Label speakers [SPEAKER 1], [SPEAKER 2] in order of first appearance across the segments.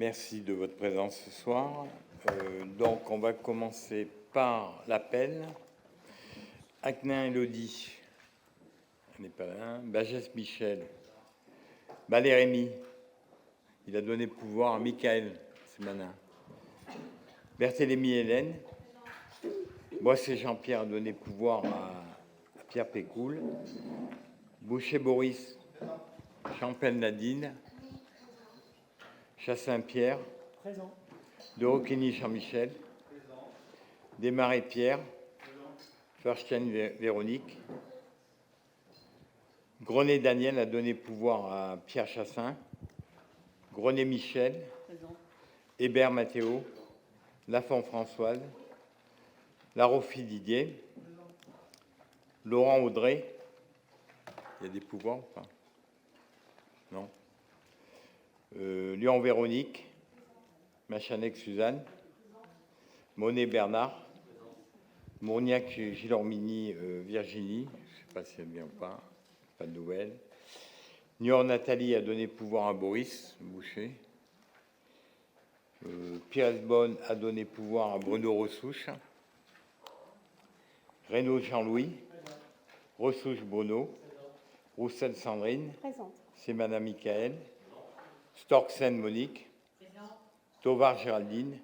[SPEAKER 1] Merci de votre présence ce soir. Donc, on va commencer par l'appel. Acnin Elodie, elle n'est pas là. Bagès Michel. Valérémy, il a donné pouvoir à Michael Semanin. Berthélémy Hélène. Boissé Jean-Pierre a donné pouvoir à Pierre Pécoul. Boucher Boris. Champel Nadine. Chassin Pierre.
[SPEAKER 2] Présent.
[SPEAKER 1] De Roquigny Jean-Michel. Desmarais Pierre. Furstein Véronique. Grenet Daniel a donné pouvoir à Pierre Chassin. Grenet Michel.
[SPEAKER 2] Présent.
[SPEAKER 1] Hébert Mathéo. Lafont Françoise. Laroffi Didier.
[SPEAKER 2] Présent.
[SPEAKER 1] Laurent Audrey. Il y a des pouvoirs ou pas? Non. Lyon Véronique. Machanec Suzanne. Monet Bernard. Mourniac Gilormini Virginie. Je ne sais pas si elle vient ou pas. Pas de nouvelles. Niort Nathalie a donné pouvoir à Boris Boucher. Pires Bonne a donné pouvoir à Bruno Ressouche. Reynaud Jean-Louis. Ressouche Bruno. Roussel Sandrine.
[SPEAKER 3] Présente.
[SPEAKER 1] C'est Madame Michael. Storksen Monique.
[SPEAKER 2] Présent.
[SPEAKER 1] Tovar Géraldine.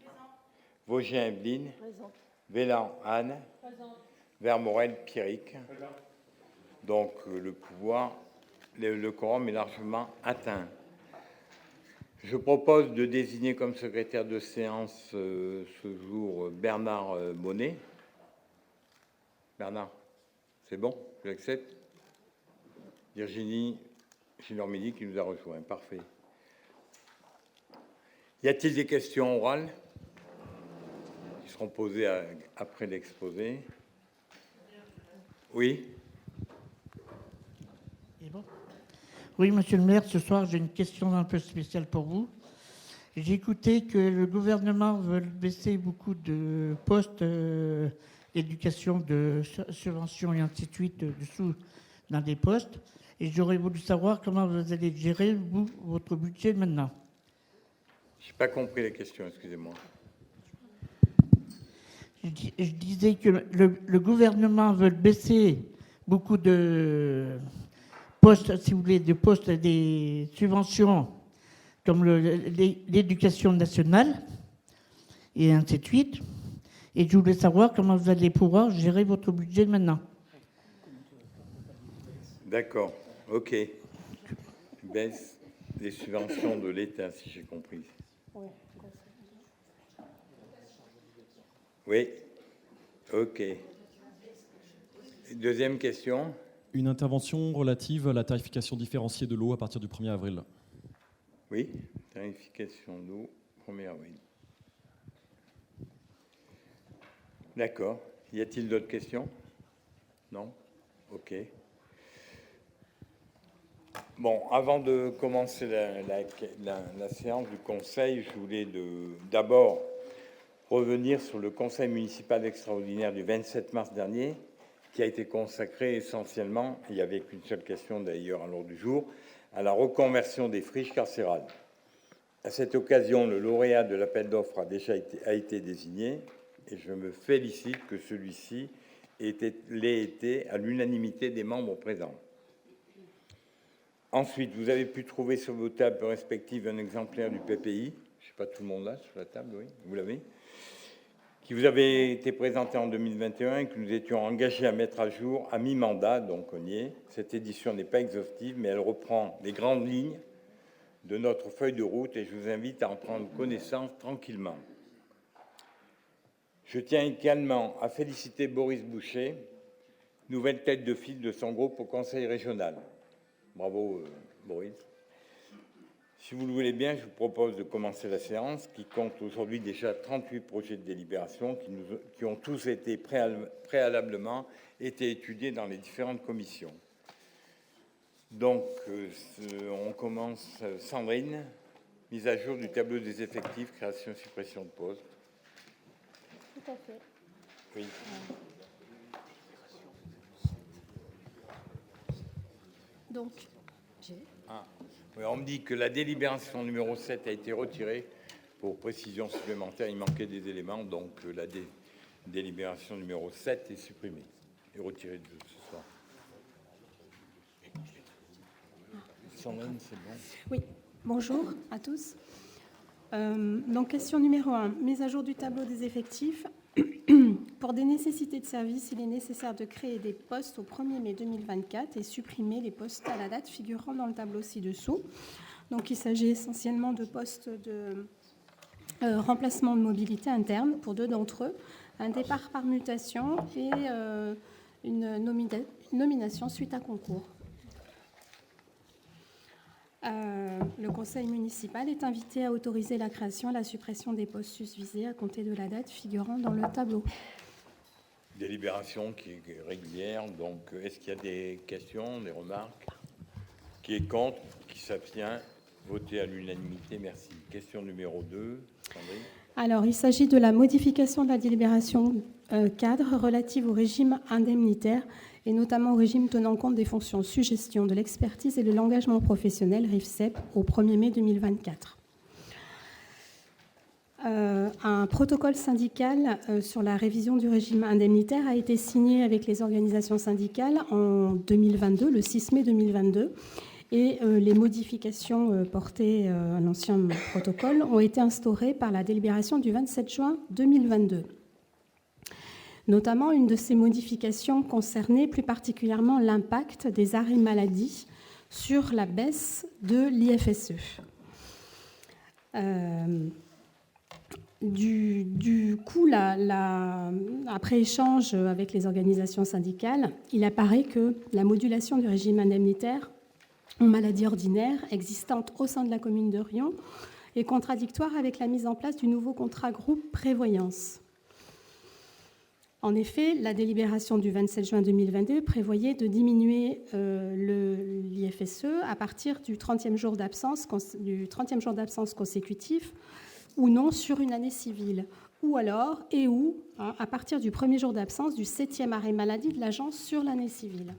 [SPEAKER 1] Vosgien Evelyne.
[SPEAKER 3] Présente.
[SPEAKER 1] Vélan Anne.
[SPEAKER 2] Présent.
[SPEAKER 1] Vermorel Pierrick. Donc le pouvoir, le quorum est largement atteint. Je propose de désigner comme secrétaire de séance ce jour Bernard Bonnet. Bernard, c'est bon, tu acceptes? Virginie Gilormini qui nous a rejoint. Parfait. Y a-t-il des questions orales qui seront posées après l'exposé? Oui.
[SPEAKER 2] Bon. Oui, monsieur le maire, ce soir, j'ai une question un peu spéciale pour vous. J'ai écouté que le gouvernement veut baisser beaucoup de postes d'éducation, de subventions et ainsi de suite dessous dans des postes. Et j'aurais voulu savoir comment vous allez gérer, vous, votre budget maintenant.
[SPEAKER 1] Je n'ai pas compris la question, excusez-moi.
[SPEAKER 2] Je disais que le gouvernement veut baisser beaucoup de postes, si vous voulez, de postes des subventions comme l'éducation nationale et ainsi de suite. Et je voulais savoir comment vous allez pouvoir gérer votre budget maintenant.
[SPEAKER 1] D'accord, ok. Baisse des subventions de l'État, si j'ai compris. Oui, ok. Deuxième question.
[SPEAKER 4] Une intervention relative à la tarification différenciée de l'eau à partir du 1er avril.
[SPEAKER 1] Oui, tarification d'eau, 1er avril. D'accord. Y a-t-il d'autres questions? Non? Ok. Bon, avant de commencer la séance du Conseil, je voulais d'abord revenir sur le Conseil municipal extraordinaire du 27 mars dernier, qui a été consacré essentiellement, il n'y avait qu'une seule question d'ailleurs à l'ordre du jour, à la reconversion des friches carcérales. À cette occasion, le lauréat de l'appel d'offres a été désigné, et je me félicite que celui-ci l'ait été à l'unanimité des membres présents. Ensuite, vous avez pu trouver sur vos tables respectives un exemplaire du PPI, je ne sais pas tout le monde là sur la table, oui, vous l'avez, qui vous avait été présenté en 2021 et que nous étions engagés à mettre à jour à mi-mandat, donc on y est. Cette édition n'est pas exhaustive, mais elle reprend les grandes lignes de notre feuille de route et je vous invite à en prendre connaissance tranquillement. Je tiens également à féliciter Boris Boucher, nouvelle tête de file de son groupe au Conseil régional. Bravo, Boris. Si vous le voulez bien, je vous propose de commencer la séance qui compte aujourd'hui déjà 38 projets de délibération qui ont tous été préalablement été étudiés dans les différentes commissions. Donc, on commence. Sandrine, mise à jour du tableau des effectifs, création, suppression de postes.
[SPEAKER 3] Tout à fait.
[SPEAKER 1] Oui.
[SPEAKER 3] Donc,
[SPEAKER 1] Oui, on me dit que la délibération numéro 7 a été retirée. Pour précision supplémentaire, il manquait des éléments, donc la délibération numéro 7 est supprimée et retirée de ce soir. Sandrine, c'est bon.
[SPEAKER 5] Oui, bonjour à tous. Donc, question numéro 1, mise à jour du tableau des effectifs. Pour des nécessités de service, il est nécessaire de créer des postes au 1er mai 2024 et supprimer les postes à la date figurant dans le tableau ci-dessous. Donc, il s'agit essentiellement de postes de remplacement de mobilité interne pour 2 d'entre eux, un départ par mutation et une nomination suite à concours. Le conseil municipal est invité à autoriser la création et la suppression des postes susvisés à compter de la date figurant dans le tableau.
[SPEAKER 1] Délibération qui est régulière, donc est-ce qu'il y a des questions, des remarques? Qui est contre? Qui s'abstient? Voté à l'unanimité, merci. Question numéro 2, Sandrine.
[SPEAKER 5] Alors, il s'agit de la modification de la délibération cadre relative au régime indemnitaire et notamment au régime tenant compte des fonctions suggestion, de l'expertise et de l'engagement professionnel RIFSEP au 1er mai 2024. Un protocole syndical sur la révision du régime indemnitaire a été signé avec les organisations syndicales en 2022, le 6 mai 2022, et les modifications portées à l'ancien protocole ont été instaurées par la délibération du 27 juin 2022. Notamment, une de ces modifications concernait plus particulièrement l'impact des arrêts maladie sur la baisse de l'IFSE. Du coup, après échange avec les organisations syndicales, il apparaît que la modulation du régime indemnitaire en maladie ordinaire existante au sein de la commune de Riom est contradictoire avec la mise en place du nouveau contrat groupe prévoyance. En effet, la délibération du 27 juin 2022 prévoyait de diminuer l'IFSE à partir du 30e jour d'absence consécutif ou non sur une année civile, ou alors, à partir du premier jour d'absence du 7e arrêt maladie de l'agence sur l'année civile.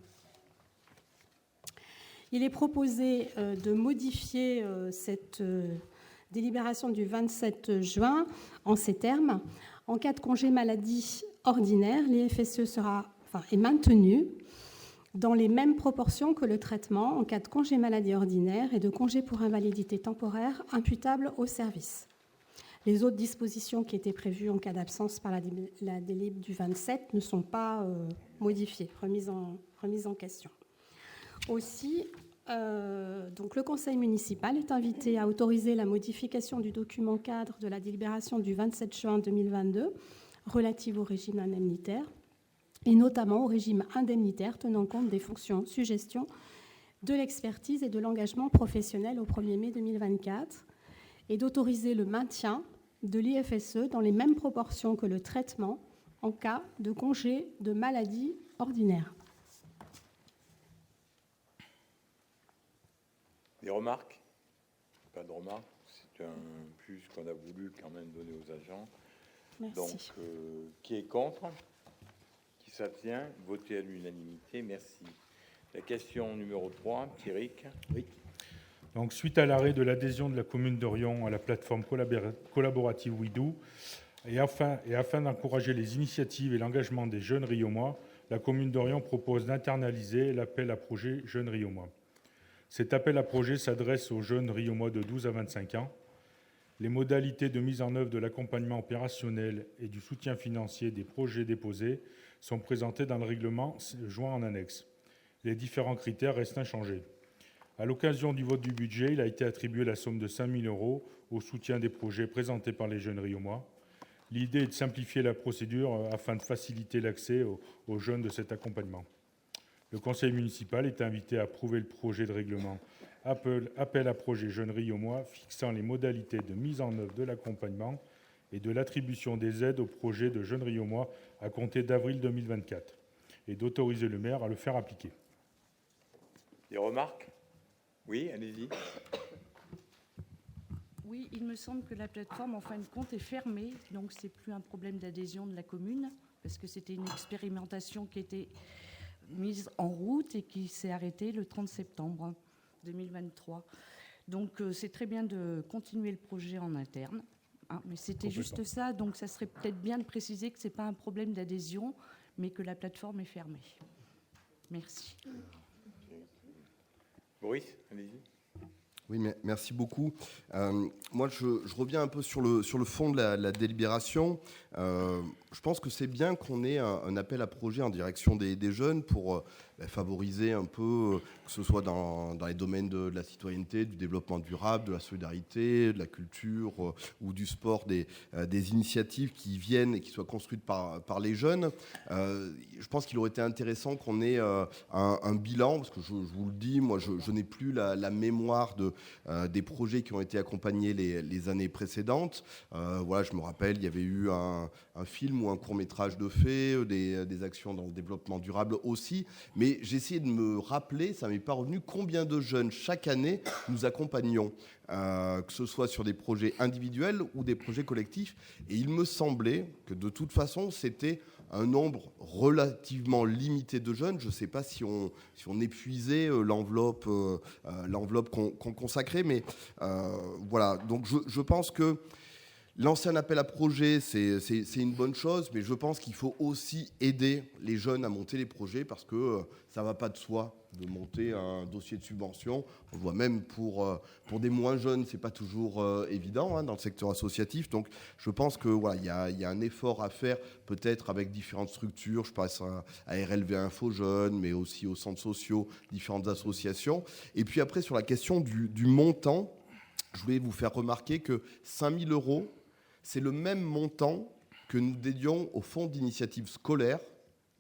[SPEAKER 5] Il est proposé de modifier cette délibération du 27 juin en ces termes. En cas de congé maladie ordinaire, l'IFSE est maintenu dans les mêmes proportions que le traitement en cas de congé maladie ordinaire et de congé pour invalidité temporaire imputable au service. Les autres dispositions qui étaient prévues en cas d'absence par la délib du 27 ne sont pas modifiées, remises en question. Aussi, donc le conseil municipal est invité à autoriser la modification du document cadre de la délibération du 27 juin 2022 relative au régime indemnitaire et notamment au régime indemnitaire tenant compte des fonctions suggestion, de l'expertise et de l'engagement professionnel au 1er mai 2024 et d'autoriser le maintien de l'IFSE dans les mêmes proportions que le traitement en cas de congé de maladie ordinaire.
[SPEAKER 1] Des remarques? Pas de remarques. C'est un plus qu'on a voulu quand même donner aux agents.
[SPEAKER 5] Merci.
[SPEAKER 1] Donc, qui est contre? Qui s'abstient? Voté à l'unanimité. Merci. La question numéro 3, Thierric.
[SPEAKER 6] Oui. Donc, suite à l'arrêt de l'adhésion de la commune de Riom à la plateforme collaborative WeDo, et afin d'encourager les initiatives et l'engagement des jeunes Riomois, la commune de Riom propose d'internaliser l'appel à projet Jeunes Riomois. Cet appel à projet s'adresse aux jeunes Riomois de 12 à 25 ans. Les modalités de mise en œuvre de l'accompagnement opérationnel et du soutien financier des projets déposés sont présentées dans le règlement joint en annexe. Les différents critères restent inchangés. À l'occasion du vote du budget, il a été attribué la somme de 5 000 € au soutien des projets présentés par les jeunes Riomois. L'idée est de simplifier la procédure afin de faciliter l'accès aux jeunes de cet accompagnement. Le conseil municipal est invité à approuver le projet de règlement appel à projet Jeunes Riomois fixant les modalités de mise en œuvre de l'accompagnement et de l'attribution des aides aux projets de Jeunes Riomois à compter d'avril 2024 et d'autoriser le maire à le faire appliquer.
[SPEAKER 1] Des remarques? Oui, allez-y.
[SPEAKER 7] Oui, il me semble que la plateforme, en fin de compte, est fermée, donc c'est plus un problème d'adhésion de la commune, parce que c'était une expérimentation qui était mise en route et qui s'est arrêtée le 30 septembre 2023. Donc c'est très bien de continuer le projet en interne. hein, mais c'était
[SPEAKER 6] Complètement.
[SPEAKER 7] juste ça, donc ça serait peut-être bien de préciser que ce n'est pas un problème d'adhésion, mais que la plateforme est fermée. Merci.
[SPEAKER 1] Boris, allez-y.
[SPEAKER 8] Oui, merci beaucoup. Moi, je reviens un peu sur le fond de la délibération. Je pense que c'est bien qu'on ait un appel à projet en direction des jeunes pour favoriser un peu, que ce soit dans les domaines de la citoyenneté, du développement durable, de la solidarité, de la culture ou du sport, des initiatives qui viennent et qui soient construites par les jeunes. Je pense qu'il aurait été intéressant qu'on ait un bilan, parce que je vous le dis, moi, je n'ai plus la mémoire des projets qui ont été accompagnés les années précédentes. Voilà, je me rappelle, il y avait eu un film ou un court-métrage de fait, des actions dans le développement durable aussi. Mais j'ai essayé de me rappeler, ça ne m'est pas revenu, combien de jeunes chaque année nous accompagnons, que ce soit sur des projets individuels ou des projets collectifs. Et il me semblait que de toute façon, c'était un nombre relativement limité de jeunes. Je ne sais pas si on épuisait l'enveloppe qu'on consacrait, mais voilà. Donc je pense que lancer un appel à projet, c'est une bonne chose, mais je pense qu'il faut aussi aider les jeunes à monter les projets parce que ça ne va pas de soi de monter un dossier de subvention. On le voit même pour des moins jeunes, ce n'est pas toujours évident dans le secteur associatif. Donc je pense que voilà, y a un effort à faire peut-être avec différentes structures. Je pense à RLV Info Jeunes, mais aussi aux centres sociaux, différentes associations. Et puis après, sur la question du montant, je voulais vous faire remarquer que 5 000 €, c'est le même montant que nous dédions au fonds d'initiative scolaire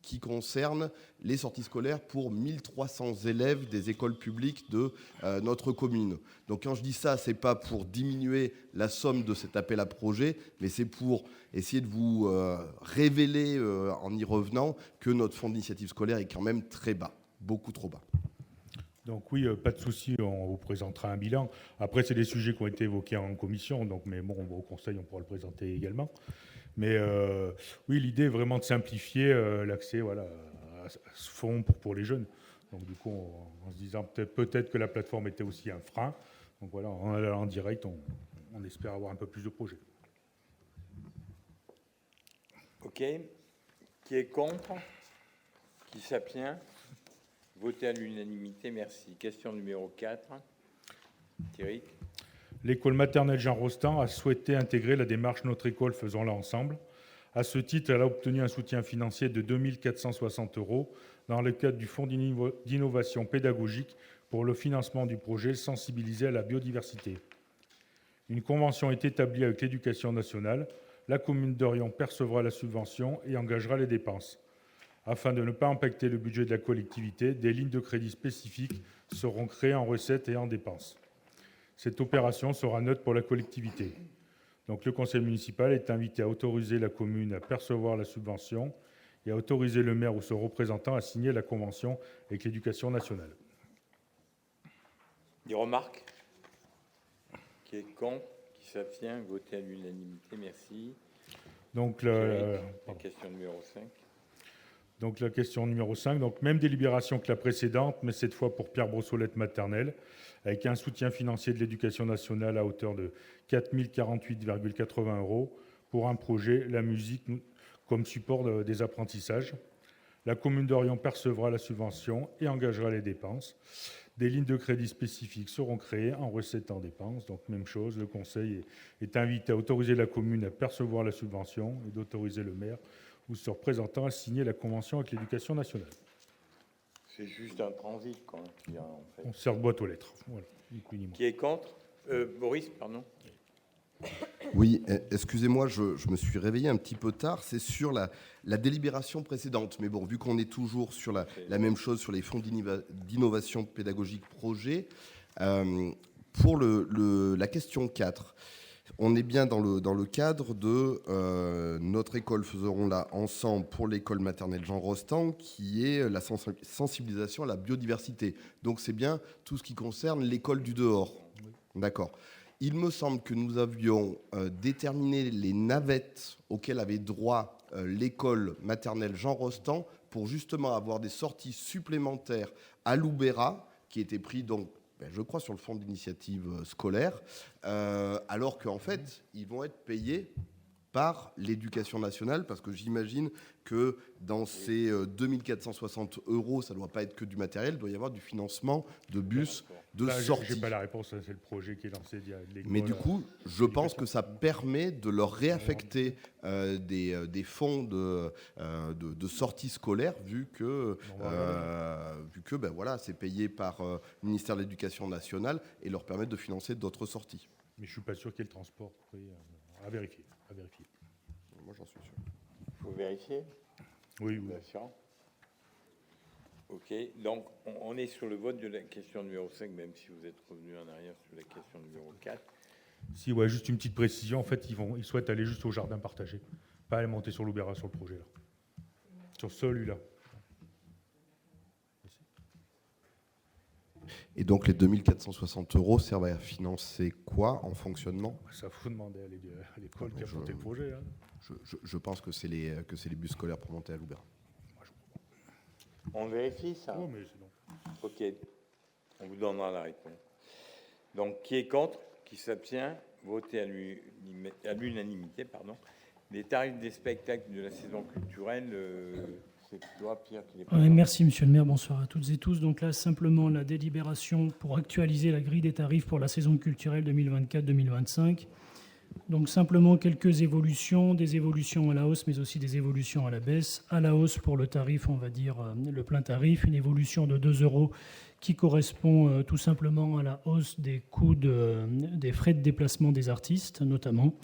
[SPEAKER 8] qui concerne les sorties scolaires pour 1300 élèves des écoles publiques de notre commune. Donc quand je dis ça, ce n'est pas pour diminuer la somme de cet appel à projet, mais c'est pour essayer de vous révéler, en y revenant, que notre fonds d'initiative scolaire est quand même très bas, beaucoup trop bas.
[SPEAKER 6] Donc oui, pas de souci, on vous présentera un bilan. Après, c'est des sujets qui ont été évoqués en commission, donc, mais bon, au Conseil, on pourra le présenter également. Mais oui, l'idée est vraiment de simplifier l'accès à ce fonds pour les jeunes. Donc du coup, en se disant peut-être que la plateforme était aussi un frein. Donc voilà, en allant en direct, on espère avoir un peu plus de projets.
[SPEAKER 1] OK. Qui est contre? Qui s'abstient? Voté à l'unanimité, merci. Question numéro 4. Thierry.
[SPEAKER 6] L'école maternelle Jean Rostand a souhaité intégrer la démarche Notre école, faisons-la ensemble. À ce titre, elle a obtenu un soutien financier de 2 460 € dans le cadre du Fonds d'innovation pédagogique pour le financement du projet Sensibiliser à la biodiversité. Une convention est établie avec l'Éducation nationale. La commune d'Orion percevra la subvention et engagera les dépenses. Afin de ne pas impacter le budget de la collectivité, des lignes de crédit spécifiques seront créées en recettes et en dépenses. Cette opération sera neutre pour la collectivité. Donc, le conseil municipal est invité à autoriser la commune à percevoir la subvention et à autoriser le maire ou son représentant à signer la convention avec l'Éducation nationale.
[SPEAKER 1] Des remarques? Qui est contre? Qui s'abstient? Voté à l'unanimité, merci.
[SPEAKER 6] Donc,
[SPEAKER 1] la question numéro 5.
[SPEAKER 6] Donc la question numéro 5, donc même délibération que la précédente, mais cette fois pour Pierre Brossolette maternelle, avec un soutien financier de l'Éducation nationale à hauteur de 4 048,80 € pour un projet, la musique comme support des apprentissages. La commune d'Orion percevra la subvention et engagera les dépenses. Des lignes de crédit spécifiques seront créées en recettes et en dépenses. Donc même chose, le conseil est invité à autoriser la commune à percevoir la subvention et d'autoriser le maire ou son représentant à signer la convention avec l'Éducation nationale.
[SPEAKER 1] C'est juste un transit, quoi. En fait.
[SPEAKER 6] On sert de boîte aux lettres. Voilà.
[SPEAKER 1] Qui est contre? Boris, pardon.
[SPEAKER 8] Oui, excusez-moi, je me suis réveillé un petit peu tard. C'est sur la délibération précédente. Mais bon, vu qu'on est toujours sur la même chose, sur les fonds d'innovation pédagogique projet, pour la question 4, on est bien dans le cadre de Notre école, faisons-la ensemble pour l'école maternelle Jean Rostand, qui est la sensibilisation à la biodiversité. Donc c'est bien tout ce qui concerne l'école du dehors. D'accord. Il me semble que nous avions déterminé les navettes auxquelles avait droit l'école maternelle Jean Rostand pour justement avoir des sorties supplémentaires à Loubera, qui étaient pris donc je crois, sur le fonds d'initiative scolaire, alors qu'en fait, ils vont être payés par l'éducation nationale, parce que j'imagine que dans ces 2460 €, ça ne doit pas être que du matériel, il doit y avoir du financement de bus, de sortie.
[SPEAKER 6] Je n'ai pas la réponse, c'est le projet qui est lancé via l'école.
[SPEAKER 8] Mais du coup, je pense que ça permet de leur réaffecter des fonds de sortie scolaire, vu que voilà, c'est payé par le ministère de l'Éducation nationale, et leur permettre de financer d'autres sorties.
[SPEAKER 6] Mais je ne suis pas sûr qu'il y ait le transport. À vérifier.
[SPEAKER 8] Moi, j'en suis sûr.
[SPEAKER 1] Il faut vérifier.
[SPEAKER 6] Oui.
[SPEAKER 1] Bien sûr. OK. Donc, on est sur le vote de la question numéro 5, même si vous êtes revenu en arrière sur la question numéro 4.
[SPEAKER 6] Si, ouais, juste une petite précision. En fait, ils souhaitent aller juste au jardin partagé, pas aller monter sur l'Oubéra sur le projet là. Sur celui-là.
[SPEAKER 8] Et donc, les 2460 € servent à financer quoi en fonctionnement?
[SPEAKER 6] Ça faut demander à l'école qui a monté le projet. Hein.
[SPEAKER 8] Je pense que c'est les bus scolaires pour monter à l'Oubéra.
[SPEAKER 1] On vérifie ça?
[SPEAKER 6] Oh, mais c'est bon.
[SPEAKER 1] OK. On vous donnera la réponse. Donc, qui est contre? Qui s'abstient? Voté à l'unanimité, pardon. Les tarifs des spectacles de la saison culturelle, c'est toi, Pierre, qui les présente.
[SPEAKER 9] Merci, monsieur le maire. Bonsoir à toutes et tous. Donc là, simplement la délibération pour actualiser la grille des tarifs pour la saison culturelle 2024-2025. Donc simplement quelques évolutions, des évolutions à la hausse, mais aussi des évolutions à la baisse. À la hausse pour le tarif, on va dire le plein tarif, une évolution de 2 € qui correspond tout simplement à la hausse des coûts des frais de déplacement des artistes, notamment,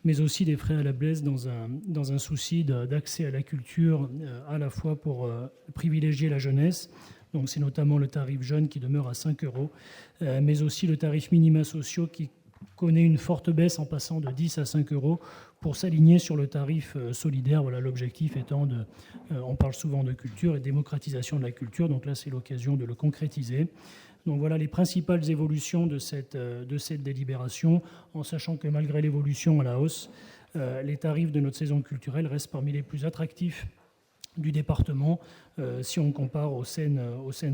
[SPEAKER 9] mais aussi des frais à la baisse dans un souci d'accès à la culture, à la fois pour privilégier la jeunesse. Donc c'est notamment le tarif jeune qui demeure à 5 €, mais aussi le tarif minima sociaux qui connaît une forte baisse en passant de 10 à 5 € pour s'aligner sur le tarif solidaire. Voilà, l'objectif étant on parle souvent de culture et de démocratisation de la culture, donc là c'est l'occasion de le concrétiser. Donc voilà les principales évolutions de cette délibération, en sachant que malgré l'évolution à la hausse, les tarifs de notre saison culturelle restent parmi les plus attractifs du département, si on compare aux scènes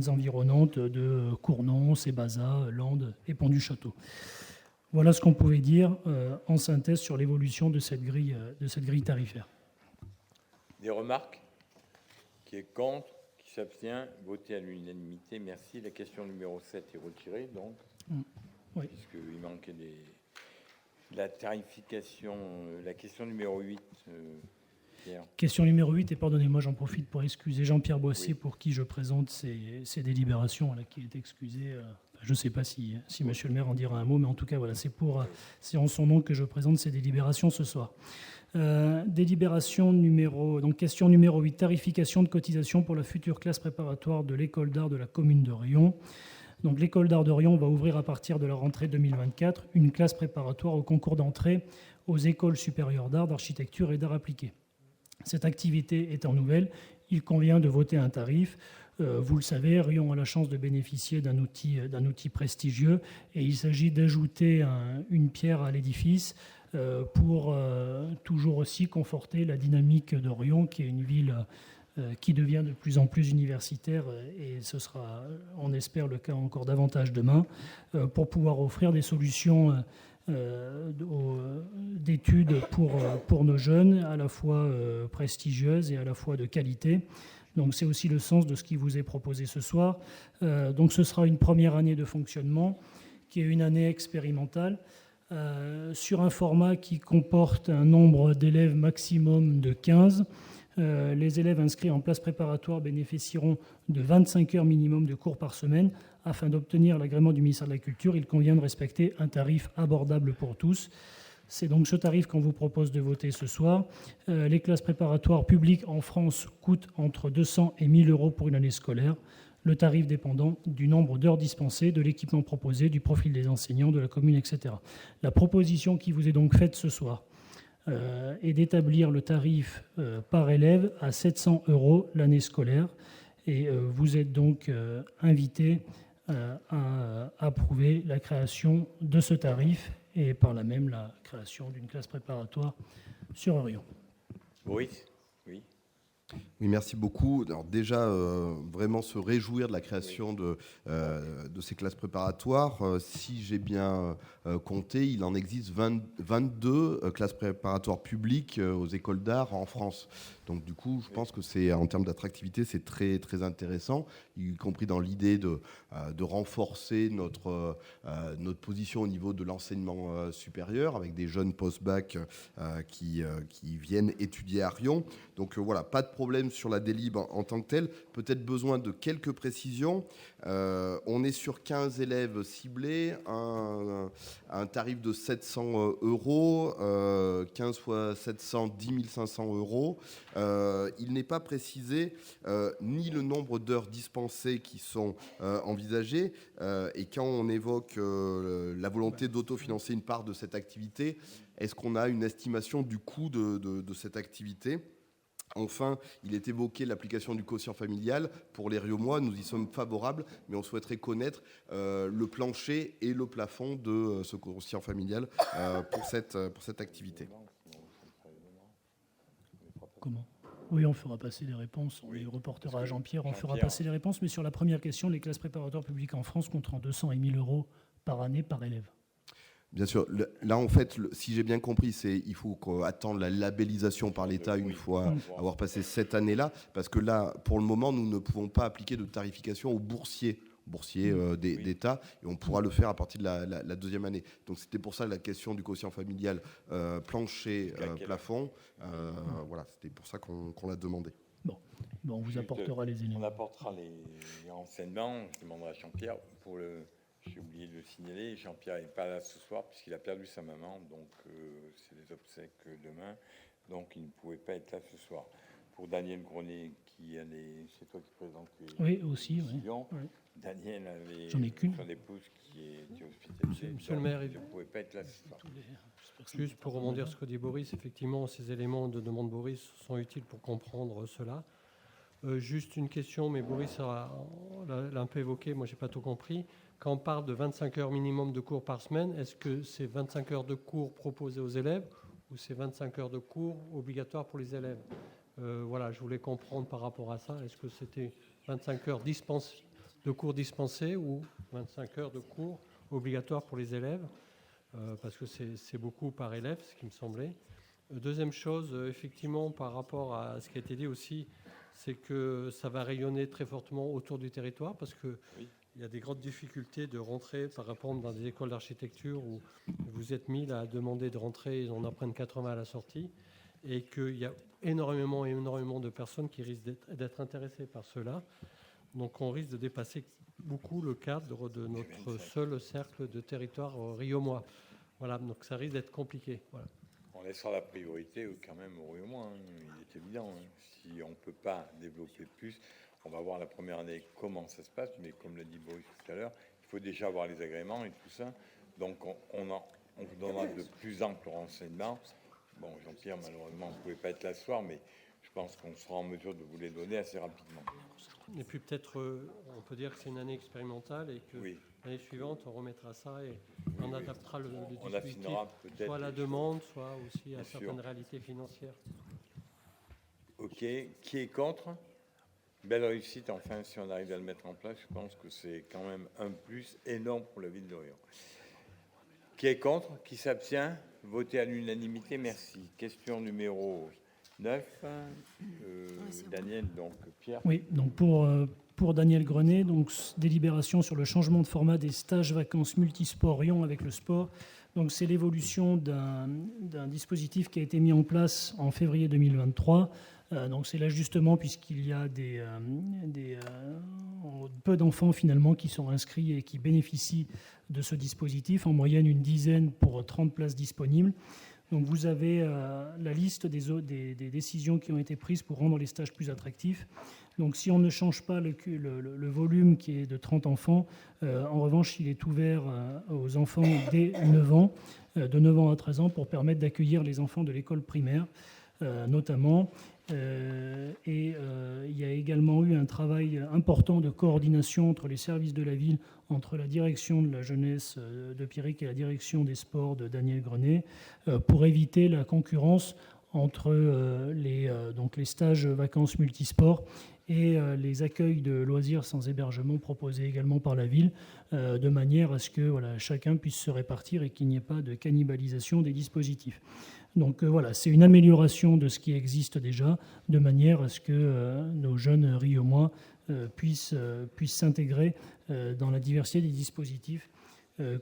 [SPEAKER 9] environnantes de Cournon, Sébaza, Landes et Pont-du-Château. Voilà ce qu'on pouvait dire en synthèse sur l'évolution de cette grille tarifaire.
[SPEAKER 1] Des remarques? Qui est contre? Qui s'abstient? Voté à l'unanimité. Merci. La question numéro 7 est retirée, donc,
[SPEAKER 9] Oui.
[SPEAKER 1] puisqu'il manquait la tarification. La question numéro 8, Pierre.
[SPEAKER 9] Question numéro 8, et pardonnez-moi, j'en profite pour excuser Jean-Pierre Boissier, pour qui je présente ces délibérations, qui est excusé. Je ne sais pas si monsieur le maire en dira un mot, mais en tout cas, voilà, c'est en son nom que je présente ces délibérations ce soir. Question numéro 8, tarification de cotisation pour la future classe préparatoire de l'école d'art de la commune de Riom. Donc l'école d'art de Riom va ouvrir à partir de la rentrée 2024 une classe préparatoire au concours d'entrée aux écoles supérieures d'art, d'architecture et d'art appliqué. Cette activité étant nouvelle, il convient de voter un tarif. Vous le savez, Riom a la chance de bénéficier d'un outil prestigieux, et il s'agit d'ajouter une pierre à l'édifice pour toujours aussi conforter la dynamique de Riom, qui est une ville qui devient de plus en plus universitaire, et ce sera, on espère, le cas encore davantage demain, pour pouvoir offrir des solutions d'études pour nos jeunes, à la fois prestigieuses et à la fois de qualité. Donc c'est aussi le sens de ce qui vous est proposé ce soir. Donc ce sera une première année de fonctionnement, qui est une année expérimentale, sur un format qui comporte un nombre d'élèves maximum de 15. Les élèves inscrits en classe préparatoire bénéficieront de 25 heures minimum de cours par semaine. Afin d'obtenir l'agrément du ministère de la Culture, il convient de respecter un tarif abordable pour tous. C'est donc ce tarif qu'on vous propose de voter ce soir. Les classes préparatoires publiques en France coûtent entre 200 et 1 000 € pour une année scolaire, le tarif dépendant du nombre d'heures dispensées, de l'équipement proposé, du profil des enseignants, de la commune, etc. La proposition qui vous est donc faite ce soir est d'établir le tarif par élève à 700 € l'année scolaire, et vous êtes donc invité à approuver la création de ce tarif et par là même la création d'une classe préparatoire sur Riom.
[SPEAKER 1] Oui. Oui.
[SPEAKER 8] Oui, merci beaucoup. Alors déjà, vraiment se réjouir de la création de ces classes préparatoires. Si j'ai bien compté, il en existe 22 classes préparatoires publiques aux écoles d'art en France. Donc du coup, je pense que c'est, en termes d'attractivité, c'est très, très intéressant, y compris dans l'idée de renforcer notre position au niveau de l'enseignement supérieur, avec des jeunes post-bac qui viennent étudier à Riom. Donc voilà, pas de problème sur la délib en tant que telle. Peut-être besoin de quelques précisions. On est sur 15 élèves ciblés, un tarif de 700 euros, 15 fois 700, 10 500 euros. Il n'est pas précisé ni le nombre d'heures dispensées qui sont envisagées. Et quand on évoque la volonté d'autofinancer une part de cette activité, est-ce qu'on a une estimation du coût de cette activité ? Enfin, il est évoqué l'application du quotient familial pour les Riomois. Nous y sommes favorables, mais on souhaiterait connaître le plancher et le plafond de ce quotient familial pour cette activité.
[SPEAKER 9] Comment ? Oui, on fera passer les réponses. On les reportera à Jean-Pierre. On fera passer les réponses. Mais sur la première question, les classes préparatoires publiques en France comptent entre 200 et 1 000 euros par année par élève.
[SPEAKER 8] Bien sûr. Là, en fait, si j'ai bien compris, il faut attendre la labellisation par l'État une fois avoir passé cette année-là, parce que là, pour le moment, nous ne pouvons pas appliquer de tarification aux boursiers d'État, et on pourra le faire à partir de la deuxième année. Donc c'était pour ça la question du quotient familial plancher, plafond. Voilà, c'était pour ça qu'on l'a demandé.
[SPEAKER 9] Bon, on vous apportera les éléments.
[SPEAKER 1] On apportera les renseignements. Je demanderai à Jean-Pierre pour le... J'ai oublié de le signaler, Jean-Pierre n'est pas là ce soir puisqu'il a perdu sa maman, donc c'est les obsèques demain, donc il ne pouvait pas être là ce soir. Pour Daniel Grenet, c'est toi qui présente les
[SPEAKER 9] aussi,
[SPEAKER 1] décisions.
[SPEAKER 9] Oui.
[SPEAKER 1] Daniel avait
[SPEAKER 9] J'en ai qu'une.
[SPEAKER 1] son épouse qui était hospitalisée.
[SPEAKER 10] Monsieur le maire,
[SPEAKER 1] il ne pouvait pas être là ce soir.
[SPEAKER 10] Juste pour rebondir sur ce que dit Boris, effectivement, ces éléments de demande Boris sont utiles pour comprendre cela. Juste une question, mais Boris l'a un peu évoqué, moi j'ai pas tout compris. Quand on parle de 25 heures minimum de cours par semaine, est-ce que c'est 25 heures de cours proposés aux élèves ou c'est 25 heures de cours obligatoires pour les élèves ? Voilà, je voulais comprendre par rapport à ça. Est-ce que c'était 25 heures de cours dispensés ou 25 heures de cours obligatoires pour les élèves ? Parce que c'est beaucoup par élève, ce qui me semblait. Deuxième chose, effectivement, par rapport à ce qui a été dit aussi, c'est que ça va rayonner très fortement autour du territoire parce que il y a des grandes difficultés de rentrer, par exemple, dans des écoles d'architecture où vous êtes 1000 à demander de rentrer, ils en apprennent 80 à la sortie, et qu'il y a énormément de personnes qui risquent d'être intéressées par cela. Donc on risque de dépasser beaucoup le cadre de notre seul cercle de territoire riomois. Voilà, donc ça risque d'être compliqué. Voilà.
[SPEAKER 1] On laissera la priorité quand même au Riomois, il est évident. Si on ne peut pas développer plus, on va voir la première année comment ça se passe, mais comme l'a dit Boris tout à l'heure, il faut déjà avoir les agréments et tout ça. Donc on vous donnera de plus amples renseignements. Bon, Jean-Pierre, malheureusement, vous ne pouvez pas être là ce soir, mais je pense qu'on sera en mesure de vous les donner assez rapidement.
[SPEAKER 10] Et puis peut-être, on peut dire que c'est une année expérimentale et que l'année suivante, on remettra ça et on adaptera le dispositif, soit à la demande, soit aussi à certaines réalités financières.
[SPEAKER 1] Ok, qui est contre ? Belle réussite, enfin, si on arrive à le mettre en place, je pense que c'est quand même un plus énorme pour la ville de Riom. Qui est contre ? Qui s'abstient ? Voté à l'unanimité, merci. Question numéro 9. Daniel, donc Pierre.
[SPEAKER 9] Oui, donc pour Daniel Grenet, donc délibération sur le changement de format des stages vacances multisport Riom avec le sport. Donc c'est l'évolution d'un dispositif qui a été mis en place en février 2023. Donc c'est l'ajustement puisqu'il y a peu d'enfants finalement qui sont inscrits et qui bénéficient de ce dispositif, en moyenne une dizaine pour 30 places disponibles. Donc vous avez la liste des décisions qui ont été prises pour rendre les stages plus attractifs. Donc si on ne change pas le volume qui est de 30 enfants, en revanche il est ouvert aux enfants dès 9 ans, de 9 ans à 13 ans, pour permettre d'accueillir les enfants de l'école primaire notamment. Et il y a également eu un travail important de coordination entre les services de la ville, entre la direction de la jeunesse de Pierrick et la direction des sports de Daniel Grenet, pour éviter la concurrence entre donc les stages vacances multisports et les accueils de loisirs sans hébergement proposés également par la ville, de manière à ce que chacun puisse se répartir et qu'il n'y ait pas de cannibalisation des dispositifs. Donc voilà, c'est une amélioration de ce qui existe déjà, de manière à ce que nos jeunes Riaumois puissent s'intégrer dans la diversité des dispositifs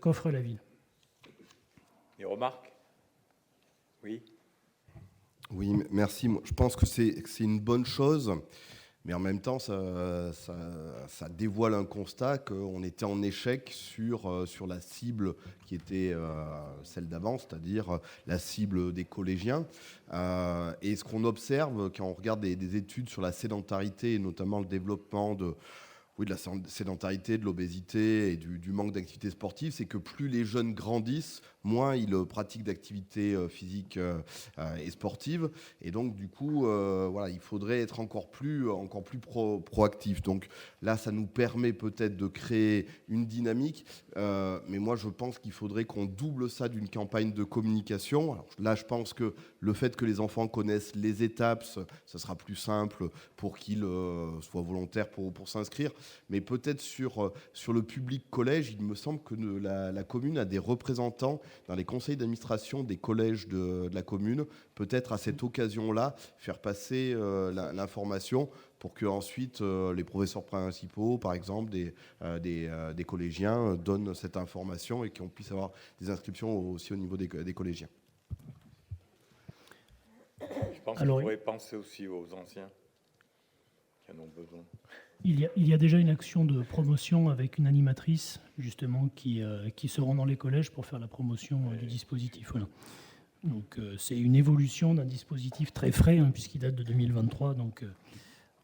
[SPEAKER 9] qu'offre la ville.
[SPEAKER 1] Des remarques ? Oui.
[SPEAKER 8] Oui, merci. Je pense que c'est une bonne chose, mais en même temps, ça dévoile un constat qu'on était en échec sur la cible qui était celle d'avant, c'est-à-dire la cible des collégiens. Et ce qu'on observe quand on regarde des études sur la sédentarité, et notamment le développement de la sédentarité, de l'obésité et du manque d'activité sportive, c'est que plus les jeunes grandissent, moins ils pratiquent d'activités physiques et sportives. Et donc, du coup, il faudrait être encore plus proactif. Donc là, ça nous permet peut-être de créer une dynamique. Mais moi, je pense qu'il faudrait qu'on double ça d'une campagne de communication. Alors, là, je pense que le fait que les enfants connaissent les étapes, ça sera plus simple pour qu'ils soient volontaires pour s'inscrire. Mais peut-être sur le public collège, il me semble que la commune a des représentants dans les conseils d'administration des collèges de la commune. Peut-être à cette occasion-là, faire passer l'information pour que ensuite les professeurs principaux, par exemple, des collégiens, donnent cette information et qu'on puisse avoir des inscriptions aussi au niveau des collégiens.
[SPEAKER 1] Je pense qu'il faudrait penser aussi aux anciens qui en ont besoin.
[SPEAKER 9] Il y a déjà une action de promotion avec une animatrice, justement, qui se rend dans les collèges pour faire la promotion du dispositif. Voilà. Donc, c'est une évolution d'un dispositif très frais, puisqu'il date de 2023. Donc,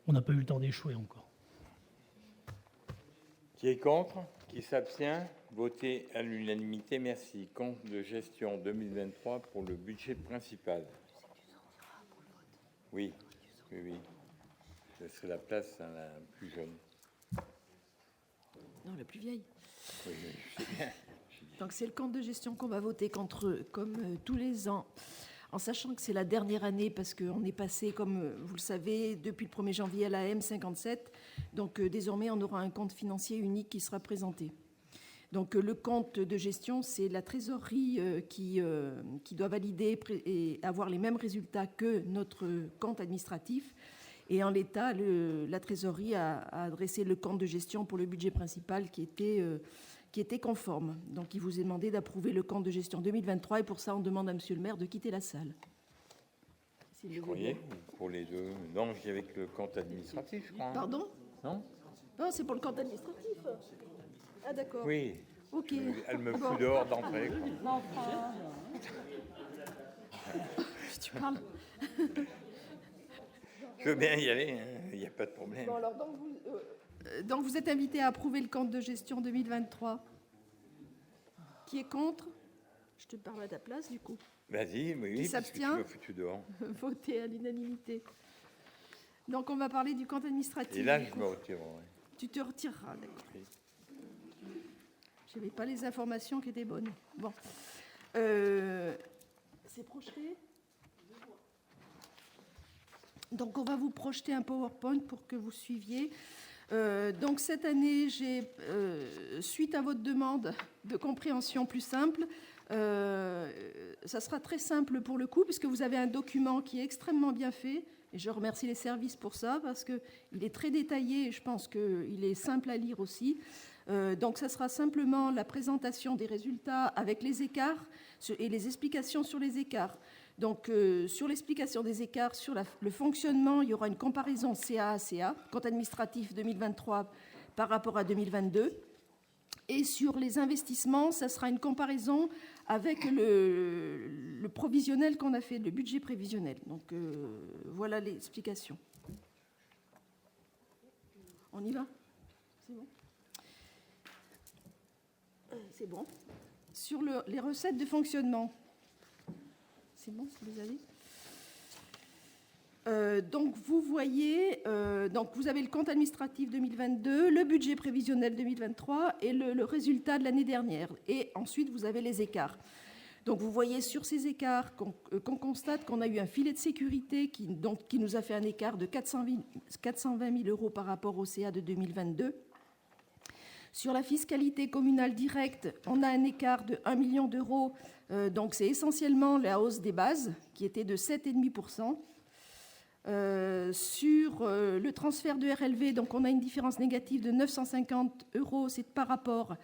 [SPEAKER 9] on n'a pas eu le temps d'échouer encore.
[SPEAKER 1] Qui est contre ? Qui s'abstient ? Voté à l'unanimité, merci. Compte de gestion 2023 pour le budget principal. Oui. Je laisserai la place à la plus jeune.
[SPEAKER 11] Non, la plus vieille.
[SPEAKER 1] Oui, je sais bien.
[SPEAKER 11] Donc c'est le compte de gestion qu'on va voter comme tous les ans, en sachant que c'est la dernière année parce qu'on est passé, comme vous le savez, depuis le 1er janvier à la M57. Donc désormais, on aura un compte financier unique qui sera présenté. Donc le compte de gestion, c'est la trésorerie qui doit valider et avoir les mêmes résultats que notre compte administratif. Et en l'état, la trésorerie a adressé le compte de gestion pour le budget principal qui était conforme. Donc il vous est demandé d'approuver le compte de gestion 2023 et pour ça, on demande à Monsieur le maire de quitter la salle.
[SPEAKER 1] Je croyais, pour les deux. Non, j'ai avec le compte administratif, je crois.
[SPEAKER 11] Pardon ?
[SPEAKER 1] Non ?
[SPEAKER 11] Non, c'est pour le compte administratif. Ah d'accord.
[SPEAKER 1] Oui.
[SPEAKER 11] Ok.
[SPEAKER 1] Elle me fout dehors d'entrée.
[SPEAKER 11] Non, tu parles.
[SPEAKER 1] Je veux bien y aller, il n'y a pas de problème.
[SPEAKER 11] Bon, alors donc vous êtes invité à approuver le compte de gestion 2023. Qui est contre ? Je te parle à ta place, du coup.
[SPEAKER 1] Vas-y, oui.
[SPEAKER 11] Qui s'abstient ?
[SPEAKER 1] Tu me foutu dehors.
[SPEAKER 11] Voté à l'unanimité. Donc on va parler du compte administratif.
[SPEAKER 1] Et là, je me retire.
[SPEAKER 11] Tu te retireras, d'accord. Oui. Je n'avais pas les informations qui étaient bonnes. Bon. C'est projeté ? Donc, on va vous projeter un PowerPoint pour que vous suiviez. Donc, cette année, suite à votre demande de compréhension plus simple, ça sera très simple pour le coup, puisque vous avez un document qui est extrêmement bien fait. Et je remercie les services pour ça, parce qu'il est très détaillé et je pense qu'il est simple à lire aussi. Donc, ça sera simplement la présentation des résultats avec les écarts et les explications sur les écarts. Donc, sur l'explication des écarts, sur le fonctionnement, il y aura une comparaison CA-CA, compte administratif 2023 par rapport à 2022. Et sur les investissements, ça sera une comparaison avec le provisionnel qu'on a fait, le budget prévisionnel. Donc, voilà l'explication. On y va ? C'est bon ? C'est bon. Sur les recettes de fonctionnement. C'est bon, vous les avez ? Donc, vous voyez, donc vous avez le compte administratif 2022, le budget prévisionnel 2023 et le résultat de l'année dernière. Et ensuite, vous avez les écarts. Donc vous voyez sur ces écarts qu'on constate qu'on a eu un filet de sécurité qui nous a fait un écart de 420 000 euros par rapport au CA de 2022. Sur la fiscalité communale directe, on a un écart de 1 million d'euros. Donc c'est essentiellement la hausse des bases qui était de 7,5%. Sur le transfert de RLV, donc on a une différence négative de 950 euros. C'est par rapport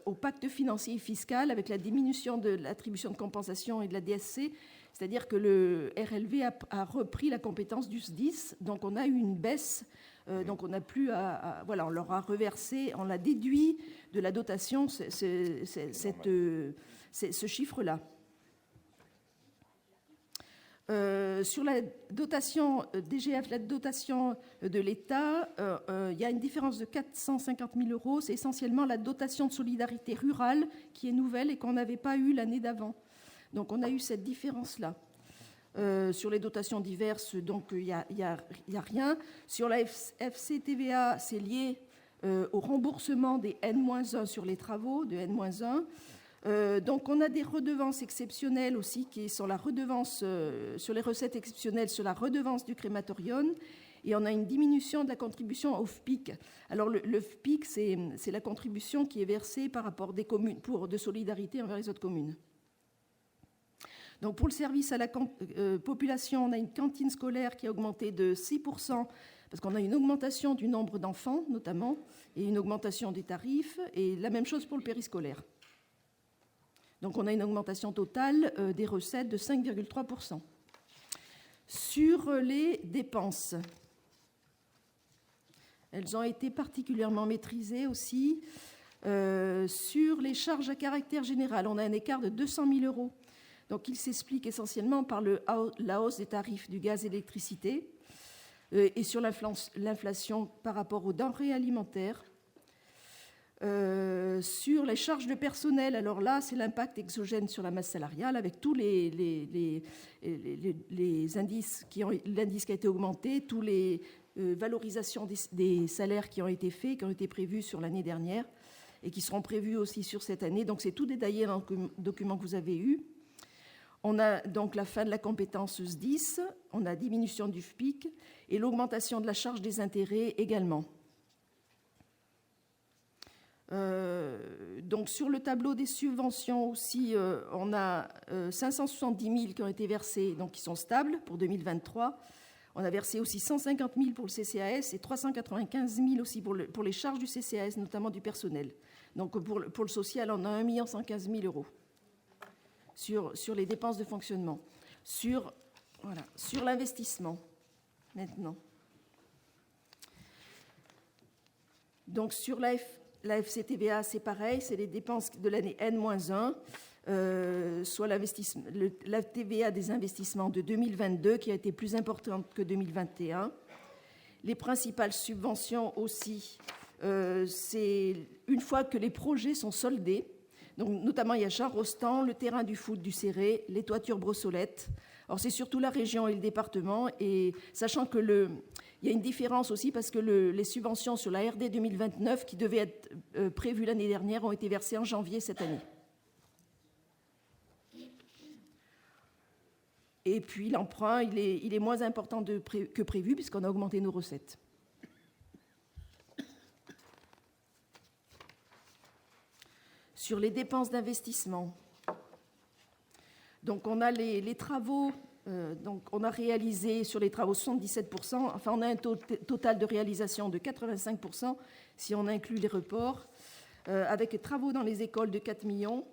[SPEAKER 11] au pacte financier et fiscal avec la diminution de l'attribution de compensation et de la DSC. C'est-à-dire que le RLV a repris la compétence du SDIS. Donc on a eu une baisse. Donc on n'a plus voilà, on leur a reversé, on l'a déduit de la dotation ce chiffre-là. Sur la dotation DGF, la dotation de l'État, il y a une différence de 450 000 euros. C'est essentiellement la dotation de solidarité rurale qui est nouvelle et qu'on n'avait pas eue l'année d'avant. Donc on a eu cette différence-là. Sur les dotations diverses, donc il n'y a rien. Sur la FCTVA, c'est lié au remboursement des N-1 sur les travaux, de N-1. Donc on a des redevances exceptionnelles aussi qui sont la redevance sur les recettes exceptionnelles sur la redevance du crématorium, et on a une diminution de la contribution au FPIC. Alors le FPIC, c'est la contribution qui est versée par rapport des communes de solidarité envers les autres communes. Donc pour le service à la population, on a une cantine scolaire qui a augmenté de 6%, parce qu'on a une augmentation du nombre d'enfants notamment, et une augmentation des tarifs, et la même chose pour le périscolaire. Donc on a une augmentation totale des recettes de 5,3%. Sur les dépenses, elles ont été particulièrement maîtrisées aussi. Sur les charges à caractère général, on a un écart de 200 000 euros. Donc il s'explique essentiellement par la hausse des tarifs du gaz et de l'électricité et sur l'inflation par rapport aux denrées alimentaires. Sur les charges de personnel, alors là, c'est l'impact exogène sur la masse salariale avec tous les indices l'indice qui a été augmenté, tous les valorisations des salaires qui ont été faits, qui ont été prévus sur l'année dernière et qui seront prévus aussi sur cette année. Donc c'est tout détaillé dans le document que vous avez eu. On a donc la fin de la compétence SDIS, on a diminution du FPIC et l'augmentation de la charge des intérêts également. Donc sur le tableau des subventions aussi, on a 570 000 qui ont été versés, donc qui sont stables pour 2023. On a versé aussi 150 000 pour le CCAS et 395 000 aussi pour les charges du CCAS, notamment du personnel. Donc pour le social, on a 1 115 000 euros sur les dépenses de fonctionnement. Sur l'investissement, maintenant. Donc sur la FCTVA, c'est pareil, c'est les dépenses de l'année N-1, soit la TVA des investissements de 2022 qui a été plus importante que 2021. Les principales subventions aussi, c'est une fois que les projets sont soldés. Donc, notamment, il y a Jean Rostand, le terrain du foot du Céré, les toitures Brossolette. Alors, c'est surtout la région et le département. Et sachant que il y a une différence aussi parce que les subventions sur la RD 2029 qui devaient être prévues l'année dernière ont été versées en janvier cette année. Et puis, l'emprunt, il est moins important que prévu puisqu'on a augmenté nos recettes. Sur les dépenses d'investissement, donc on a les travaux, donc on a réalisé sur les travaux 77%, enfin on a un total de réalisation de 85% si on inclut les reports, avec les travaux dans les écoles de 4 millions,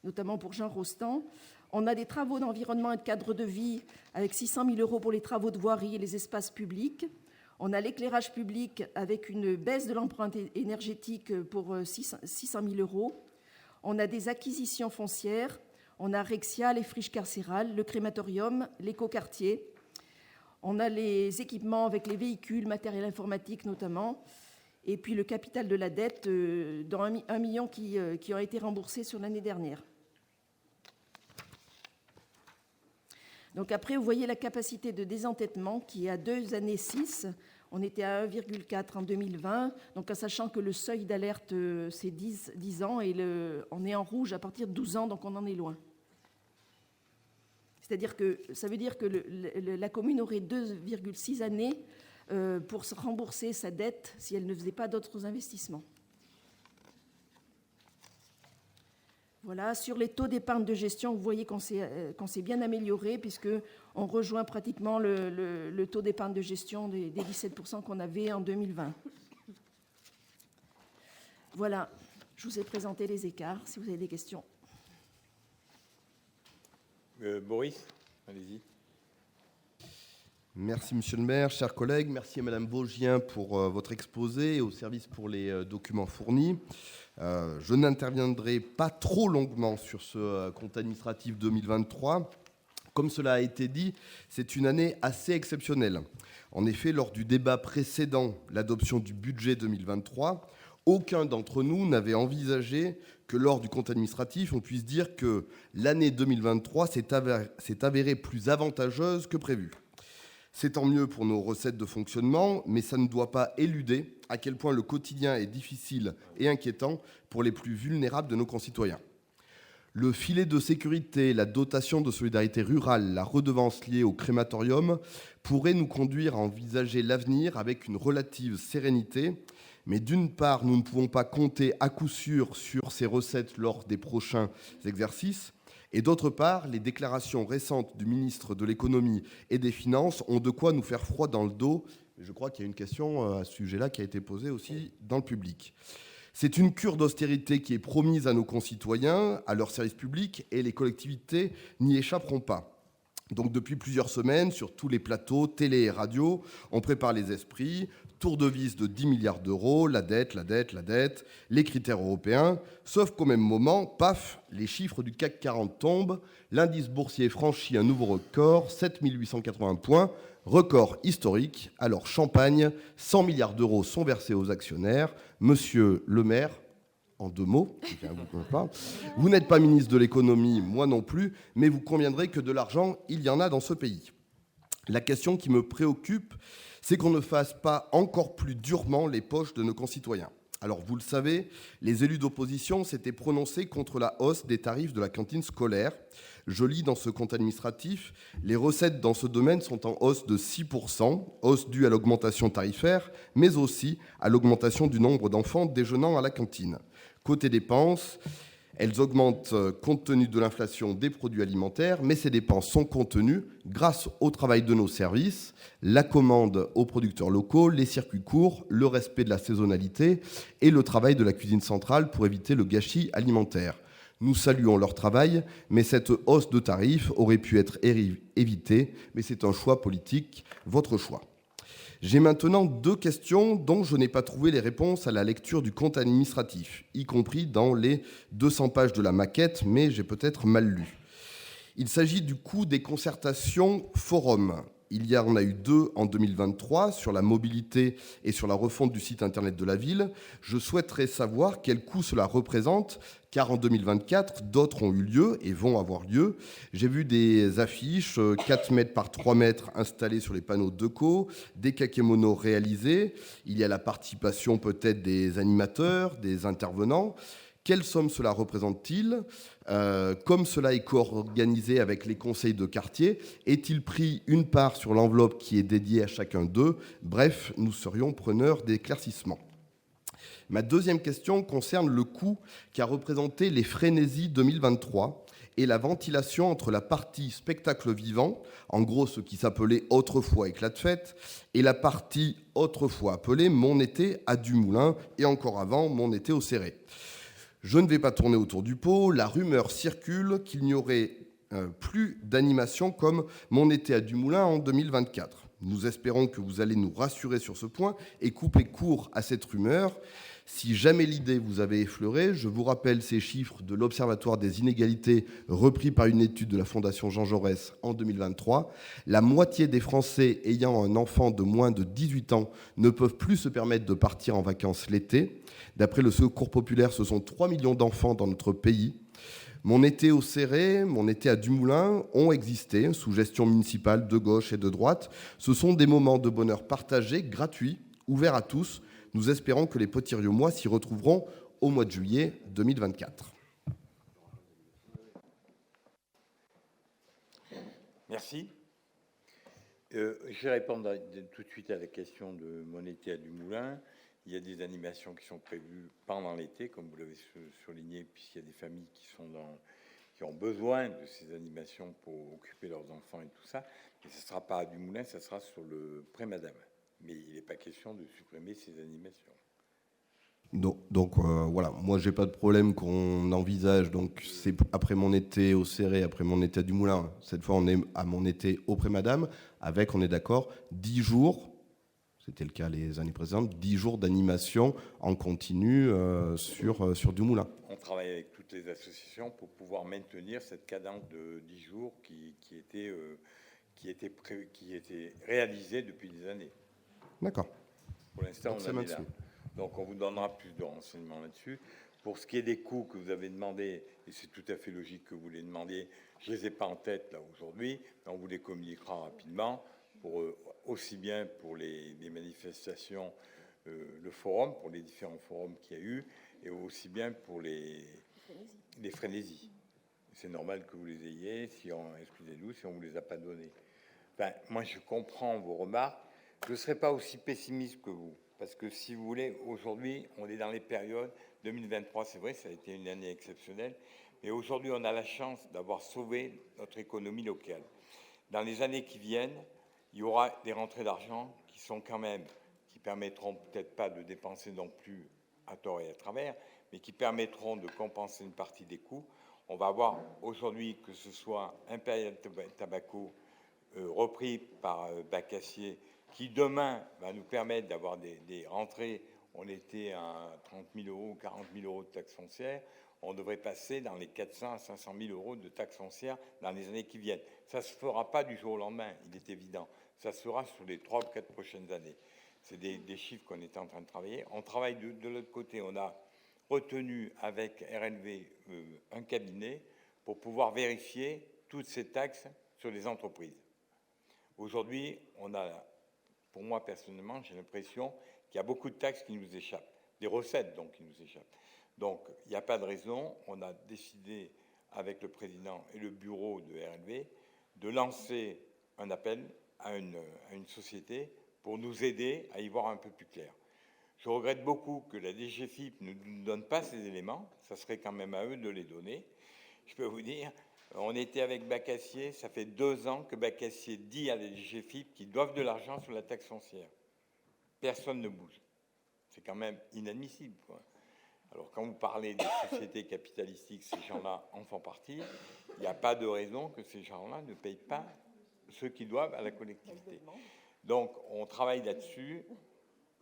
[SPEAKER 11] notamment pour Jean Rostand. On a des travaux d'environnement et de cadre de vie avec 600 000 euros pour les travaux de voirie et les espaces publics. On a l'éclairage public avec une baisse de l'empreinte énergétique pour 600 000 euros. On a des acquisitions foncières, on a Rexia, les friches carcérales, le crématorium, l'écoquartier. On a les équipements avec les véhicules, matériel informatique notamment, et puis le capital de la dette dans 1 million qui ont été remboursés sur l'année dernière. Donc après, vous voyez la capacité de désendettement qui est à 2 années 6. On était à 1,4 en 2020, donc en sachant que le seuil d'alerte, c'est 10 ans, et on est en rouge à partir de 12 ans, donc on en est loin. C'est-à-dire que ça veut dire que la commune aurait 2,6 années pour se rembourser sa dette si elle ne faisait pas d'autres investissements. Voilà, sur les taux d'épargne de gestion, vous voyez qu'on s'est bien amélioré puisqu'on rejoint pratiquement le taux d'épargne de gestion des 17% qu'on avait en 2020. Voilà, je vous ai présenté les écarts, si vous avez des questions.
[SPEAKER 1] Boris, allez-y.
[SPEAKER 8] Merci, monsieur le maire, chers collègues. Merci à madame Vosgien pour votre exposé et au service pour les documents fournis. Je n'interviendrai pas trop longuement sur ce compte administratif 2023. Comme cela a été dit, c'est une année assez exceptionnelle. En effet, lors du débat précédent, l'adoption du budget 2023, aucun d'entre nous n'avait envisagé que lors du compte administratif, on puisse dire que l'année 2023 s'est avérée plus avantageuse que prévu. C'est tant mieux pour nos recettes de fonctionnement, mais ça ne doit pas éluder à quel point le quotidien est difficile et inquiétant pour les plus vulnérables de nos concitoyens. Le filet de sécurité, la dotation de solidarité rurale, la redevance liée au crématorium pourraient nous conduire à envisager l'avenir avec une relative sérénité. Mais d'une part, nous ne pouvons pas compter à coup sûr sur ces recettes lors des prochains exercices. Et d'autre part, les déclarations récentes du ministre de l'Économie et des Finances ont de quoi nous faire froid dans le dos. Je crois qu'il y a une question à ce sujet-là qui a été posée aussi dans le public. C'est une cure d'austérité qui est promise à nos concitoyens, à leurs services publics, et les collectivités n'y échapperont pas. Donc depuis plusieurs semaines, sur tous les plateaux, télé et radio, on prépare les esprits, tour de vis de 10 milliards d'euros, la dette, les critères européens, sauf qu'au même moment, paf, les chiffres du CAC 40 tombent, l'indice boursier franchit un nouveau record, 7880 points, record historique. Alors champagne, 100 milliards d'euros sont versés aux actionnaires. Monsieur le maire, en 2 mots, vous n'êtes pas ministre de l'économie, moi non plus, mais vous conviendrez que de l'argent, il y en a dans ce pays. La question qui me préoccupe, c'est qu'on ne fasse pas encore plus durement les poches de nos concitoyens. Alors, vous le savez, les élus d'opposition s'étaient prononcés contre la hausse des tarifs de la cantine scolaire. Je lis dans ce compte administratif, les recettes dans ce domaine sont en hausse de 6%, hausse due à l'augmentation tarifaire, mais aussi à l'augmentation du nombre d'enfants déjeunant à la cantine. Côté dépenses, elles augmentent compte tenu de l'inflation des produits alimentaires, mais ces dépenses sont contenues grâce au travail de nos services, la commande aux producteurs locaux, les circuits courts, le respect de la saisonnalité et le travail de la cuisine centrale pour éviter le gâchis alimentaire. Nous saluons leur travail, mais cette hausse de tarifs aurait pu être évitée, mais c'est un choix politique, votre choix. J'ai maintenant 2 questions dont je n'ai pas trouvé les réponses à la lecture du compte administratif, y compris dans les 200 pages de la maquette, mais j'ai peut-être mal lu. Il s'agit du coût des concertations forum. Il y en a eu 2 en 2023 sur la mobilité et sur la refonte du site internet de la ville. Je souhaiterais savoir quel coût cela représente, car en 2024, d'autres ont eu lieu et vont avoir lieu. J'ai vu des affiches 4 mètres par 3 mètres installées sur les panneaux Deco, des kakémonos réalisés. Il y a la participation peut-être des animateurs, des intervenants. Quelle somme cela représente-t-il ? Comme cela est co-organisé avec les conseils de quartier, est-il pris une part sur l'enveloppe qui est dédiée à chacun d'eux ? Bref, nous serions preneurs d'éclaircissements. Ma deuxième question concerne le coût qu'a représenté les Frénésies 2023 et la ventilation entre la partie spectacle vivant, en gros ce qui s'appelait autrefois éclat de fête, et la partie autrefois appelée Mon été à Dumoulin et encore avant Mon été au Céré. Je ne vais pas tourner autour du pot, la rumeur circule qu'il n'y aurait plus d'animation comme Mon été à Dumoulin en 2024. Nous espérons que vous allez nous rassurer sur ce point et couper court à cette rumeur. Si jamais l'idée vous avait effleuré, je vous rappelle ces chiffres de l'Observatoire des inégalités repris par une étude de la Fondation Jean Jaurès en 2023. La moitié des Français ayant un enfant de moins de 18 ans ne peuvent plus se permettre de partir en vacances l'été. D'après le Secours populaire, ce sont 3 millions d'enfants dans notre pays. Mon été au Céré, Mon été à Dumoulin ont existé sous gestion municipale de gauche et de droite. Ce sont des moments de bonheur partagés, gratuits, ouverts à tous. Nous espérons que les petits Riaumois s'y retrouveront au mois de juillet 2024.
[SPEAKER 1] Merci. Je vais répondre tout de suite à la question de mon été à Dumoulin. Il y a des animations qui sont prévues pendant l'été, comme vous l'avez souligné, puisqu'il y a des familles qui ont besoin de ces animations pour occuper leurs enfants et tout ça. Mais ce ne sera pas à Dumoulin, ça sera sur le Pré-Madame. Mais il n'est pas question de supprimer ces animations.
[SPEAKER 8] Donc voilà, moi j'ai pas de problème qu'on envisage, donc c'est après mon été au Céré, après mon été à Dumoulin, cette fois on est à mon été au Pré-Madame, avec, on est d'accord, 10 jours, c'était le cas les années précédentes, 10 jours d'animation en continu sur Dumoulin.
[SPEAKER 1] On travaille avec toutes les associations pour pouvoir maintenir cette cadence de 10 jours qui était réalisée depuis des années.
[SPEAKER 8] D'accord.
[SPEAKER 1] Pour l'instant, on en est là. Donc, on vous donnera plus de renseignements là-dessus. Pour ce qui est des coûts que vous avez demandé, et c'est tout à fait logique que vous les demandiez, je ne les ai pas en tête là aujourd'hui, mais on vous les communiquera rapidement, aussi bien pour les manifestations, le forum, pour les différents forums qu'il y a eu, et aussi bien pour les frénésies. C'est normal que vous les ayez, excusez-nous, si on ne vous les a pas donnés. Enfin, moi, je comprends vos remarques. Je ne serai pas aussi pessimiste que vous. Parce que si vous voulez, aujourd'hui, on est dans les périodes 2023, c'est vrai, ça a été une année exceptionnelle, mais aujourd'hui, on a la chance d'avoir sauvé notre économie locale. Dans les années qui viennent, il y aura des rentrées d'argent qui permettront peut-être pas de dépenser non plus à tort et à travers, mais qui permettront de compenser une partie des coûts. On va voir aujourd'hui que ce soit Imperial Tobacco repris par Bacacier, qui demain va nous permettre d'avoir des rentrées. On était à 30 000 euros, 40 000 euros de taxes foncières. On devrait passer dans les 400 à 500 000 euros de taxes foncières dans les années qui viennent. Ça ne se fera pas du jour au lendemain, il est évident. Ça se fera sur les 3 ou 4 prochaines années. C'est des chiffres qu'on est en train de travailler. On travaille de l'autre côté. On a retenu avec RLV un cabinet pour pouvoir vérifier toutes ces taxes sur les entreprises. Aujourd'hui, pour moi, personnellement, j'ai l'impression qu'il y a beaucoup de taxes qui nous échappent, des recettes donc qui nous échappent. Donc, il n'y a pas de raison. On a décidé avec le président et le bureau de RLV de lancer un appel à une société pour nous aider à y voir un peu plus clair. Je regrette beaucoup que la DGFiP ne nous donne pas ces éléments. Ça serait quand même à eux de les donner. Je peux vous dire, on était avec Bacacier, ça fait 2 ans que Bacacier dit à la DGFiP qu'ils doivent de l'argent sur la taxe foncière. Personne ne bouge. C'est quand même inadmissible, quoi. Alors, quand vous parlez des sociétés capitalistiques, ces gens-là en font partie. Il n'y a pas de raison que ces gens-là ne payent pas ce qu'ils doivent à la collectivité. Donc, on travaille là-dessus.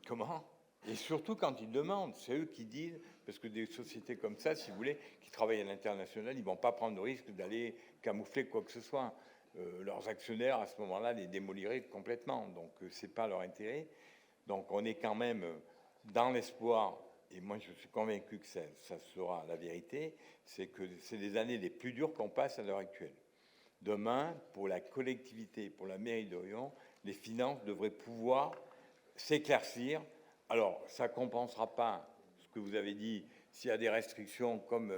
[SPEAKER 1] Comment ? Et surtout quand ils demandent, c'est eux qui disent, parce que des sociétés comme ça, si vous voulez, qui travaillent à l'international, ils ne vont pas prendre le risque d'aller camoufler quoi que ce soit. Leurs actionnaires, à ce moment-là, les démoliraient complètement. Donc, ce n'est pas leur intérêt. Donc, on est quand même dans l'espoir, et moi je suis convaincu que ça sera la vérité, c'est que c'est les années les plus dures qu'on passe à l'heure actuelle. Demain, pour la collectivité, pour la mairie de Riom, les finances devraient pouvoir s'éclaircir. Alors, ça ne compensera pas ce que vous avez dit, s'il y a des restrictions, comme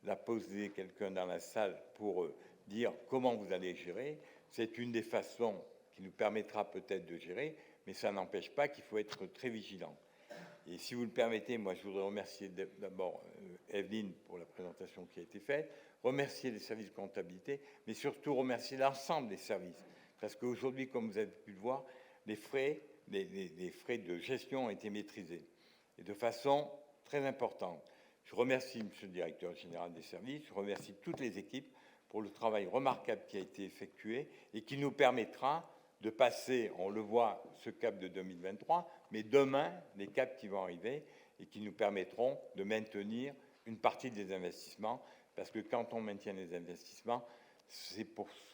[SPEAKER 1] l'a posé quelqu'un dans la salle, pour dire comment vous allez gérer. C'est une des façons qui nous permettra peut-être de gérer, mais ça n'empêche pas qu'il faut être très vigilant. Et si vous le permettez, moi, je voudrais remercier d'abord Evelyne pour la présentation qui a été faite, remercier les services de comptabilité, mais surtout remercier l'ensemble des services. Parce qu'aujourd'hui, comme vous avez pu le voir, les frais de gestion ont été maîtrisés, et de façon très importante. Je remercie Monsieur le Directeur général des services, je remercie toutes les équipes pour le travail remarquable qui a été effectué et qui nous permettra de passer, on le voit, ce cap de 2023, mais demain, les caps qui vont arriver et qui nous permettront de maintenir une partie des investissements, parce que quand on maintient les investissements,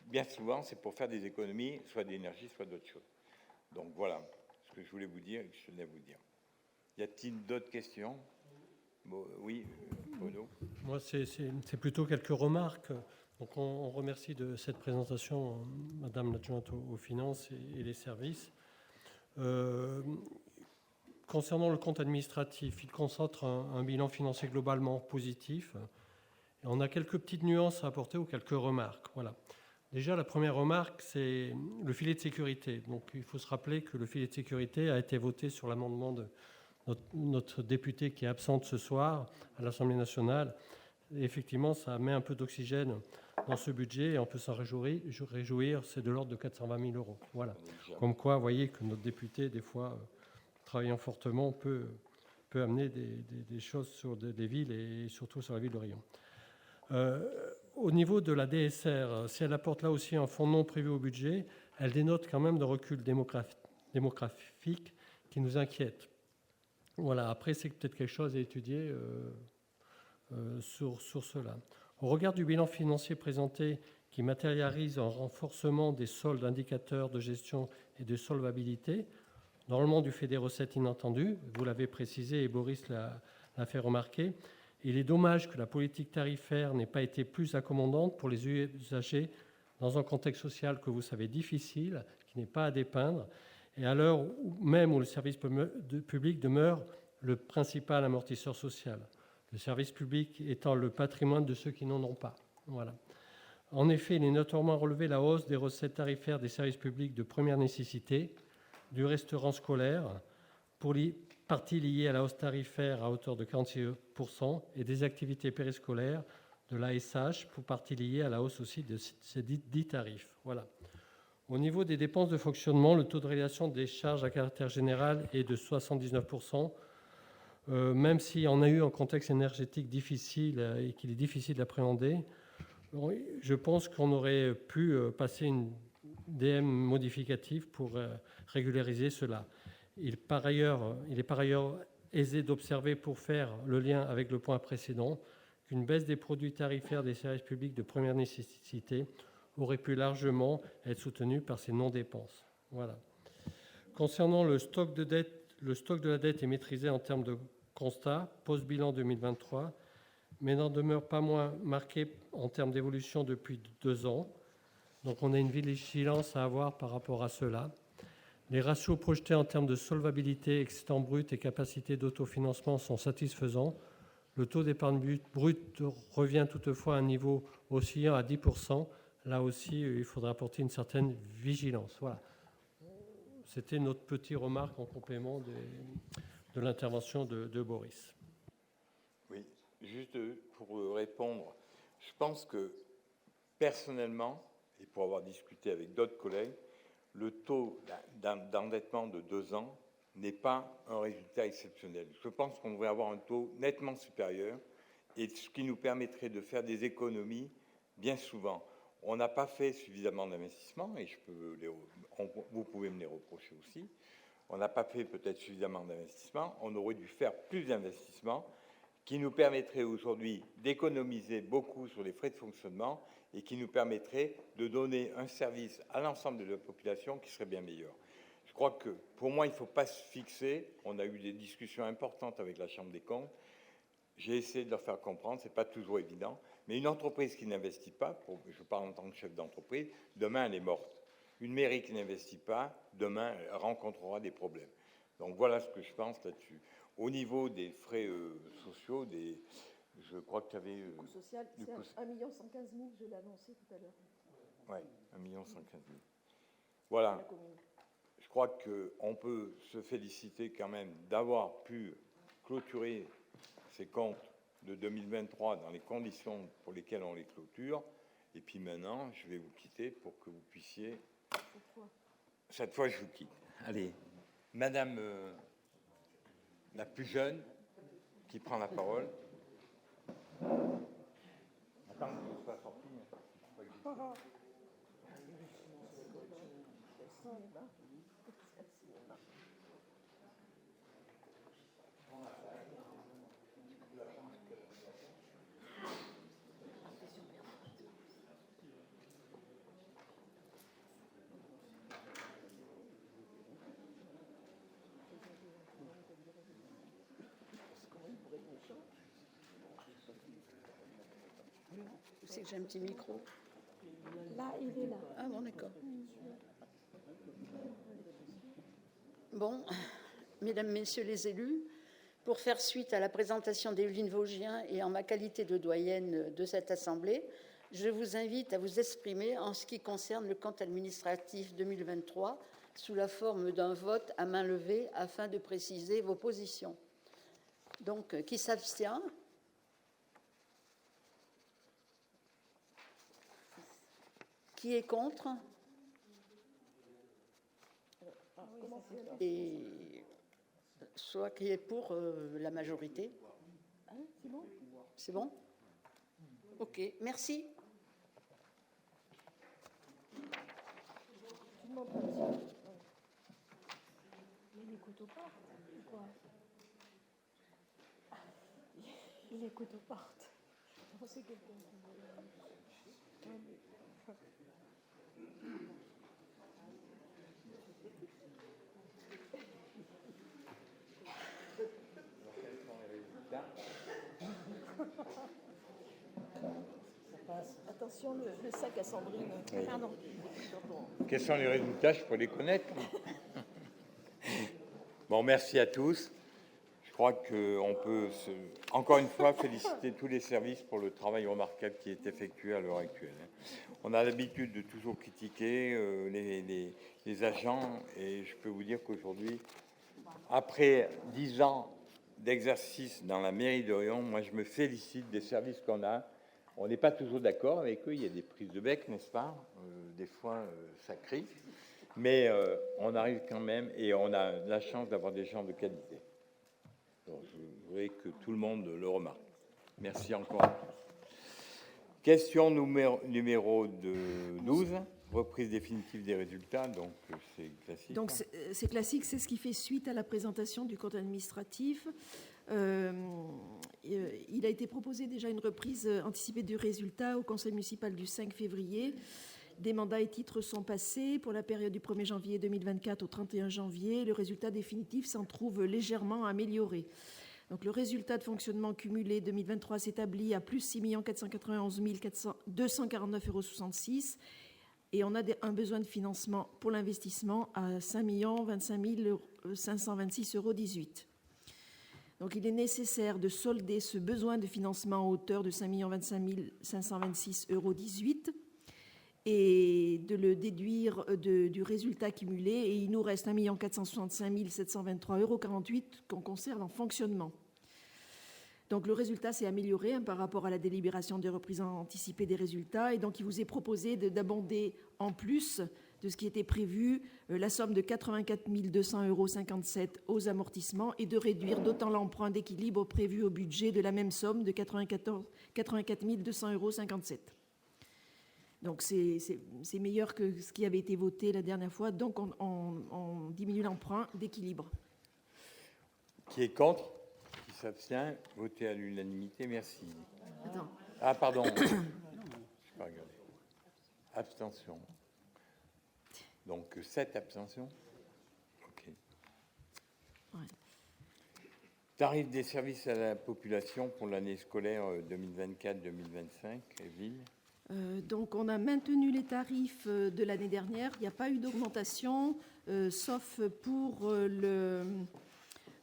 [SPEAKER 1] bien souvent, c'est pour faire des économies, soit d'énergie, soit d'autres choses. Donc voilà ce que je voulais vous dire et que je tenais à vous dire. Y a-t-il d'autres questions ? Bon, oui, Bruno.
[SPEAKER 10] Moi, c'est plutôt quelques remarques. Donc, on remercie de cette présentation Madame l'adjointe aux finances et les services. Concernant le compte administratif, il concentre un bilan financier globalement positif. Et on a quelques petites nuances à apporter ou quelques remarques. Voilà. Déjà, la première remarque, c'est le filet de sécurité. Donc, il faut se rappeler que le filet de sécurité a été voté sur l'amendement de notre député qui est absente ce soir à l'Assemblée nationale. Et effectivement, ça met un peu d'oxygène dans ce budget et on peut s'en réjouir. C'est de l'ordre de 420 000 euros. Voilà. Comme quoi, vous voyez que notre député, des fois, travaillant fortement, peut amener des choses sur des villes et surtout sur la ville de Riom. Au niveau de la DSR, si elle apporte là aussi un fonds non prévu au budget, elle dénote quand même de recul démographique qui nous inquiète. Voilà, après, c'est peut-être quelque chose à étudier sur cela. Au regard du bilan financier présenté, qui matérialise un renforcement des soldes indicateurs de gestion et de solvabilité, normalement du fait des recettes inattendues, vous l'avez précisé et Boris l'a fait remarquer, il est dommage que la politique tarifaire n'ait pas été plus accommodante pour les usagers dans un contexte social que vous savez difficile, qui n'est pas à dépeindre, et à l'heure même où le service public demeure le principal amortisseur social, le service public étant le patrimoine de ceux qui n'en ont pas. Voilà. En effet, il est notoirement relevé la hausse des recettes tarifaires des services publics de première nécessité, du restaurant scolaire, pour partie liée à la hausse tarifaire à hauteur de 46%, et des activités périscolaires de l'ASH, pour partie liée à la hausse aussi de ces dits tarifs. Voilà. Au niveau des dépenses de fonctionnement, le taux de réalisation des charges à caractère général est de 79%, même si on a eu un contexte énergétique difficile et qu'il est difficile d'appréhender. Je pense qu'on aurait pu passer une DM modificative pour régulariser cela. Il est par ailleurs aisé d'observer, pour faire le lien avec le point précédent, qu'une baisse des produits tarifaires des services publics de première nécessité aurait pu largement être soutenue par ces non-dépenses. Voilà. Concernant le stock de la dette est maîtrisé en termes de constat post-bilan 2023, mais n'en demeure pas moins marqué en termes d'évolution depuis 2 ans. Donc on a une vigilance à avoir par rapport à cela. Les ratios projetés en termes de solvabilité, excédent brut et capacité d'autofinancement sont satisfaisants. Le taux d'épargne brute revient toutefois à un niveau oscillant à 10%. Là aussi, il faudra apporter une certaine vigilance. Voilà. C'était notre petite remarque en complément de l'intervention de Boris.
[SPEAKER 1] Oui, juste pour répondre, je pense que personnellement, et pour avoir discuté avec d'autres collègues, le taux d'endettement de 2 ans n'est pas un résultat exceptionnel. Je pense qu'on devrait avoir un taux nettement supérieur, et ce qui nous permettrait de faire des économies bien souvent. On n'a pas fait suffisamment d'investissements, et vous pouvez me les reprocher aussi. On n'a pas fait peut-être suffisamment d'investissements. On aurait dû faire plus d'investissements qui nous permettraient aujourd'hui d'économiser beaucoup sur les frais de fonctionnement et qui nous permettrait de donner un service à l'ensemble de la population qui serait bien meilleur. Je crois que, pour moi, il ne faut pas se fixer. On a eu des discussions importantes avec la Chambre des comptes. J'ai essayé de leur faire comprendre, ce n'est pas toujours évident, mais une entreprise qui n'investit pas, je parle en tant que chef d'entreprise, demain elle est morte. Une mairie qui n'investit pas, demain elle rencontrera des problèmes. Donc voilà ce que je pense là-dessus. Au niveau des frais sociaux, je crois que tu avais...
[SPEAKER 11] Le coût social, c'est 1 115 000, je l'ai annoncé tout à l'heure.
[SPEAKER 1] Oui, 1 115 000. Voilà. Je crois qu'on peut se féliciter quand même d'avoir pu clôturer ces comptes de 2023 dans les conditions pour lesquelles on les clôture. Et puis maintenant, je vais vous quitter pour que vous puissiez... Cette fois, je vous quitte. Allez, Madame la plus jeune qui prend la parole. Attends que je sois sorti.
[SPEAKER 12] Où c'est que j'ai un petit micro?
[SPEAKER 11] Là, il est là.
[SPEAKER 12] Ah bon, d'accord. Bon, mesdames, messieurs les élus, pour faire suite à la présentation d'Evelyne Vosgien et en ma qualité de doyenne de cette assemblée, Je vous invite à vous exprimer en ce qui concerne le compte administratif 2023 sous la forme d'un vote à main levée afin de préciser vos positions. Donc, qui s'abstient? Qui est contre? Et soit qui est pour la majorité. C'est bon? C'est bon? Ok, merci.
[SPEAKER 3] Il écoute aux portes ou quoi? Il écoute aux portes. Je pensais quelqu'un qui voulait... Attention, le sac à Sandrine.
[SPEAKER 1] Oui.
[SPEAKER 3] Pardon.
[SPEAKER 1] Quels sont les résultats? Je peux les connaître. Bon, merci à tous. Je crois qu'on peut, encore une fois, féliciter tous les services pour le travail remarquable qui est effectué à l'heure actuelle. On a l'habitude de toujours critiquer les agents, et je peux vous dire qu'aujourd'hui, après 10 ans d'exercice dans la mairie de Riom, moi, je me félicite des services qu'on a. On n'est pas toujours d'accord avec eux, il y a des prises de bec, n'est-ce pas? Des fois, ça crie, mais on arrive quand même, et on a la chance d'avoir des gens de qualité. Donc, je voudrais que tout le monde le remarque. Merci encore. Question numéro 12, reprise définitive des résultats, donc c'est classique.
[SPEAKER 11] Donc c'est classique, c'est ce qui fait suite à la présentation du compte administratif. Il a été proposé déjà une reprise anticipée du résultat au conseil municipal du 5 février. Des mandats et titres sont passés pour la période du 1er janvier 2024 au 31 janvier. Le résultat définitif s'en trouve légèrement amélioré. Donc, le résultat de fonctionnement cumulé 2023 s'établit à plus 6 491 249,66 € et on a un besoin de financement pour l'investissement à 5 025 526,18 €. Donc, il est nécessaire de solder ce besoin de financement à hauteur de 5 025 526,18 € et de le déduire du résultat cumulé. Et il nous reste 1 465 723,48 € qu'on conserve en fonctionnement. Donc, le résultat s'est amélioré par rapport à la délibération de reprise anticipée des résultats. Et donc, il vous est proposé d'abonder en plus de ce qui était prévu la somme de 84 200,57 € aux amortissements et de réduire d'autant l'emprunt d'équilibre prévu au budget de la même somme de 84 200,57 €. Donc, c'est meilleur que ce qui avait été voté la dernière fois. Donc, on diminue l'emprunt d'équilibre.
[SPEAKER 1] Qui est contre? Qui s'abstient? Voté à l'unanimité. Merci.
[SPEAKER 11] Attends.
[SPEAKER 1] Ah, pardon. Je n'ai pas regardé. Abstention. Donc, 7 abstentions. OK.
[SPEAKER 11] Ouais.
[SPEAKER 1] Tarif des services à la population pour l'année scolaire 2024-2025, Evelyne.
[SPEAKER 11] Donc, on a maintenu les tarifs de l'année dernière. Il n'y a pas eu d'augmentation, sauf pour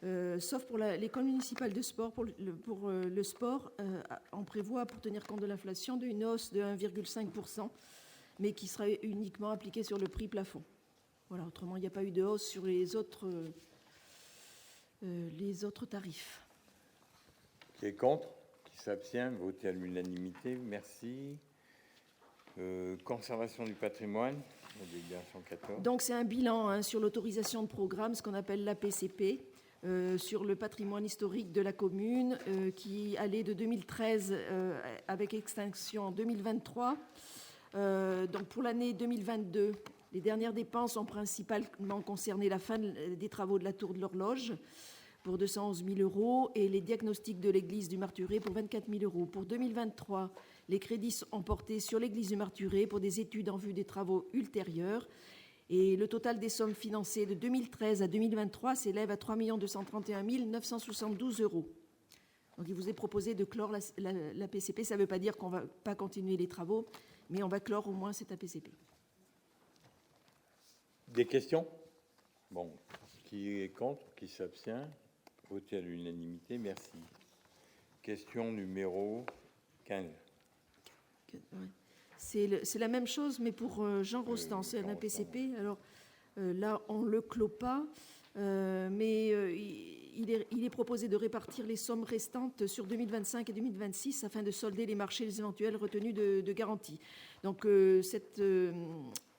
[SPEAKER 11] l'école municipale de sport. Pour le sport, on prévoit, pour tenir compte de l'inflation, une hausse de 1,5%, mais qui sera uniquement appliquée sur le prix plafond. Voilà, autrement, il n'y a pas eu de hausse sur les autres tarifs.
[SPEAKER 1] Qui est contre? Qui s'abstient? Voté à l'unanimité. Merci. Conservation du patrimoine, la délibération 14.
[SPEAKER 11] Donc, c'est un bilan sur l'autorisation de programme, ce qu'on appelle l'APCP, sur le patrimoine historique de la commune, qui allait de 2013 avec extinction en 2023. Donc, pour l'année 2022, les dernières dépenses ont principalement concerné la fin des travaux de la tour de l'horloge pour 211 000 € et les diagnostics de l'église du Marturé pour 24 000 €. Pour 2023, les crédits sont portés sur l'église du Marturé pour des études en vue des travaux ultérieurs. Et le total des sommes financées de 2013 à 2023 s'élève à 3 231 972 €. Donc, il vous est proposé de clore la PCP. Ça ne veut pas dire qu'on ne va pas continuer les travaux, mais on va clore au moins cette APCP.
[SPEAKER 1] Des questions? Bon. Qui est contre? Qui s'abstient? Voté à l'unanimité. Merci. Question numéro 15.
[SPEAKER 11] C'est la même chose, mais pour Jean Rostand, c'est un APCP. Alors là, on ne le clôt pas, mais il est proposé de répartir les sommes restantes sur 2025 et 2026 afin de solder les marchés des éventuelles retenues de garantie. Donc cette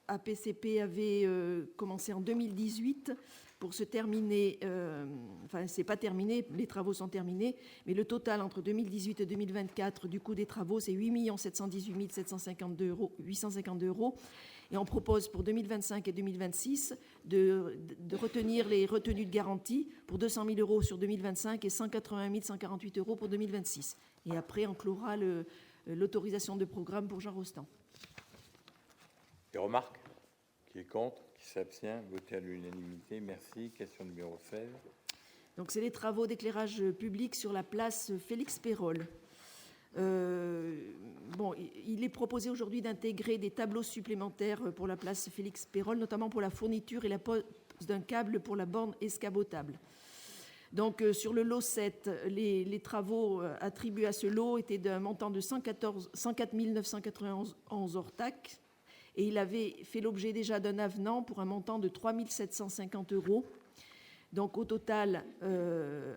[SPEAKER 11] APCP avait commencé en 2018 pour se terminer, enfin c'est pas terminé, les travaux sont terminés, mais le total entre 2018 et 2024 du coût des travaux, c'est 8 718 852 euros. Et on propose pour 2025 et 2026 de retenir les retenues de garantie pour 200 000 euros sur 2025 et 180 148 euros pour 2026. Et après, on clora l'autorisation de programme pour Jean Rostand.
[SPEAKER 1] Des remarques? Qui est contre? Qui s'abstient? Voté à l'unanimité. Merci. Question numéro 16.
[SPEAKER 11] Donc, c'est les travaux d'éclairage public sur la place Félix Pérolle. Bon, il est proposé aujourd'hui d'intégrer des tableaux supplémentaires pour la place Félix Pérolle, notamment pour la fourniture et la pose d'un câble pour la borne escabotable. Donc, sur le lot 7, les travaux attribués à ce lot étaient d'un montant de 104 991 hors taxe, et il avait fait l'objet déjà d'un avenant pour un montant de 3 750 euros. Donc au total,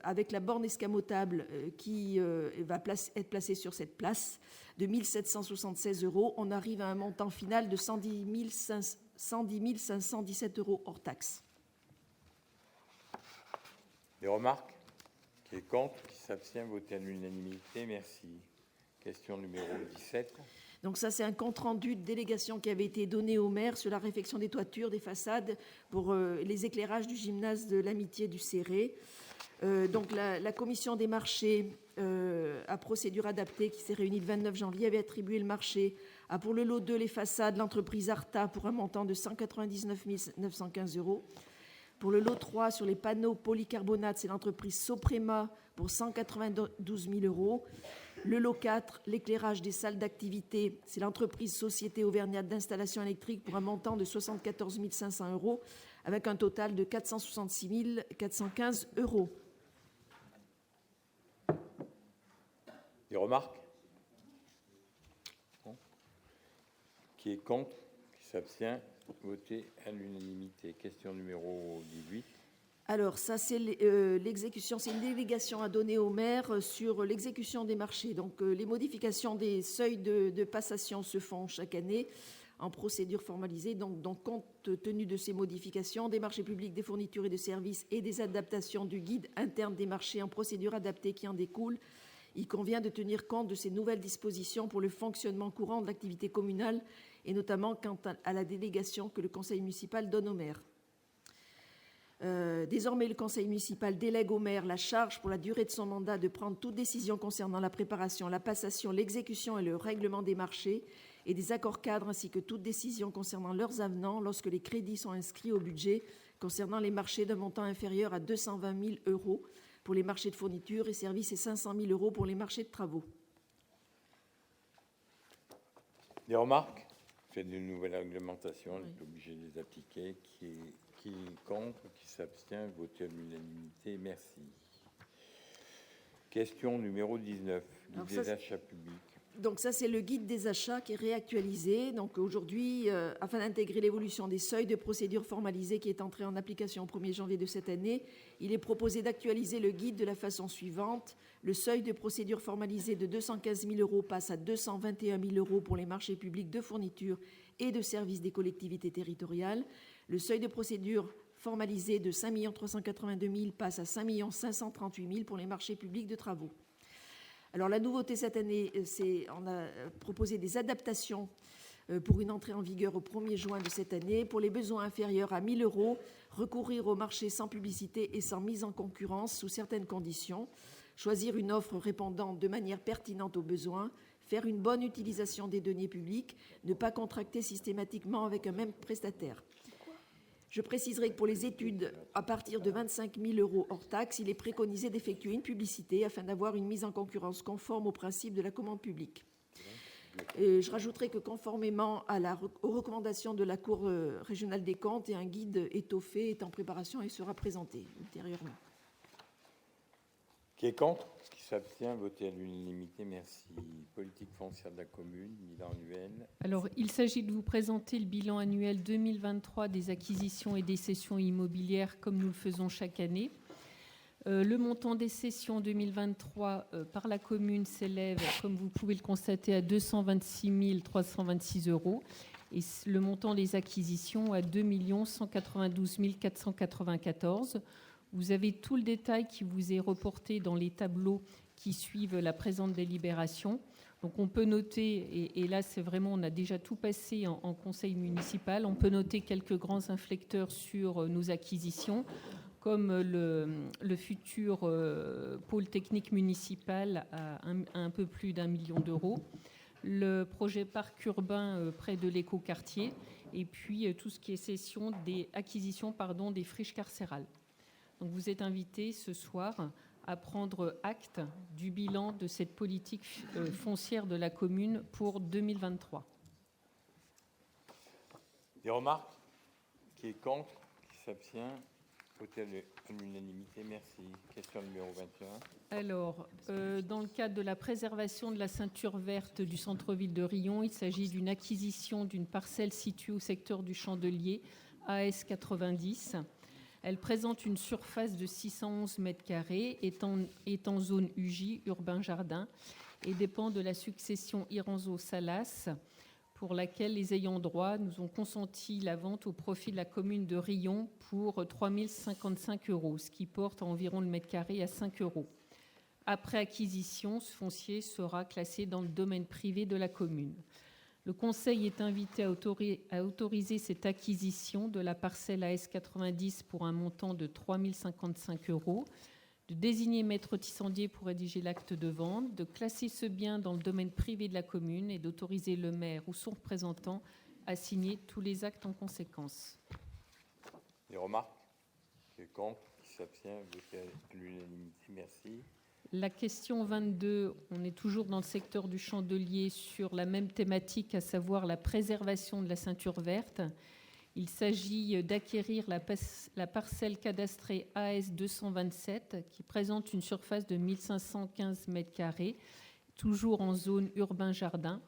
[SPEAKER 11] avec la borne escamotable qui va être placée sur cette place, de 1 776 euros, on arrive à un montant final de 110 517 euros hors taxe.
[SPEAKER 1] Des remarques? Qui est contre? Qui s'abstient? Voté à l'unanimité. Merci. Question numéro 17.
[SPEAKER 11] Donc ça, c'est un compte-rendu de délégation qui avait été donné au maire sur la réfection des toitures, des façades, pour les éclairages du gymnase de l'Amitié du Céré. Donc la commission des marchés à procédure adaptée qui s'est réunie le 29 janvier avait attribué le marché à, pour le lot 2, les façades, l'entreprise Arta pour un montant de 199 915 euros. Pour le lot 3, sur les panneaux polycarbonate, c'est l'entreprise Soprema pour 192 000 euros. Le lot 4, l'éclairage des salles d'activité, c'est l'entreprise Société Auvergnate d'installation électrique pour un montant de 74 500 euros, avec un total de 466 415 euros.
[SPEAKER 1] Des remarques? Non. Qui est contre? Qui s'abstient? Voté à l'unanimité. Question numéro 18.
[SPEAKER 11] Alors, ça, c'est l'exécution, c'est une délégation à donner au maire sur l'exécution des marchés. Donc, les modifications des seuils de passation se font chaque année en procédure formalisée. Donc, compte tenu de ces modifications, des marchés publics, des fournitures et de services et des adaptations du guide interne des marchés en procédure adaptée qui en découlent, il convient de tenir compte de ces nouvelles dispositions pour le fonctionnement courant de l'activité communale et notamment quant à la délégation que le conseil municipal donne au maire. Désormais, le conseil municipal délègue au maire la charge pour la durée de son mandat de prendre toute décision concernant la préparation, la passation, l'exécution et le règlement des marchés et des accords cadres, ainsi que toute décision concernant leurs avenants lorsque les crédits sont inscrits au budget concernant les marchés d'un montant inférieur à 220 000 euros pour les marchés de fournitures et services et 500 000 euros pour les marchés de travaux.
[SPEAKER 1] Des remarques? C'est de nouvelles réglementations, on est obligé de les appliquer. Qui est contre? Qui s'abstient? Voté à l'unanimité. Merci. Question numéro 19. Guide des achats publics.
[SPEAKER 11] Donc ça, c'est le guide des achats qui est réactualisé. Donc aujourd'hui, afin d'intégrer l'évolution des seuils de procédure formalisée qui est entrée en application au 1er janvier de cette année, il est proposé d'actualiser le guide de la façon suivante. Le seuil de procédure formalisée de 215 000 euros passe à 221 000 euros pour les marchés publics de fournitures et de services des collectivités territoriales. Le seuil de procédure formalisé de 5 382 000 passe à 5 538 000 pour les marchés publics de travaux. Alors la nouveauté cette année, c'est on a proposé des adaptations pour une entrée en vigueur au 1er juin de cette année. Pour les besoins inférieurs à 1 000 euros, recourir au marché sans publicité et sans mise en concurrence sous certaines conditions, choisir une offre répondant de manière pertinente aux besoins, faire une bonne utilisation des deniers publics, ne pas contracter systématiquement avec un même prestataire. Je préciserai que pour les études à partir de 25 000 euros hors taxe, il est préconisé d'effectuer une publicité afin d'avoir une mise en concurrence conforme au principe de la commande publique. Et je rajouterai que conformément aux recommandations de la Cour régionale des comptes, un guide étoffé est en préparation et sera présenté ultérieurement.
[SPEAKER 1] Qui est contre? Qui s'abstient? Voté à l'unanimité. Merci. Politique foncière de la commune, bilan annuel.
[SPEAKER 13] Alors, il s'agit de vous présenter le bilan annuel 2023 des acquisitions et des cessions immobilières comme nous le faisons chaque année. Le montant des cessions 2023 par la commune s'élève, comme vous pouvez le constater, à 226 326 €. Et le montant des acquisitions à 2 192 494. Vous avez tout le détail qui vous est reporté dans les tableaux qui suivent la présente délibération. Donc on peut noter, et là c'est vraiment, on a déjà tout passé en conseil municipal, on peut noter quelques grands inflecteurs sur nos acquisitions, comme le futur pôle technique municipal à un peu plus d'1 million d'euros, le projet parc urbain près de l'écoquartier, et puis tout ce qui est cession des acquisitions des friches carcérales. Donc vous êtes invités ce soir à prendre acte du bilan de cette politique foncière de la commune pour 2023.
[SPEAKER 1] Des remarques? Qui est contre? Qui s'abstient? Voté à l'unanimité. Merci. Question numéro 21.
[SPEAKER 13] Alors, dans le cadre de la préservation de la ceinture verte du centre-ville de Riom, il s'agit d'une acquisition d'une parcelle située au secteur du Chandelier, AS 90. Elle présente une surface de 611 m², est en zone UJ, urbain jardin, et dépend de la succession Iranzo-Salas, pour laquelle les ayants droit nous ont consenti la vente au profit de la commune de Riom pour 3 055 €, ce qui porte environ le mètre carré à 5 €. Après acquisition, ce foncier sera classé dans le domaine privé de la commune. Le Conseil est invité à autoriser cette acquisition de la parcelle AS 90 pour un montant de 3 055 €, de désigner maître tissandier pour rédiger l'acte de vente, de classer ce bien dans le domaine privé de la commune et d'autoriser le maire ou son représentant à signer tous les actes en conséquence.
[SPEAKER 1] Des remarques? Qui est contre? Qui s'abstient? Voté à l'unanimité. Merci.
[SPEAKER 13] La question 22, on est toujours dans le secteur du Chandelier sur la même thématique, à savoir la préservation de la ceinture verte. Il s'agit d'acquérir la parcelle cadastrée AS 227 qui présente une surface de 1515 m², toujours en zone urbain-jardin,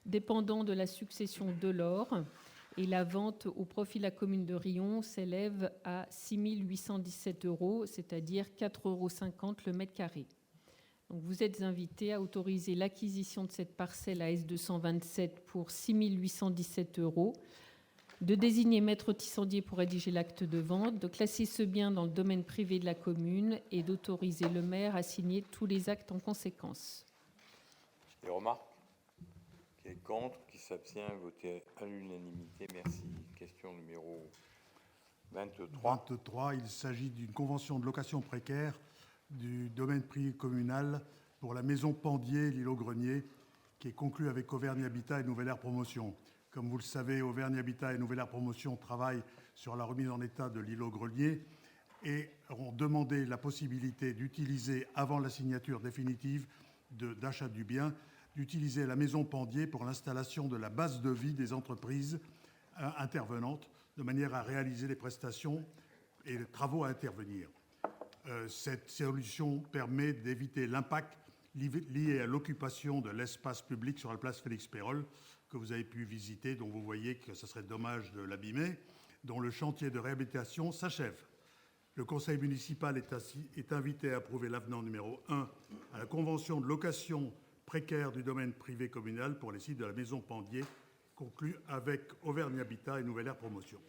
[SPEAKER 13] dépendant de la succession Delors. Et la vente au profit de la commune de Riom s'élève à 6 817 €, c'est-à-dire 4,50 € le mètre carré. Donc vous êtes invités à autoriser l'acquisition de cette parcelle AS 227 pour 6 817 €, de désigner maître tissandier pour rédiger l'acte de vente, de classer ce bien dans le domaine privé de la commune et d'autoriser le maire à signer tous les actes en conséquence.
[SPEAKER 1] Des remarques? Qui est contre? Qui s'abstient? Voté à l'unanimité. Merci. Question numéro 23.
[SPEAKER 14] 23, il s'agit d'une convention de location précaire du domaine privé communal pour la maison Pandier, l'île au Grenier, qui est conclue avec Auvergne Habitat et Nouvelle Air Promotion. Comme vous le savez, Auvergne Habitat et Nouvelle Air Promotion travaillent sur la remise en état de l'île au Grenier et ont demandé la possibilité d'utiliser, avant la signature définitive d'achat du bien, d'utiliser la maison Pandier pour l'installation de la base de vie des entreprises intervenantes, de manière à réaliser les prestations et les travaux à intervenir. Cette solution permet d'éviter l'impact lié à l'occupation de l'espace public sur la place Félix-Pérolle, que vous avez pu visiter, dont vous voyez que ce serait dommage de l'abîmer, dont le chantier de réhabilitation s'achève. Le conseil municipal est invité à approuver l'avenant numéro 1 à la convention de location précaire du domaine privé communal pour les sites de la maison Pandier, conclu avec Auvergne Habitat et Nouvelle Air Promotion.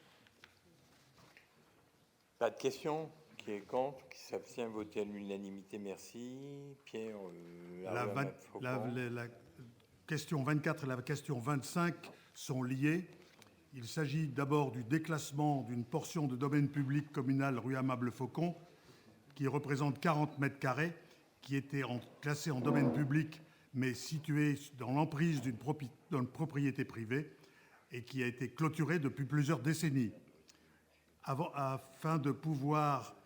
[SPEAKER 1] Pas de questions? Qui est contre? Qui s'abstient? Voté à l'unanimité. Merci. Pierre.
[SPEAKER 14] La question 24 et la question 25 sont liées. Il s'agit d'abord du déclassement d'une portion de domaine public communal rue Amable-Faucon, qui représente 40 m², qui était classée en domaine public, mais située dans l'emprise d'une propriété privée et qui a été clôturée depuis plusieurs décennies. Afin de pouvoir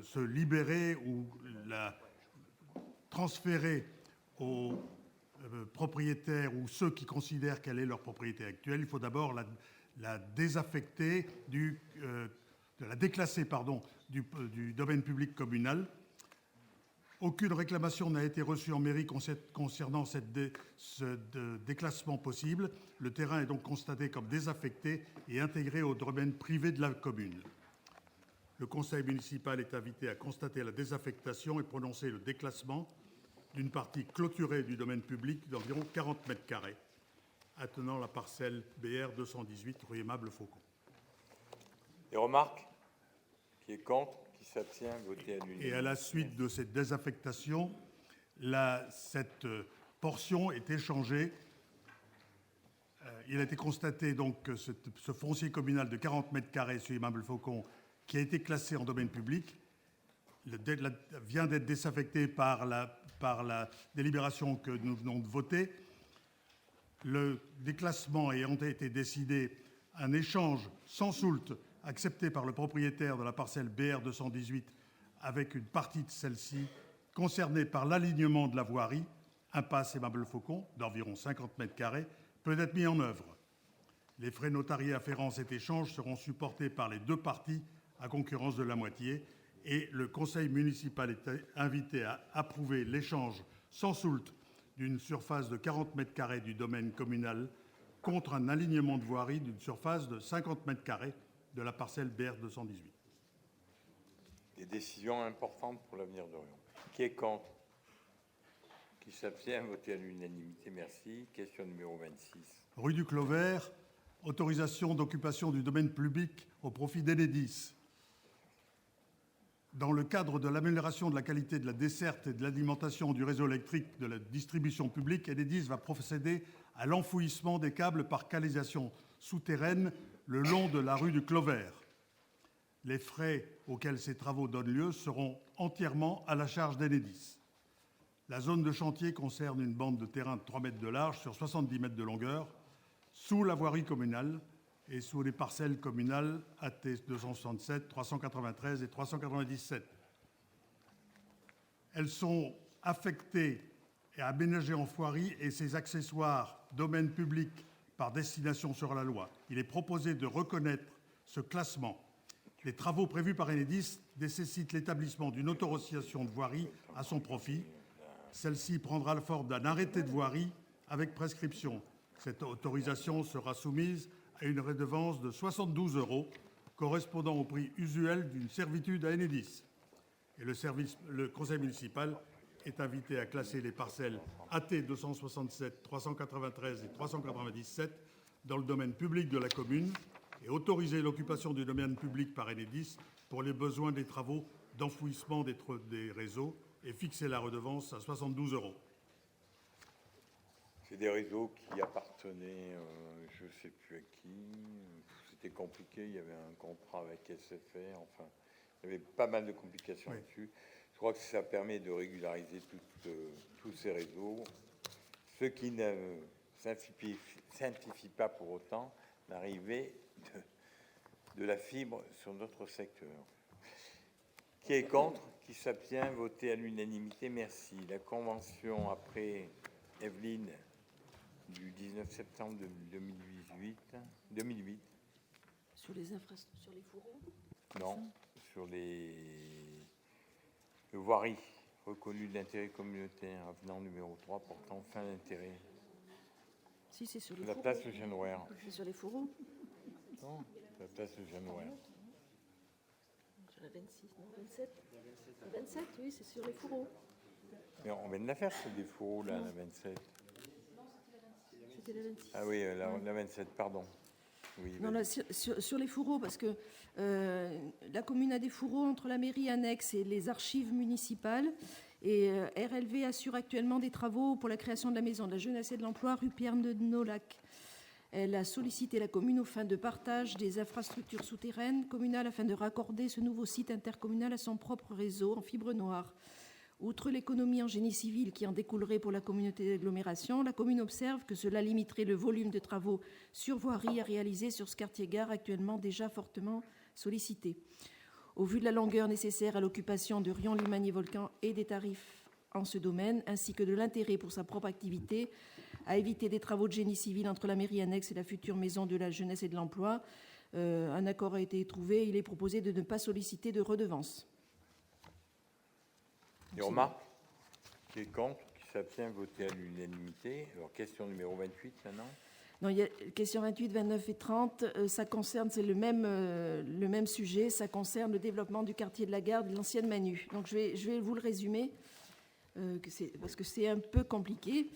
[SPEAKER 14] se libérer ou la transférer aux propriétaires ou ceux qui considèrent qu'elle est leur propriété actuelle, il faut d'abord la désaffecter, la déclasser du domaine public communal Aucune réclamation n'a été reçue en mairie concernant ce déclassement possible. Le terrain est donc constaté comme désaffecté et intégré au domaine privé de la commune. Le conseil municipal est invité à constater la désaffectation et prononcer le déclassement d'une partie clôturée du domaine public d'environ 40 mètres carrés, attenant la parcelle BR 218 rue Aimable Faucon.
[SPEAKER 1] Des remarques? Qui est contre? Qui s'abstient? Voté à l'unanimité.
[SPEAKER 14] Et à la suite de cette désaffectation, cette portion est échangée. Il a été constaté donc que ce foncier communal de 40 mètres carrés sur Aimable Faucon, qui a été classé en domaine public, vient d'être désaffecté par la délibération que nous venons de voter. Le déclassement ayant été décidé, un échange sans soult accepté par le propriétaire de la parcelle BR 218 avec une partie de celle-ci concernée par l'alignement de la voirie, impasse Aimable Faucon, d'environ 50 mètres carrés, peut être mis en œuvre. Les frais notariés afférents à cet échange seront supportés par les deux parties à concurrence de la moitié, et le conseil municipal est invité à approuver l'échange sans soult d'une surface de 40 mètres carrés du domaine communal contre un alignement de voirie d'une surface de 50 mètres carrés de la parcelle BR 218.
[SPEAKER 1] Des décisions importantes pour l'avenir d'Orion. Qui est contre? Qui s'abstient? Voté à l'unanimité. Merci. Question numéro 26.
[SPEAKER 14] Rue du Clos Vert, autorisation d'occupation du domaine public au profit d'Enedis. Dans le cadre de l'amélioration de la qualité de la desserte et de l'alimentation du réseau électrique de la distribution publique, Enedis va procéder à l'enfouissement des câbles par canalisation souterraine le long de la rue du Clos Vert. Les frais auxquels ces travaux donnent lieu seront entièrement à la charge d'Enedis. La zone de chantier concerne une bande de terrain de 3 mètres de large sur 70 mètres de longueur, sous la voirie communale et sous les parcelles communales AT 267, 393 et 397. Elles sont affectées et aménagées en voirie et ses accessoires domaine public par destination sur la loi. Il est proposé de reconnaître ce classement. Les travaux prévus par Enedis nécessitent l'établissement d'une autorisation de voirie à son profit. Celle-ci prendra la forme d'un arrêté de voirie avec prescription. Cette autorisation sera soumise à une redevance de 72 €, correspondant au prix usuel d'une servitude à Enedis. Et le conseil municipal est invité à classer les parcelles AT 267, 393 et 397 dans le domaine public de la commune et autoriser l'occupation du domaine public par Enedis pour les besoins des travaux d'enfouissement des réseaux et fixer la redevance à 72 €.
[SPEAKER 1] C'est des réseaux qui appartenaient, je ne sais plus à qui. C'était compliqué. Il y avait un contrat avec SFR. Enfin, il y avait pas mal de complications là-dessus. Je crois que ça permet de régulariser tous ces réseaux. Ce qui ne simplifie pas pour autant l'arrivée de la fibre sur notre secteur. Qui est contre? Qui s'abstient? Voté à l'unanimité. Merci. La convention après Evelyne du 19 septembre 2008.
[SPEAKER 11] Sur les infrastructures, sur les fourreaux?
[SPEAKER 1] Non, sur le voirie reconnu d'intérêt communautaire, avenant numéro 3 portant fin d'intérêt.
[SPEAKER 11] Si, c'est sur les
[SPEAKER 1] la
[SPEAKER 11] fourreaux.
[SPEAKER 1] place de Genouer.
[SPEAKER 11] C'est sur les fourreaux?
[SPEAKER 1] Non, la place de Genouer.
[SPEAKER 11] Sur la 26, non, 27. La 27, oui, c'est sur les fourreaux.
[SPEAKER 1] Mais on vient de la faire, c'est des fourreaux, là, la 27.
[SPEAKER 11] C'était la 26.
[SPEAKER 1] Ah oui, la 27, pardon. Oui,
[SPEAKER 11] non, là, sur les fourreaux, parce que la commune a des fourreaux entre la mairie annexe et les archives municipales. Et RLV assure actuellement des travaux pour la création de la maison de la jeunesse et de l'emploi rue Pierre de Nolac. Elle a sollicité la commune aux fins de partage des infrastructures souterraines communales afin de raccorder ce nouveau site intercommunal à son propre réseau en fibre noire. Outre l'économie en génie civil qui en découlerait pour la communauté d'agglomération, la commune observe que cela limiterait le volume de travaux sur voirie à réaliser sur ce quartier-gare actuellement déjà fortement sollicité. Au vu de la longueur nécessaire à l'occupation de Rion-Limagné-Volcan et des tarifs en ce domaine, ainsi que de l'intérêt pour sa propre activité, à éviter des travaux de génie civil entre la mairie annexe et la future maison de la jeunesse et de l'emploi, un accord a été trouvé. Il est proposé de ne pas solliciter de redevance.
[SPEAKER 1] Des remarques? Qui est contre? Qui s'abstient? Voté à l'unanimité. Alors, question numéro 28 maintenant.
[SPEAKER 11] Non, il y a question 28, 29 et 30. Ça concerne, c'est le même sujet. Ça concerne le développement du quartier de la Gare de l'ancienne Manu. Donc je vais vous le résumer parce que c'est un peu compliqué.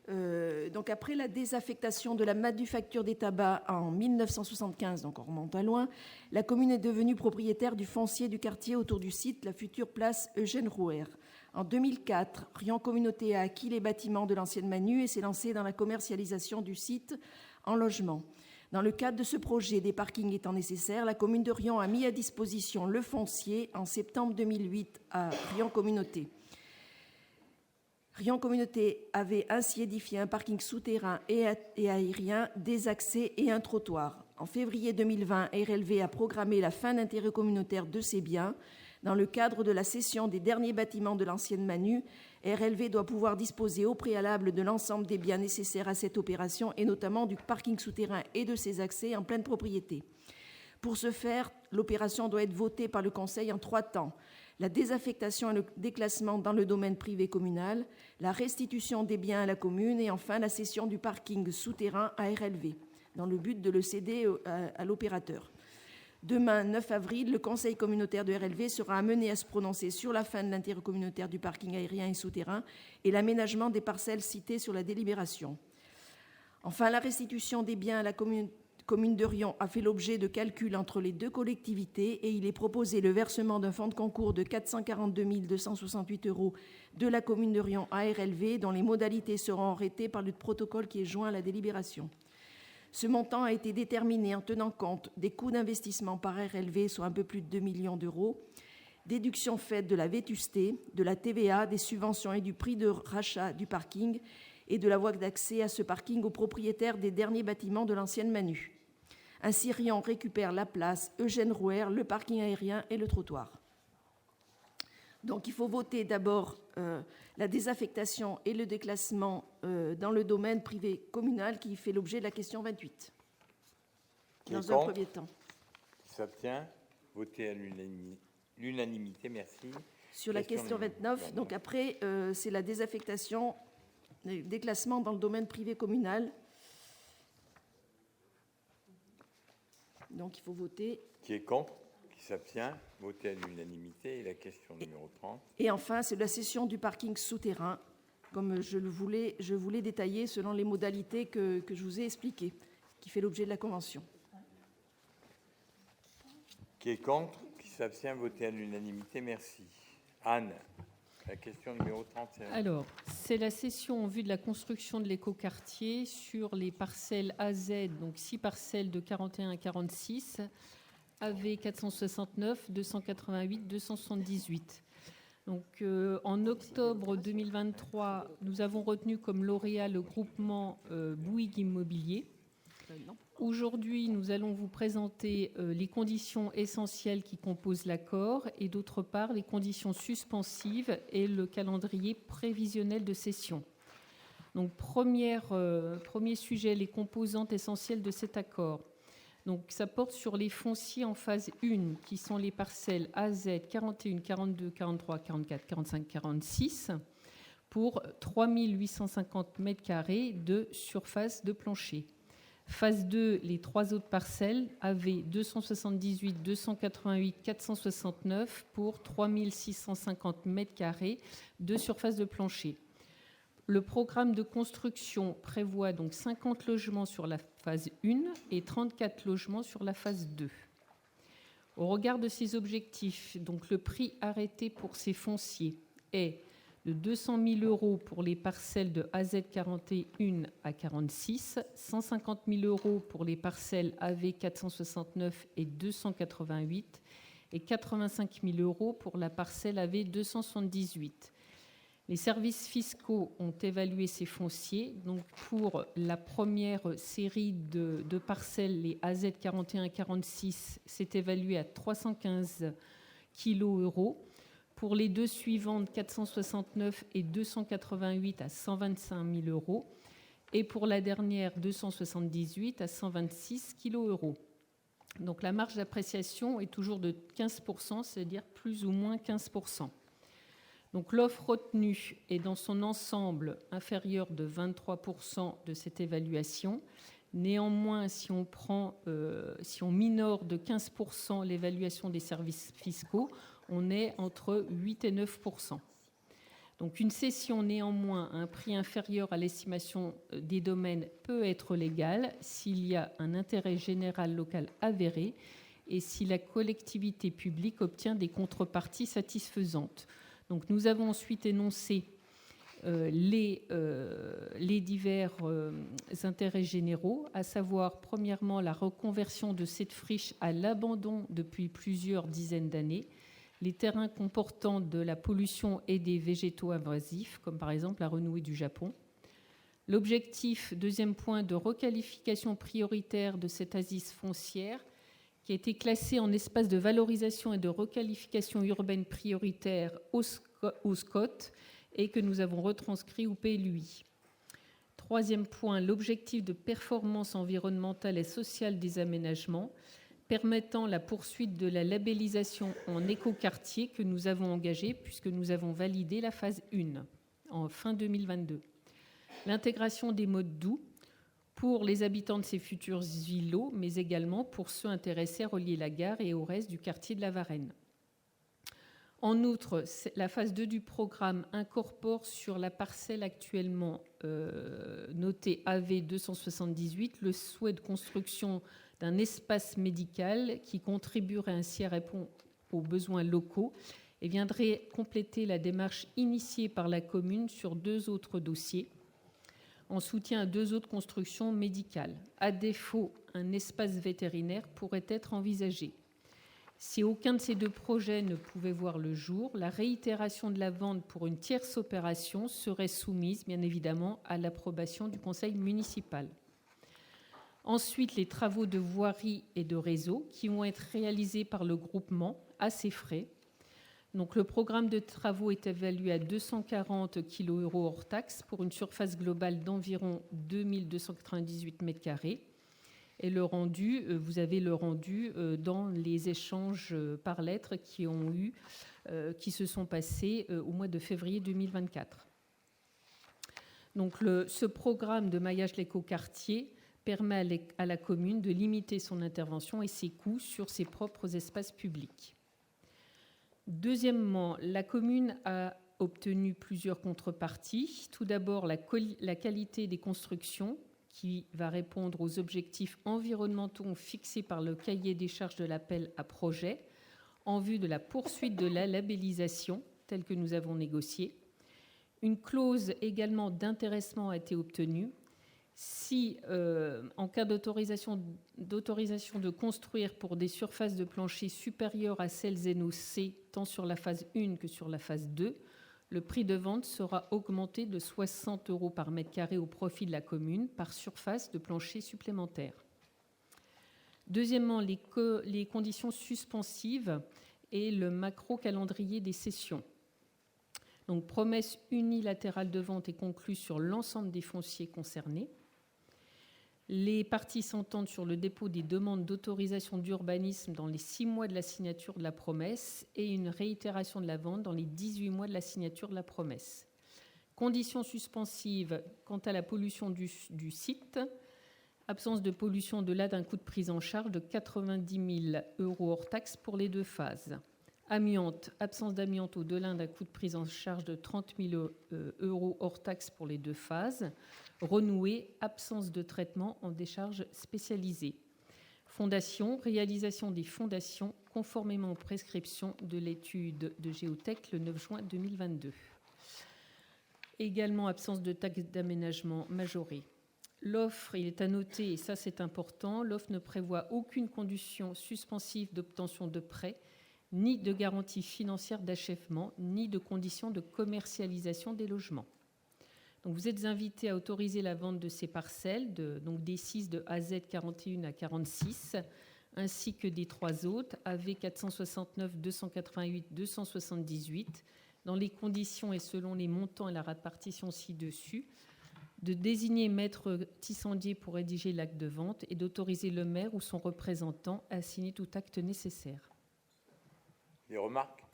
[SPEAKER 11] Donc après la désaffectation de la manufacture des tabacs en 1975, donc on remonte à loin, la commune est devenue propriétaire du foncier du quartier autour du site, la future place Eugène Rouher. En 2004, Riom Communauté a acquis les bâtiments de l'ancienne Manu et s'est lancé dans la commercialisation du site en logement. Dans le cadre de ce projet, des parkings étant nécessaires, la commune de Riom a mis à disposition le foncier en septembre 2008 à Riom Communauté. Riom Communauté avait ainsi édifié un parking souterrain et aérien, des accès et un trottoir. En février 2020, RLV a programmé la fin d'intérêt communautaire de ces biens. Dans le cadre de la cession des derniers bâtiments de l'ancienne Manu, RLV doit pouvoir disposer au préalable de l'ensemble des biens nécessaires à cette opération et notamment du parking souterrain et de ses accès en pleine propriété. Pour ce faire, l'opération doit être votée par le Conseil en 3 temps. La désaffectation et le déclassement dans le domaine privé communal, la restitution des biens à la commune et enfin la cession du parking souterrain à RLV, dans le but de le céder à l'opérateur. Demain, 9 avril, le Conseil communautaire de RLV sera amené à se prononcer sur la fin de l'intérêt communautaire du parking aérien et souterrain et l'aménagement des parcelles citées sur la délibération. Enfin, la restitution des biens à la commune de Riom a fait l'objet de calculs entre les deux collectivités et il est proposé le versement d'un fonds de concours de 442 268 € de la commune de Riom à RLV, dont les modalités seront arrêtées par le protocole qui est joint à la délibération. Ce montant a été déterminé en tenant compte des coûts d'investissement par RLV, soit un peu plus de 2 millions d'euros, déduction faite de la vétusté, de la TVA, des subventions et du prix de rachat du parking et de la voie d'accès à ce parking aux propriétaires des derniers bâtiments de l'ancienne Manu. Ainsi, Riom récupère la place Eugène Rouher, le parking aérien et le trottoir. Donc il faut voter d'abord la désaffectation et le déclassement dans le domaine privé communal qui fait l'objet de la question 28. Dans un premier temps.
[SPEAKER 1] Qui s'abstient? Voté à l'unanimité, merci.
[SPEAKER 11] Sur la question 29, donc après, c'est la désaffectation, le déclassement dans le domaine privé communal. Donc il faut voter.
[SPEAKER 1] Qui est contre? Qui s'abstient? Voté à l'unanimité. Et la question numéro 30.
[SPEAKER 11] Et enfin, c'est la cession du parking souterrain, comme je voulais détailler selon les modalités que je vous ai expliquées, qui fait l'objet de la Convention.
[SPEAKER 1] Qui est contre? Qui s'abstient? Voté à l'unanimité, merci. Anne, la question numéro 31.
[SPEAKER 13] Alors, c'est la cession en vue de la construction de l'écoquartier sur les parcelles AZ, donc 6 parcelles de 41 à 46, AV 469, 288, 278. Donc, en octobre 2023, nous avons retenu comme lauréat le groupement Bouygues Immobilier. Aujourd'hui, nous allons vous présenter les conditions essentielles qui composent l'accord et d'autre part les conditions suspensives et le calendrier prévisionnel de cession. Donc, premier sujet, les composantes essentielles de cet accord. Donc, ça porte sur les fonciers en phase 1, qui sont les parcelles AZ 41, 42, 43, 44, 45, 46, pour 3 850 m² de surface de plancher. Phase 2, les 3 autres parcelles, AV 278, 288, 469, pour 3 650 m² de surface de plancher. Le programme de construction prévoit donc 50 logements sur la phase 1 et 34 logements sur la phase 2. Au regard de ces objectifs, donc le prix arrêté pour ces fonciers est de 200 000 € pour les parcelles de AZ 41 à 46, 150 000 € pour les parcelles AV 469 et 288 et 85 000 € pour la parcelle AV 278. Les services fiscaux ont évalué ces fonciers. Donc pour la première série de parcelles, les AZ 41 et 46, c'est évalué à 315 kg. Pour les deux suivantes, 469 et 288 à 125 000 €. Et pour la dernière, 278 à 126 kg. Donc la marge d'appréciation est toujours de 15%, c'est-à-dire plus ou moins 15%. Donc l'offre retenue est dans son ensemble inférieure de 23% de cette évaluation. Néanmoins, si on minore de 15% l'évaluation des services fiscaux, on est entre 8 et 9%. Donc une cession néanmoins à un prix inférieur à l'estimation des domaines peut être légale s'il y a un intérêt général local avéré et si la collectivité publique obtient des contreparties satisfaisantes. Donc nous avons ensuite énoncé les divers intérêts généraux, à savoir premièrement la reconversion de cette friche à l'abandon depuis plusieurs dizaines d'années, les terrains comportant de la pollution et des végétaux invasifs, comme par exemple la renouée du Japon. L'objectif, deuxième point, de requalification prioritaire de cette assise foncière, qui a été classée en espace de valorisation et de requalification urbaine prioritaire au SCOT et que nous avons retranscrit au PLUI. Troisième point, l'objectif de performance environnementale et sociale des aménagements permettant la poursuite de la labellisation en écoquartier que nous avons engagée puisque nous avons validé la phase 1 en fin 2022. L'intégration des modes doux pour les habitants de ces futurs îlots, mais également pour ceux intéressés à relier la gare et au reste du quartier de la Varenne. En outre, la phase 2 du programme incorpore sur la parcelle actuellement notée AV 278 le souhait de construction d'un espace médical qui contribuerait ainsi à répondre aux besoins locaux et viendrait compléter la démarche initiée par la commune sur 2 autres dossiers en soutien à 2 autres constructions médicales. À défaut, un espace vétérinaire pourrait être envisagé. Si aucun de ces 2 projets ne pouvait voir le jour, la réitération de la vente pour une tierce opération serait soumise, bien évidemment, à l'approbation du conseil municipal. Ensuite, les travaux de voirie et de réseau qui vont être réalisés par le groupement à ses frais. Donc, le programme de travaux est évalué à 240 kg € hors taxe pour une surface globale d'environ 2298 m². Et le rendu, vous avez le rendu dans les échanges par lettres qui se sont passés au mois de février 2024. Donc, ce programme de maillage de l'écoquartier permet à la commune de limiter son intervention et ses coûts sur ses propres espaces publics. Deuxièmement, la commune a obtenu plusieurs contreparties. Tout d'abord, la qualité des constructions qui va répondre aux objectifs environnementaux fixés par le cahier des charges de l'appel à projet en vue de la poursuite de la labellisation telle que nous avons négocié. Une clause également d'intéressement a été obtenue. Si, en cas d'autorisation de construire pour des surfaces de plancher supérieures à celles énoncées tant sur la phase 1 que sur la phase 2, le prix de vente sera augmenté de 60 € par mètre carré au profit de la commune par surface de plancher supplémentaire. Deuxièmement, les conditions suspensives et le macro-calendrier des cessions. Donc, promesse unilatérale de vente est conclue sur l'ensemble des fonciers concernés. Les parties s'entendent sur le dépôt des demandes d'autorisation d'urbanisme dans les 6 mois de la signature de la promesse et une réitération de la vente dans les 18 mois de la signature de la promesse. Conditions suspensives quant à la pollution du site, absence de pollution au-delà d'un coût de prise en charge de 90 000 € hors taxe pour les 2 phases. Amiante, absence d'amiante au-delà d'un coût de prise en charge de 30 000 € hors taxe pour les 2 phases. Renouée, absence de traitement en décharge spécialisée. Fondation, réalisation des fondations conformément aux prescriptions de l'étude de Géotech le 9 juin 2022. Également, absence de taxe d'aménagement majorée. L'offre, il est à noter, et ça c'est important, l'offre ne prévoit aucune condition suspensive d'obtention de prêt, ni de garantie financière d'achèvement, ni de conditions de commercialisation des logements. Donc vous êtes invités à autoriser la vente de ces parcelles, donc des 6 de AZ 41 à 46, ainsi que des 3 autres, AV 469, 288, 278, dans les conditions et selon les montants et la répartition ci-dessus, de désigner maître tissandier pour rédiger l'acte de vente et d'autoriser le maire ou son représentant à signer tout acte nécessaire.
[SPEAKER 1] Des remarques ?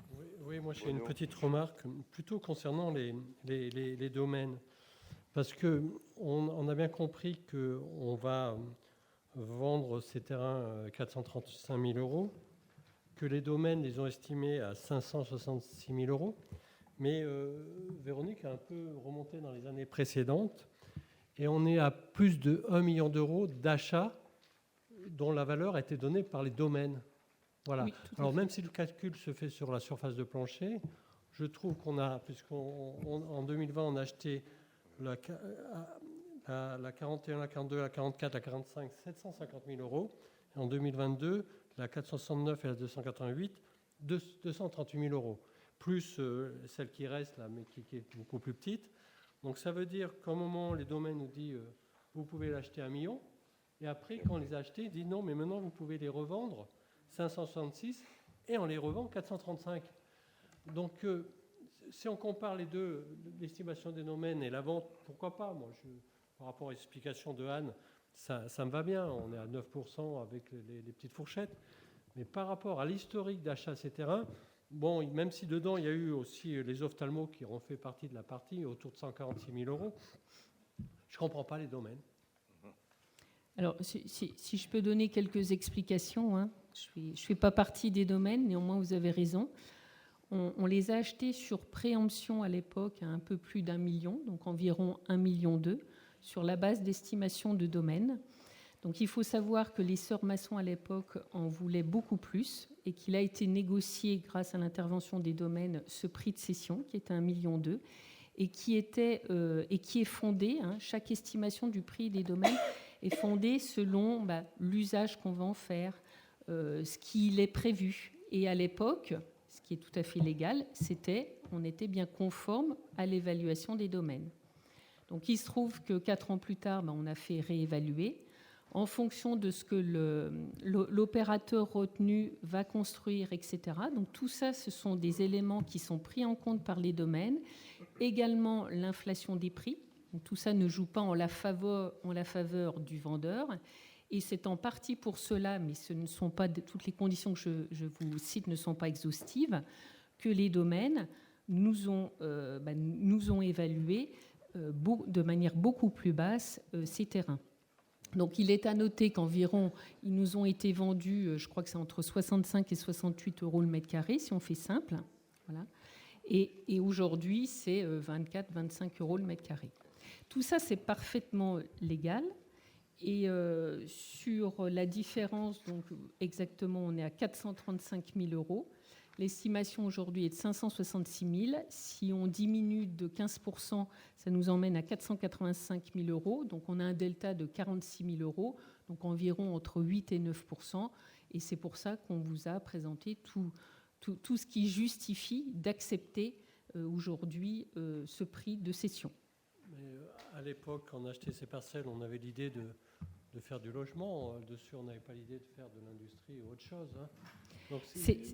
[SPEAKER 10] Oui, moi j'ai une petite remarque plutôt concernant les domaines. Parce qu'on a bien compris qu'on va vendre ces terrains à 435 000 euros, que les domaines les ont estimés à 566 000 euros. Mais Véronique a un peu remonté dans les années précédentes et on est à plus de 1 million d'euros d'achats dont la valeur a été donnée par les domaines. Voilà.
[SPEAKER 13] Oui,
[SPEAKER 10] alors même si le calcul se fait sur la surface de plancher, je trouve qu'on a, puisqu'en 2020 on a acheté la 41, la 42, la 44, la 45, 750 000 euros. Et en 2022, la 469 et la 288, 238 000 euros. Plus celle qui reste, là, mais qui est beaucoup plus petite. Donc ça veut dire qu'à un moment, les domaines nous disent vous pouvez l'acheter à 1 million. Et après, quand on les a achetés, ils disent non, mais maintenant vous pouvez les revendre 566 et on les revend 435. Donc si on compare les deux, l'estimation des domaines et la vente, pourquoi pas? Moi, par rapport à l'explication de Anne, ça me va bien. On est à 9% avec les petites fourchettes. Mais par rapport à l'historique d'achat de ces terrains, bon, même si dedans, il y a eu aussi les ophtalmos qui ont fait partie de la partie, autour de 146 000 euros, je ne comprends pas les domaines.
[SPEAKER 13] Alors, si je peux donner quelques explications, hein. Je ne fais pas partie des domaines, néanmoins, vous avez raison. On les a achetés sur préemption à l'époque à un peu plus d'1 million, donc environ 1,2 million, sur la base d'estimation de domaines. Donc il faut savoir que les sœurs maçons à l'époque en voulaient beaucoup plus et qu'il a été négocié grâce à l'intervention des domaines ce prix de cession qui était 1,2 million et qui est fondé, hein, chaque estimation du prix des domaines est fondée selon l'usage qu'on va en faire, ce qu'il est prévu. Et à l'époque, ce qui est tout à fait légal, on était bien conforme à l'évaluation des domaines. Donc il se trouve que 4 ans plus tard, on a fait réévaluer en fonction de ce que l'opérateur retenu va construire, etc. Donc tout ça, ce sont des éléments qui sont pris en compte par les domaines. Également l'inflation des prix. Donc tout ça ne joue pas en la faveur du vendeur. Et c'est en partie pour cela, mais ce ne sont pas toutes les conditions que je vous cite ne sont pas exhaustives, que les domaines nous ont évalué de manière beaucoup plus basse ces terrains. Donc il est à noter qu'environ, ils nous ont été vendus, je crois que c'est entre 65 et 68 euros le mètre carré, si on fait simple. Voilà. Et aujourd'hui, c'est 24, 25 euros le mètre carré. Tout ça, c'est parfaitement légal. Et sur la différence, donc exactement, on est à 435 000 euros. L'estimation aujourd'hui est de 566 000. Si on diminue de 15%, ça nous emmène à 485 000 euros. Donc on a un delta de 46 000 euros, donc environ entre 8 et 9%. Et c'est pour ça qu'on vous a présenté tout ce qui justifie d'accepter aujourd'hui ce prix de cession.
[SPEAKER 10] Mais à l'époque, quand on achetait ces parcelles, on avait l'idée de faire du logement. Dessus, on n'avait pas l'idée de faire de l'industrie ou autre chose. Hein. Donc,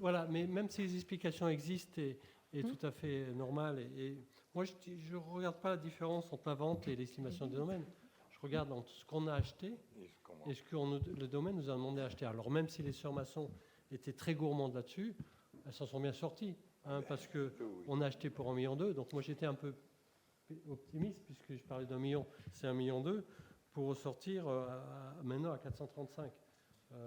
[SPEAKER 10] voilà, mais même si les explications existent et tout à fait normales, et moi, je ne regarde pas la différence entre la vente et l'estimation des domaines. Je regarde entre ce qu'on a acheté et ce que le domaine nous a demandé d'acheter. Alors, même si les sœurs maçons étaient très gourmandes là-dessus, elles s'en sont bien sorties, hein, parce qu'on a acheté pour 1,2 million. Donc, moi, j'étais un peu optimiste, puisque je parlais d'1 million, c'est 1,2 million, pour ressortir maintenant à 435.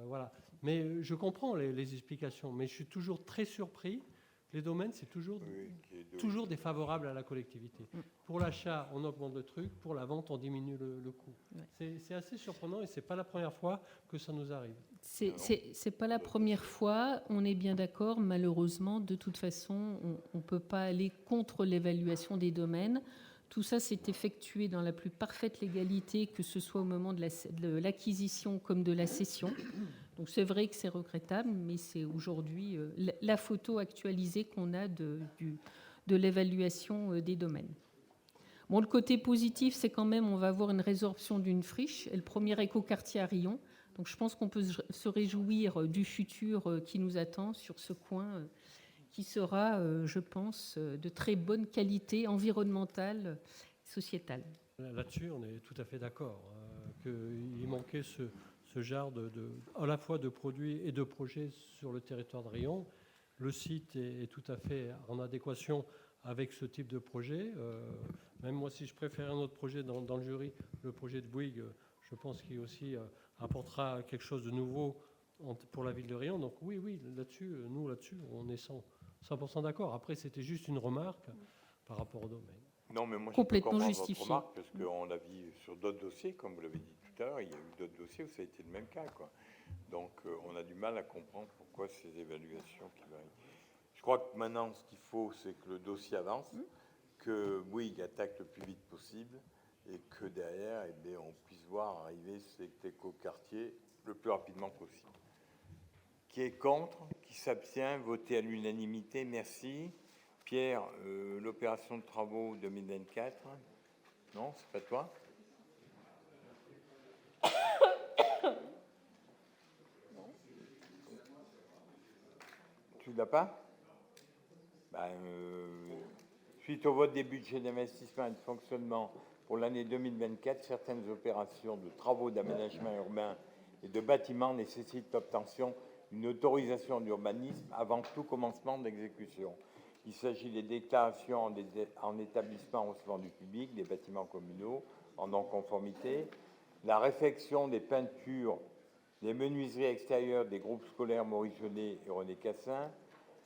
[SPEAKER 10] Voilà. Mais je comprends les explications, mais je suis toujours très surpris. Les domaines, c'est toujours défavorable à la collectivité. Pour l'achat, on augmente le truc. Pour la vente, on diminue le coût. Ouais. C'est assez surprenant et ce n'est pas la première fois que ça nous arrive.
[SPEAKER 13] C'est pas la première fois. On est bien d'accord. Malheureusement, de toute façon, on ne peut pas aller contre l'évaluation des domaines. Tout ça s'est effectué dans la plus parfaite légalité, que ce soit au moment de l'acquisition comme de la cession. Donc c'est vrai que c'est regrettable, mais c'est aujourd'hui la photo actualisée qu'on a de l'évaluation des domaines. Bon, le côté positif, c'est quand même, on va avoir une résorption d'une friche, et le premier écoquartier à Riom. Donc je pense qu'on peut se réjouir du futur qui nous attend sur ce coin qui sera, je pense, de très bonne qualité environnementale, sociétale.
[SPEAKER 10] Là-dessus, on est tout à fait d'accord, qu'il manquait ce genre à la fois de produits et de projets sur le territoire de Riom. le site est tout à fait en adéquation avec ce type de projet. Même moi, si je préfère un autre projet dans le jury, le projet de Bouygues, je pense qu'il aussi apportera quelque chose de nouveau pour la ville de Riom. Donc oui, là-dessus, on est 100% d'accord. Après, c'était juste une remarque par rapport au domaine.
[SPEAKER 1] Non, mais moi,
[SPEAKER 13] Complètement
[SPEAKER 1] je peux comprendre
[SPEAKER 13] justifié.
[SPEAKER 1] votre remarque, parce qu'on l'a vu sur d'autres dossiers, comme vous l'avez dit tout à l'heure, il y a eu d'autres dossiers où ça a été le même cas, quoi. Donc, on a du mal à comprendre pourquoi ces évaluations qui varient. Je crois que maintenant, ce qu'il faut, c'est que le dossier avance, que Bouygues attaque le plus vite possible, et que derrière, eh bien, on puisse voir arriver cet écoquartier le plus rapidement possible. Qui est contre? Qui s'abstient? Voté à l'unanimité, merci. Pierre, l'opération de travaux 2024, non, c'est pas toi? Tu l'as pas? Suite au vote des budgets d'investissement et de fonctionnement pour l'année 2024, certaines opérations de travaux d'aménagement urbain et de bâtiments nécessitent l'obtention d'une autorisation d'urbanisme avant tout commencement d'exécution. Il s'agit des déclarations en établissement recevant du public, des bâtiments communaux en non-conformité, la réfection des peintures, des menuiseries extérieures des groupes scolaires Maurice Genet et René Cassin,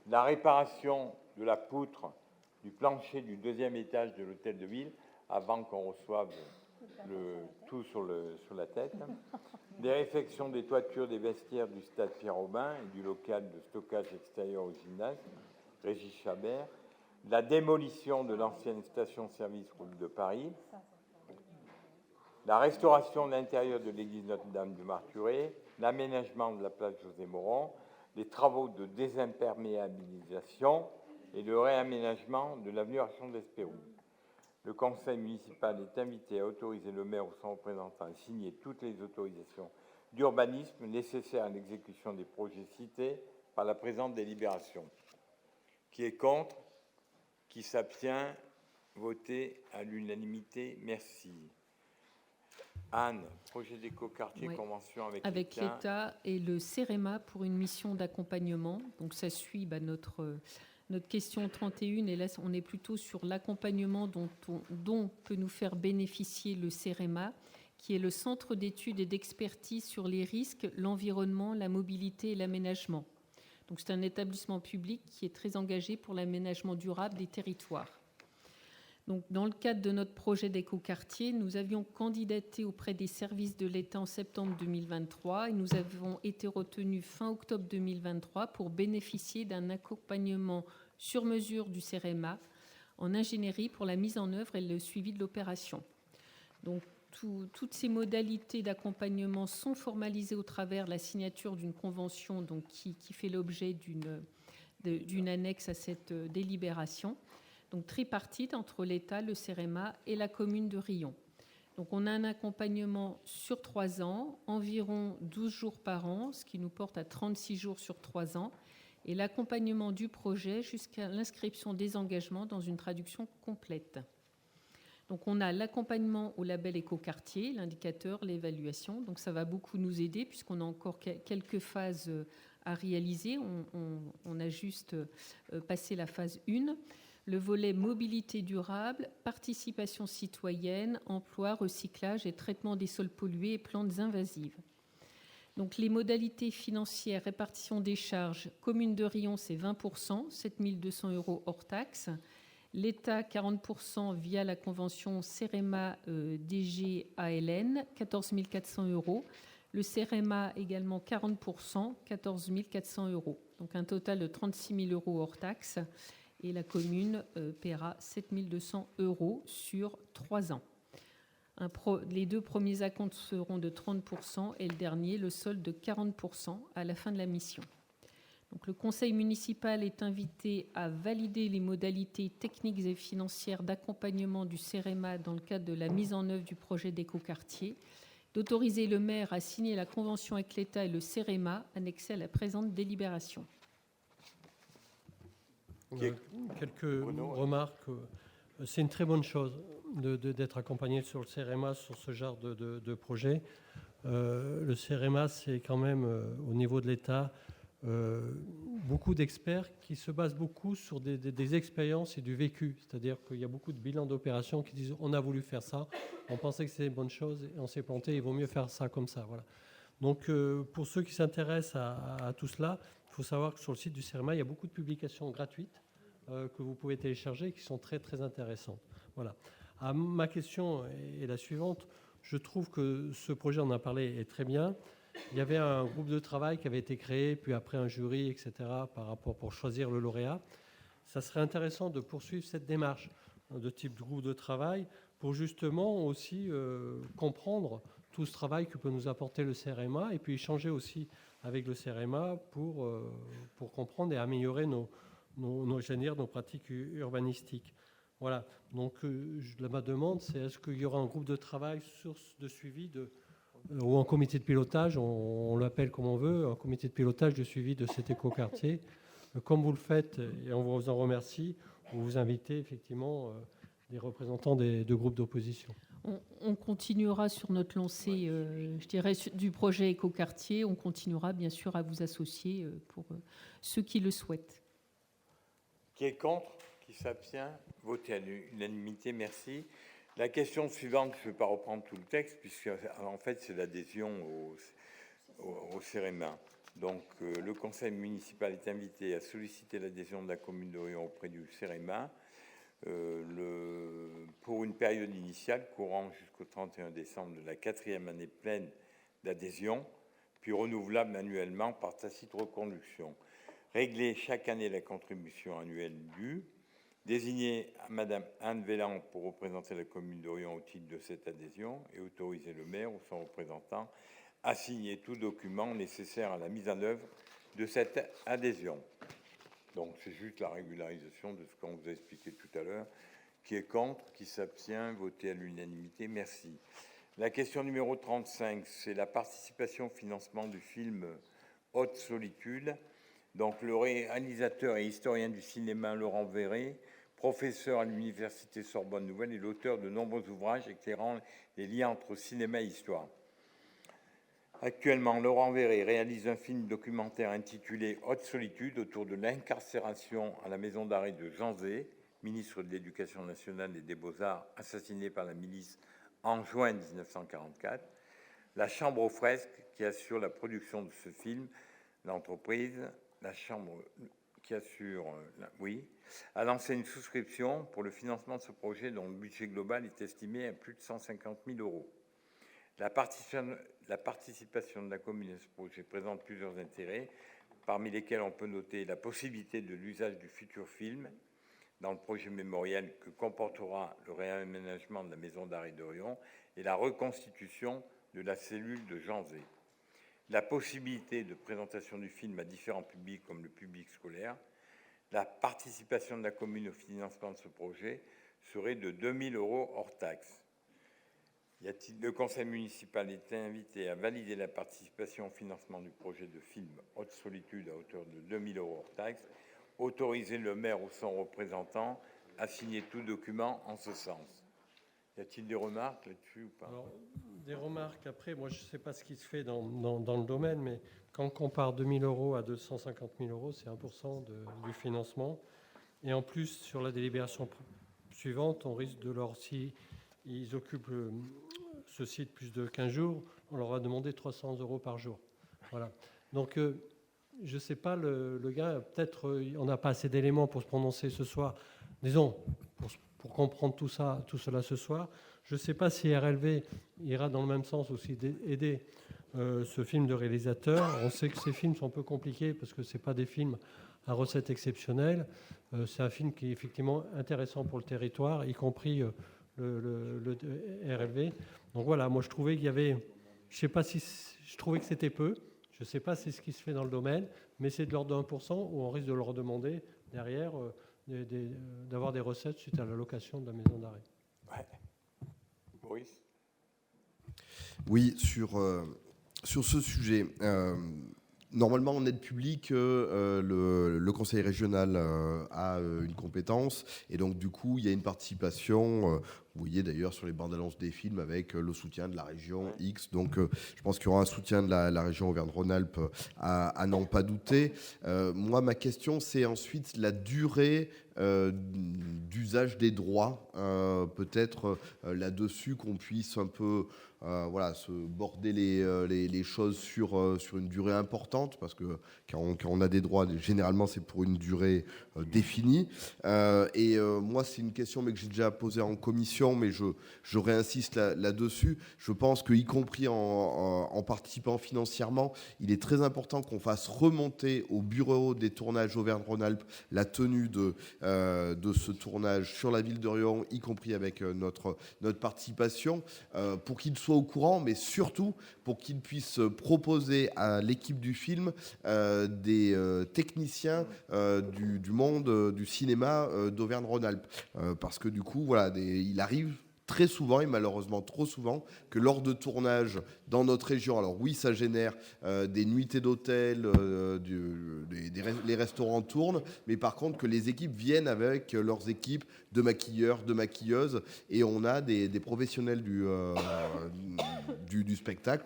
[SPEAKER 1] la réparation de la poutre du plancher du deuxième étage de l'hôtel de ville, avant qu'on reçoive tout sur la tête, des réfections des toitures des vestiaires du stade Pierre-Aubin et du local de stockage extérieur au gymnase, Régis Chabert, la démolition de l'ancienne station-service route de Paris, la restauration de l'intérieur de l'église Notre-Dame du Marturé, l'aménagement de la place José-Moron, les travaux de désimperméabilisation et le réaménagement de l'avenue Archon d'Espérou. Le conseil municipal est invité à autoriser le maire ou son représentant à signer toutes les autorisations d'urbanisme nécessaires à l'exécution des projets cités par la présente délibération. Qui est contre? Qui s'abstient? Voté à l'unanimité. Merci. Anne, projet d'écoquartier,
[SPEAKER 13] Oui.
[SPEAKER 1] convention avec
[SPEAKER 13] l'État et le CEREMA pour une mission d'accompagnement. Donc ça suit notre question 31, et là on est plutôt sur l'accompagnement dont peut nous faire bénéficier le CEREMA, qui est le Centre d'études et d'expertise sur les risques, l'environnement, la mobilité et l'aménagement. Donc c'est un établissement public qui est très engagé pour l'aménagement durable des territoires. Donc, dans le cadre de notre projet d'écoquartier, nous avions candidaté auprès des services de l'État en septembre 2023 et nous avons été retenus fin octobre 2023 pour bénéficier d'un accompagnement sur mesure du CEREMA en ingénierie pour la mise en œuvre et le suivi de l'opération. Donc, toutes ces modalités d'accompagnement sont formalisées au travers de la signature d'une convention donc, qui fait l'objet d'une annexe à cette délibération. Donc tripartite entre l'État, le CEREMA et la commune de Riom. Donc on a un accompagnement sur 3 ans, environ 12 jours par an, ce qui nous porte à 36 jours sur 3 ans, et l'accompagnement du projet jusqu'à l'inscription des engagements dans une traduction complète. Donc on a l'accompagnement au label écoquartier, l'indicateur, l'évaluation. Donc ça va beaucoup nous aider puisqu'on a encore quelques phases à réaliser. On a juste passé la phase 1. Le volet mobilité durable, participation citoyenne, emploi, recyclage et traitement des sols pollués et plantes invasives. Donc les modalités financières, répartition des charges, commune de Riom, c'est 20%, 7 200 € hors taxe. L'État, 40% via la convention CEREMA-DG-ALN, 14 400 €. Le CEREMA également 40%, 14 400 €. Donc un total de 36 000 € hors taxe. Et la commune paiera 7 200 € sur 3 ans. Les 2 premiers acomptes seront de 30% et le dernier, le solde, de 40% à la fin de la mission. Donc, le conseil municipal est invité à valider les modalités techniques et financières d'accompagnement du CEREMA dans le cadre de la mise en œuvre du projet d'écoquartier, d'autoriser le maire à signer la convention avec l'État et le CEREMA annexée à la présente délibération.
[SPEAKER 10] Quelques remarques. C'est une très bonne chose d'être accompagné sur le CEREMA, sur ce genre de projet. Le CEREMA, c'est quand même, au niveau de l'État, beaucoup d'experts qui se basent beaucoup sur des expériences et du vécu. C'est-à-dire qu'il y a beaucoup de bilans d'opérations qui disent on a voulu faire ça, on pensait que c'était une bonne chose et on s'est planté, il vaut mieux faire ça comme ça. Voilà. Donc pour ceux qui s'intéressent à tout cela, il faut savoir que sur le site du CEREMA, il y a beaucoup de publications gratuites que vous pouvez télécharger et qui sont très très intéressantes. Voilà. Ma question est la suivante. Je trouve que ce projet, on en a parlé, est très bien. Il y avait un groupe de travail qui avait été créé, puis après un jury, etc., par rapport pour choisir le lauréat. Ça serait intéressant de poursuivre cette démarche de type groupe de travail pour justement aussi comprendre tout ce travail que peut nous apporter le CEREMA et puis échanger aussi avec le CEREMA pour comprendre et améliorer nos pratiques urbanistiques. Voilà. Donc ma demande, c'est est-ce qu'il y aura un groupe de travail de suivi ou un comité de pilotage, on l'appelle comme on veut, un comité de pilotage de suivi de cet écoquartier. Comme vous le faites, et on vous en remercie, vous invitez effectivement des représentants de groupes d'opposition.
[SPEAKER 13] On continuera sur notre lancée, je dirais, du projet écoquartier. On continuera bien sûr à vous associer pour ceux qui le souhaitent.
[SPEAKER 1] Qui est contre? Qui s'abstient? Voté à l'unanimité, merci. La question suivante, je ne vais pas reprendre tout le texte, puisque en fait c'est l'adhésion au CEREMA. Donc le conseil municipal est invité à solliciter l'adhésion de la commune d'Orion auprès du CEREMA pour une période initiale courant jusqu'au 31 décembre de la 4e année pleine d'adhésion, puis renouvelable annuellement par tacite reconduction. Régler chaque année la contribution annuelle due. Désigner Madame Anne Vélan pour représenter la commune d'Orion au titre de cette adhésion et autoriser le maire ou son représentant à signer tout document nécessaire à la mise en œuvre de cette adhésion. Donc c'est juste la régularisation de ce qu'on vous a expliqué tout à l'heure. Qui est contre? Qui s'abstient? Voté à l'unanimité, merci. La question numéro 35, c'est la participation au financement du film Haute Solitude. Donc, le réalisateur et historien du cinéma Laurent Verret, professeur à l'université Sorbonne Nouvelle, est l'auteur de nombreux ouvrages éclairant les liens entre cinéma et histoire. Actuellement, Laurent Verret réalise un film documentaire intitulé Haute Solitude autour de l'incarcération à la maison d'arrêt de Jean Zay, ministre de l'Éducation nationale et des Beaux-Arts, assassiné par la milice en juin 1944. La Chambre aux fresques, qui assure la production de ce film, l'entreprise La Chambre qui assure, a lancé une souscription pour le financement de ce projet dont le budget global est estimé à plus de 150 000 €. La participation de la commune à ce projet présente plusieurs intérêts, parmi lesquels on peut noter la possibilité de l'usage du futur film dans le projet mémoriel que comportera le réaménagement de la maison d'arrêt d'Orion et la reconstitution de la cellule de Jean Zay. La possibilité de présentation du film à différents publics comme le public scolaire, la participation de la commune au financement de ce projet serait de 2 000 € hors taxe. Le conseil municipal est invité à valider la participation au financement du projet de film Haute Solitude à hauteur de 2 000 € hors taxe, autoriser le maire ou son représentant à signer tout document en ce sens. Y a-t-il des remarques là-dessus ou pas?
[SPEAKER 10] Alors, des remarques, après, moi je ne sais pas ce qui se fait dans le domaine, mais quand on compare 2 000 € à 250 000 €, c'est 1% du financement. Et en plus, sur la délibération suivante, on risque de leur, si ils occupent ce site plus de 15 jours, on leur va demander 300 € par jour. Voilà. Donc, je ne sais pas, le gars, peut-être on n'a pas assez d'éléments pour se prononcer ce soir. Disons, pour comprendre tout cela ce soir. Je ne sais pas si RLV ira dans le même sens aussi d'aider ce film de réalisateur. On sait que ces films sont un peu compliqués parce que ce n'est pas des films à recettes exceptionnelles. C'est un film qui est effectivement intéressant pour le territoire, y compris le RLV. Donc voilà, moi je trouvais qu'il y avait... Je trouvais que c'était peu. Je ne sais pas si c'est ce qui se fait dans le domaine, mais c'est de l'ordre de 1% où on risque de leur demander derrière d'avoir des recettes suite à la location de la maison d'arrêt.
[SPEAKER 1] Ouais. Boris ?
[SPEAKER 8] Oui, sur ce sujet. Normalement, en aide publique, le conseil régional a une compétence et donc du coup, il y a une participation Vous voyez d'ailleurs sur les bandes annonces des films avec le soutien de la région X. Donc je pense qu'il y aura un soutien de la région Auvergne-Rhône-Alpes à n'en pas douter. Moi, ma question, c'est ensuite la durée d'usage des droits. Peut-être là-dessus qu'on puisse un peu se border les choses sur une durée importante, parce que quand on a des droits, généralement c'est pour une durée définie. Moi, c'est une question mais que j'ai déjà posée en commission, mais je réinsiste là-dessus. Je pense qu'y compris en participant financièrement, il est très important qu'on fasse remonter au bureau des tournages Auvergne-Rhône-Alpes la tenue de ce tournage sur la ville de Riom, y compris avec notre participation, pour qu'il soit au courant, mais surtout pour qu'il puisse proposer à l'équipe du film des techniciens du monde du cinéma d'Auvergne-Rhône-Alpes. Parce que du coup, il arrive très souvent, et malheureusement trop souvent, que lors de tournages dans notre région, alors oui, ça génère des nuitées d'hôtel, les restaurants tournent, mais par contre que les équipes viennent avec leurs équipes de maquilleurs, de maquilleuses, et on a des professionnels du spectacle,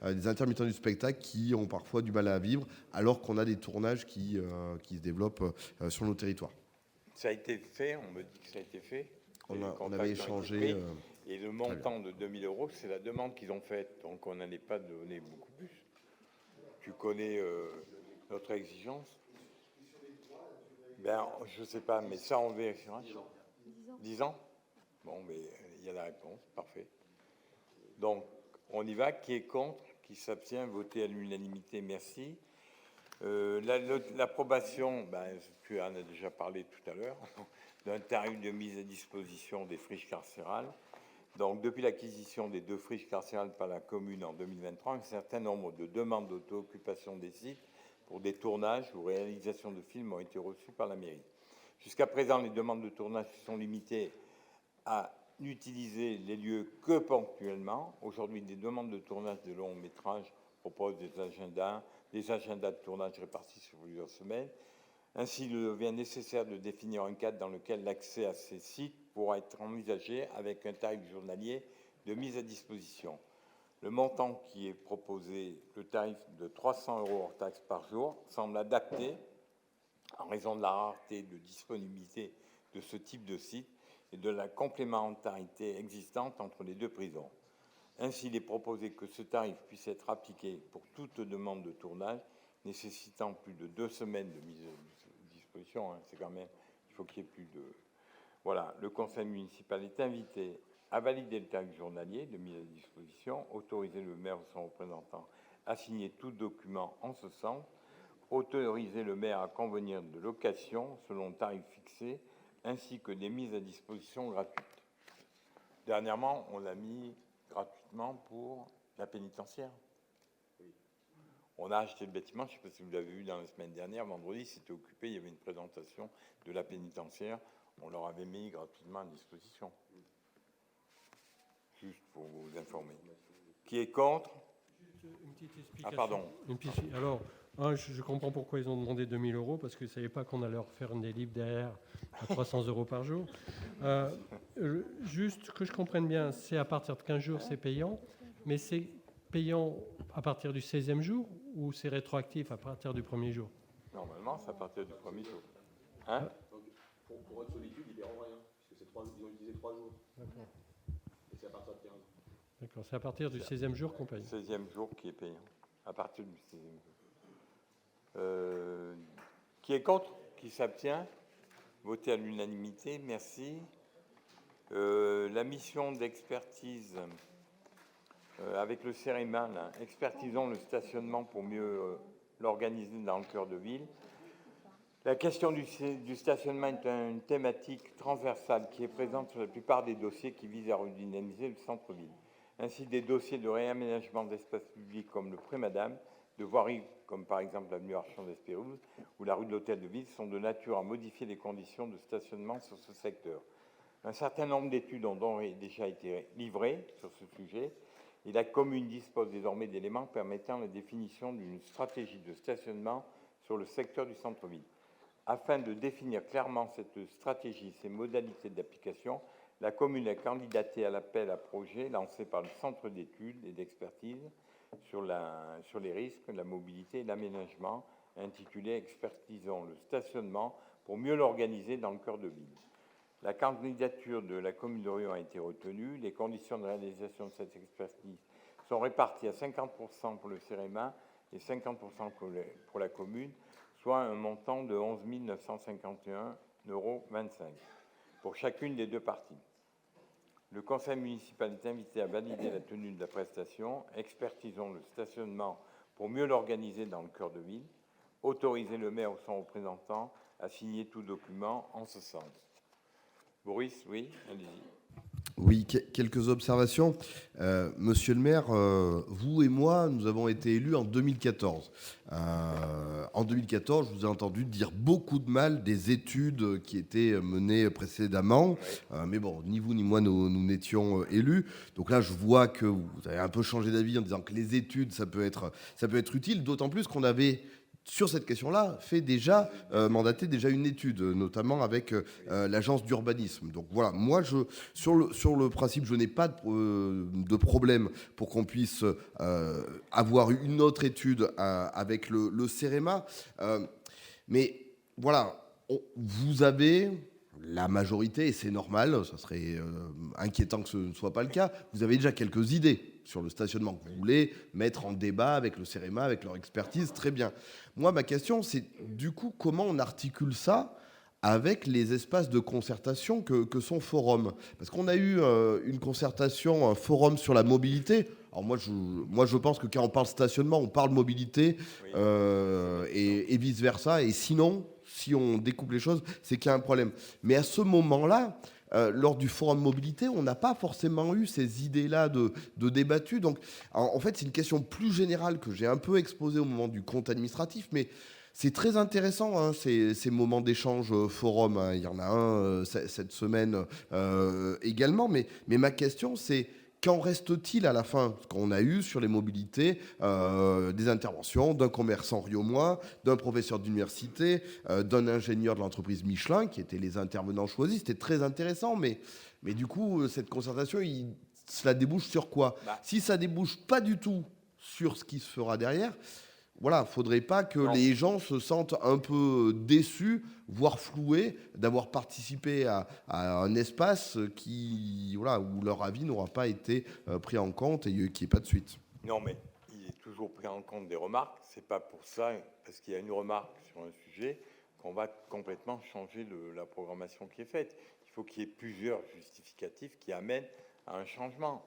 [SPEAKER 8] des intermittents du spectacle qui ont parfois du mal à vivre, alors qu'on a des tournages qui se développent sur nos territoires.
[SPEAKER 1] Ça a été fait, on me dit que ça a été fait.
[SPEAKER 8] On avait échangé.
[SPEAKER 1] Et le montant de 2 000 €, c'est la demande qu'ils ont faite. Donc on n'allait pas donner beaucoup plus. Tu connais notre exigence? Je ne sais pas, mais ça on vérifiera. 10 ans. Bon, mais il y a la réponse, parfait. Donc on y va. Qui est contre? Qui s'abstient? Voté à l'unanimité, merci. L'approbation, tu en as déjà parlé tout à l'heure, d'un tarif de mise à disposition des friches carcérales. Donc, depuis l'acquisition des 2 friches carcérales par la commune en 2023, un certain nombre de demandes d'auto-occupation des sites pour des tournages ou réalisations de films ont été reçues par la mairie. Jusqu'à présent, les demandes de tournage sont limitées à n'utiliser les lieux que ponctuellement. Aujourd'hui, des demandes de tournage de longs métrages proposent des agendas de tournage répartis sur plusieurs semaines. Ainsi, il devient nécessaire de définir un cadre dans lequel l'accès à ces sites pourra être envisagé avec un tarif journalier de mise à disposition. Le montant qui est proposé, le tarif de 300 € hors taxe par jour, semble adapté en raison de la rareté de disponibilité de ce type de site et de la complémentarité existante entre les 2 prisons. Ainsi, il est proposé que ce tarif puisse être appliqué pour toute demande de tournage nécessitant plus de 2 semaines de mise à disposition. C'est quand même, il faut qu'il y ait plus de... Voilà, le conseil municipal est invité à valider le tarif journalier de mise à disposition, autoriser le maire ou son représentant à signer tout document en ce sens, autoriser le maire à convenir de location selon tarif fixé, ainsi que des mises à disposition gratuites. Dernièrement, on l'a mis gratuitement pour la pénitentiaire. On a acheté le bâtiment, je ne sais pas si vous l'avez vu dans la semaine dernière, vendredi, c'était occupé, il y avait une présentation de la pénitentiaire, on leur avait mis gratuitement à disposition. Juste pour vous informer. Qui est contre?
[SPEAKER 10] Une petite explication.
[SPEAKER 1] Ah, pardon.
[SPEAKER 10] Alors, je comprends pourquoi ils ont demandé 2 000 €, parce qu'ils ne savaient pas qu'on allait leur faire des livres derrière à 300 € par jour. Juste que je comprenne bien, c'est à partir de 15 jours, c'est payant, mais c'est payant à partir du 16e jour ou c'est rétroactif à partir du 1er jour?
[SPEAKER 1] Normalement, c'est à partir du 1er jour.
[SPEAKER 15] Pour une solitude, ils ne paieront rien, puisque ils ont utilisé 3 jours.
[SPEAKER 10] D'accord.
[SPEAKER 15] Et c'est à partir de 15.
[SPEAKER 10] D'accord, c'est à partir du 16e jour qu'on paye.
[SPEAKER 1] 16e jour qui est payant, à partir du 16e jour. Qui est contre? Qui s'abstient? Voté à l'unanimité, merci. La mission d'expertise avec le CEREMA, expertisons le stationnement pour mieux l'organiser dans le cœur de ville. La question du stationnement est une thématique transversale qui est présente sur la plupart des dossiers qui visent à redynamiser le centre-ville. Ainsi, des dossiers de réaménagement d'espaces publics comme le Pré-Madame, de voirie comme par exemple l'avenue Archand d'Espérouse ou la rue de l'Hôtel de Ville sont de nature à modifier les conditions de stationnement sur ce secteur. Un certain nombre d'études ont donc déjà été livrées sur ce sujet et la commune dispose désormais d'éléments permettant la définition d'une stratégie de stationnement sur le secteur du centre-ville. Afin de définir clairement cette stratégie et ses modalités d'application, la commune a candidaté à l'appel à projet lancé par le Centre d'études et d'expertise sur les risques, la mobilité et l'aménagement, intitulé « Expertisons le stationnement pour mieux l'organiser dans le cœur de ville ». La candidature de la commune d'Orion a été retenue. Les conditions de réalisation de cette expertise sont réparties à 50% pour le CEREMA et 50% pour la commune, soit un montant de 11 951,25 € pour chacune des deux parties. Le conseil municipal est invité à valider la tenue de la prestation. Expertisons le stationnement pour mieux l'organiser dans le cœur de ville. Autorisez le maire ou son représentant à signer tout document en ce sens. Boris, oui, allez-y.
[SPEAKER 8] Oui, quelques observations. Monsieur le maire, vous et moi, nous avons été élus en 2014. En 2014, je vous ai entendu dire beaucoup de mal des études qui étaient menées précédemment. Mais bon, ni vous ni moi, nous n'étions élus. Donc là, je vois que vous avez un peu changé d'avis en disant que les études, ça peut être utile, d'autant plus qu'on avait sur cette question-là, mandaté déjà une étude, notamment avec l'agence d'urbanisme. Donc voilà, moi, sur le principe, je n'ai pas de problème pour qu'on puisse avoir une autre étude avec le CEREMA. Mais voilà, vous avez la majorité, et c'est normal, ça serait inquiétant que ce ne soit pas le cas, vous avez déjà quelques idées sur le stationnement que vous voulez mettre en débat avec le CEREMA, avec leur expertise, très bien. Moi, ma question, c'est du coup, comment on articule ça avec les espaces de concertation que sont Forum? Parce qu'on a eu une concertation, un forum sur la mobilité. Alors moi, je pense que quand on parle stationnement, on parle mobilité, et vice-versa. Et sinon, si on découpe les choses, c'est qu'il y a un problème. Mais à ce moment-là, lors du forum mobilité, on n'a pas forcément eu ces idées-là de débattu. Donc, en fait, c'est une question plus générale que j'ai un peu exposée au moment du compte administratif, mais c'est très intéressant, hein, ces moments d'échange forum. Hein. Il y en a un cette semaine également. Mais ma question, c'est qu'en reste-t-il à la fin? Parce qu'on a eu sur les mobilités des interventions d'un commerçant riomois, d'un professeur d'université, d'un ingénieur de l'entreprise Michelin, qui étaient les intervenants choisis. C'était très intéressant, mais du coup, cette concertation, cela débouche sur quoi? Si ça débouche pas du tout sur ce qui se fera derrière, voilà, faudrait pas que les gens se sentent un peu déçus, voire floués, d'avoir participé à un espace où leur avis n'aura pas été pris en compte et qu'il n'y ait pas de suite.
[SPEAKER 1] Non, mais il est toujours pris en compte des remarques. C'est pas pour ça, parce qu'il y a une remarque sur un sujet, qu'on va complètement changer la programmation qui est faite. Il faut qu'il y ait plusieurs justificatifs qui amènent à un changement.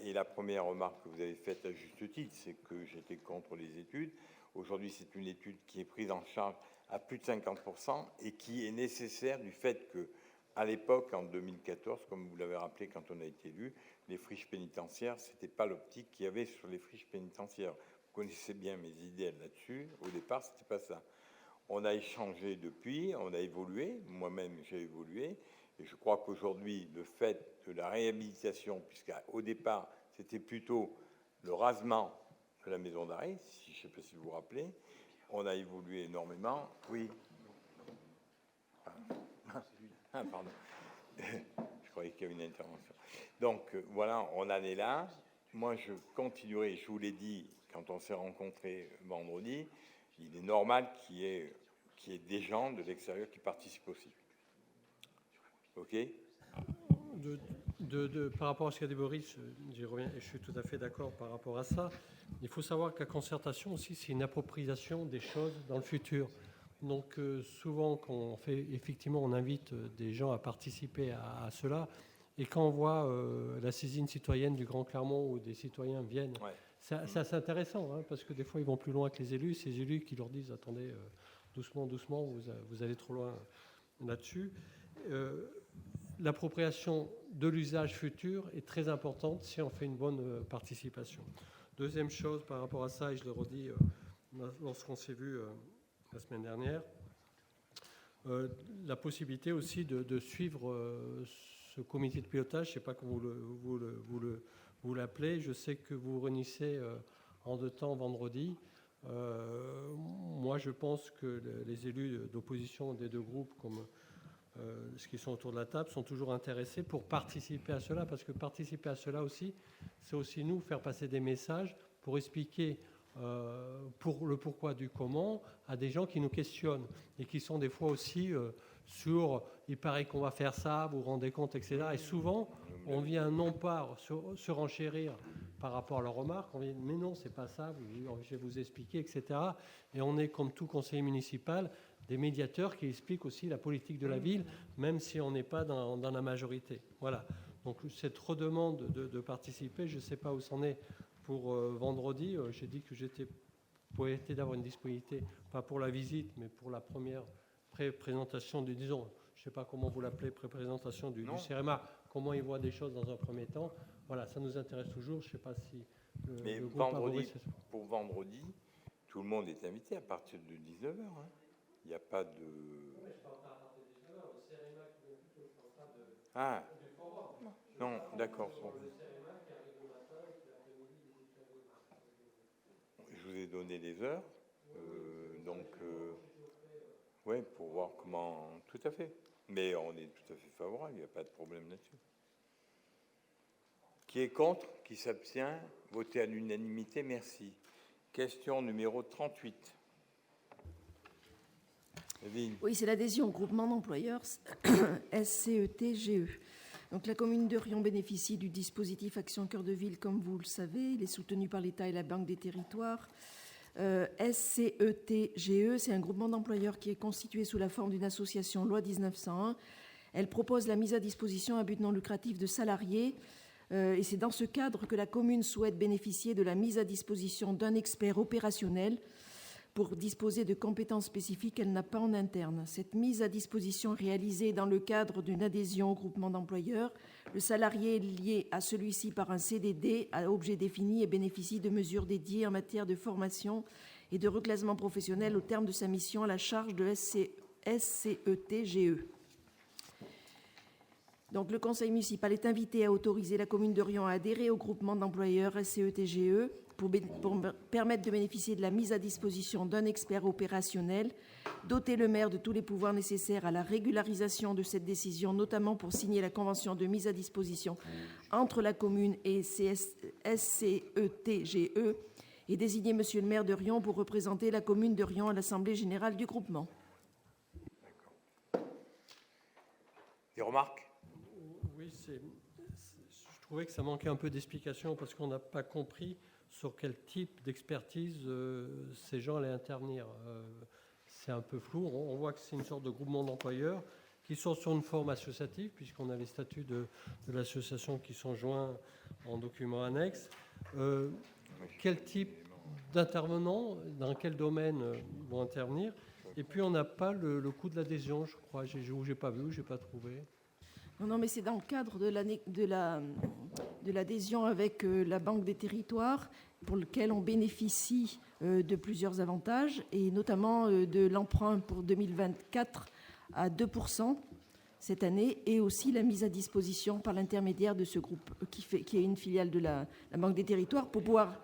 [SPEAKER 1] Et la première remarque que vous avez faite à juste titre, c'est que j'étais contre les études. Aujourd'hui, c'est une étude qui est prise en charge à plus de 50% et qui est nécessaire du fait que, à l'époque, en 2014, comme vous l'avez rappelé quand on a été élu, les friches pénitentiaires, c'était pas l'optique qu'il y avait sur les friches pénitentiaires. Vous connaissez bien mes idées là-dessus. Au départ, c'était pas ça. On a échangé depuis, on a évolué. Moi-même, j'ai évolué. Et je crois qu'aujourd'hui, le fait de la réhabilitation, puisqu'au départ, c'était plutôt le rasement de la maison d'arrêt, je ne sais pas si vous vous rappelez, on a évolué énormément. Oui. Ah, pardon. Je croyais qu'il y avait une intervention. Donc, voilà, on en est là. Moi, je continuerai, je vous l'ai dit, quand on s'est rencontrés vendredi, il est normal qu'il y ait des gens de l'extérieur qui participent aussi. OK.
[SPEAKER 10] Par rapport à ce qu'a dit Boris, j'y reviens et je suis tout à fait d'accord par rapport à ça. Il faut savoir que la concertation aussi, c'est une appropriation des choses dans le futur. Donc souvent, quand on fait, effectivement, on invite des gens à participer à cela. Et quand on voit la saisine citoyenne du Grand Clermont où des citoyens viennent, c'est assez intéressant, hein, parce que des fois, ils vont plus loin que les élus. Ces élus qui leur disent, attendez, doucement, vous allez trop loin là-dessus. L'appropriation de l'usage futur est très importante si on fait une bonne participation. Deuxième chose par rapport à ça, et je le redis lorsqu'on s'est vu la semaine dernière, la possibilité aussi de suivre ce comité de pilotage, je ne sais pas comment vous l'appelez, je sais que vous réunissez en deux temps vendredi. Moi, je pense que les élus d'opposition des deux groupes, comme ceux qui sont autour de la table sont toujours intéressés pour participer à cela, parce que participer à cela aussi, c'est aussi nous faire passer des messages pour expliquer pour le pourquoi du comment à des gens qui nous questionnent et qui sont des fois aussi sur il paraît qu'on va faire ça, vous vous rendez compte, etc. Et souvent, on vient non pas se renchérir par rapport à leurs remarques, on vient mais non, c'est pas ça, je vais vous expliquer, etc. Et on est, comme tout conseiller municipal, des médiateurs qui expliquent aussi la politique de la ville, même si on n'est pas dans la majorité. Voilà. Donc cette redemande de participer, je ne sais pas où c'en est pour vendredi. J'ai dit que j'étais pour essayer d'avoir une disponibilité, pas pour la visite, mais pour la première pré-présentation du, disons, je ne sais pas comment vous l'appelez, pré-présentation du CEREMA, comment ils voient des choses dans un premier temps. Voilà, ça nous intéresse toujours. Je ne sais pas si
[SPEAKER 1] mais
[SPEAKER 10] le groupe
[SPEAKER 1] vendredi, pour vendredi, tout le monde est invité à partir de 19h. Hein. Il n'y a pas de... Ah, non, d'accord. Je vous ai donné les heures, donc, ouais, pour voir comment... Tout à fait. Mais on est tout à fait favorable, il n'y a pas de problème là-dessus. Qui est contre? Qui s'abstient? Voté à l'unanimité, merci. Question numéro 38.
[SPEAKER 11] Oui, c'est l'adhésion au groupement d'employeurs SCET-GE. Donc, la commune de Riom bénéficie du dispositif Action Cœur de Ville, comme vous le savez. Il est soutenu par l'État et la Banque des Territoires. SCET-GE, c'est un groupement d'employeurs qui est constitué sous la forme d'une association loi 1901. Elle propose la mise à disposition à but non lucratif de salariés. Et c'est dans ce cadre que la commune souhaite bénéficier de la mise à disposition d'un expert opérationnel pour disposer de compétences spécifiques qu'elle n'a pas en interne. Cette mise à disposition est réalisée dans le cadre d'une adhésion au groupement d'employeurs. Le salarié est lié à celui-ci par un CDD à objet défini et bénéficie de mesures dédiées en matière de formation et de reclassement professionnel au terme de sa mission à la charge de SCET-GE. Donc, le conseil municipal est invité à autoriser la commune de Riom à adhérer au groupement d'employeurs SCET-GE pour permettre de bénéficier de la mise à disposition d'un expert opérationnel, doter le maire de tous les pouvoirs nécessaires à la régularisation de cette décision, notamment pour signer la convention de mise à disposition entre la commune et SCET-GE, et désigner monsieur le maire de Riom pour représenter la commune de Riom à l'Assemblée générale du groupement.
[SPEAKER 1] Des remarques?
[SPEAKER 10] Oui, je trouvais que ça manquait un peu d'explication parce qu'on n'a pas compris sur quel type d'expertise ces gens allaient intervenir. C'est un peu flou. On voit que c'est une sorte de groupement d'employeurs qui sont sur une forme associative, puisqu'on a les statuts de l'association qui sont joints en document annexe. Quel type d'intervenants, dans quel domaine vont intervenir? Et puis on n'a pas le coût de l'adhésion, je crois. J'ai pas vu, j'ai pas trouvé.
[SPEAKER 11] Non, mais c'est dans le cadre de l'adhésion avec la Banque des Territoires, pour lequel on bénéficie de plusieurs avantages, et notamment de l'emprunt pour 2024 à 2% cette année, et aussi la mise à disposition par l'intermédiaire de ce groupe qui est une filiale de la Banque des Territoires pour pouvoir...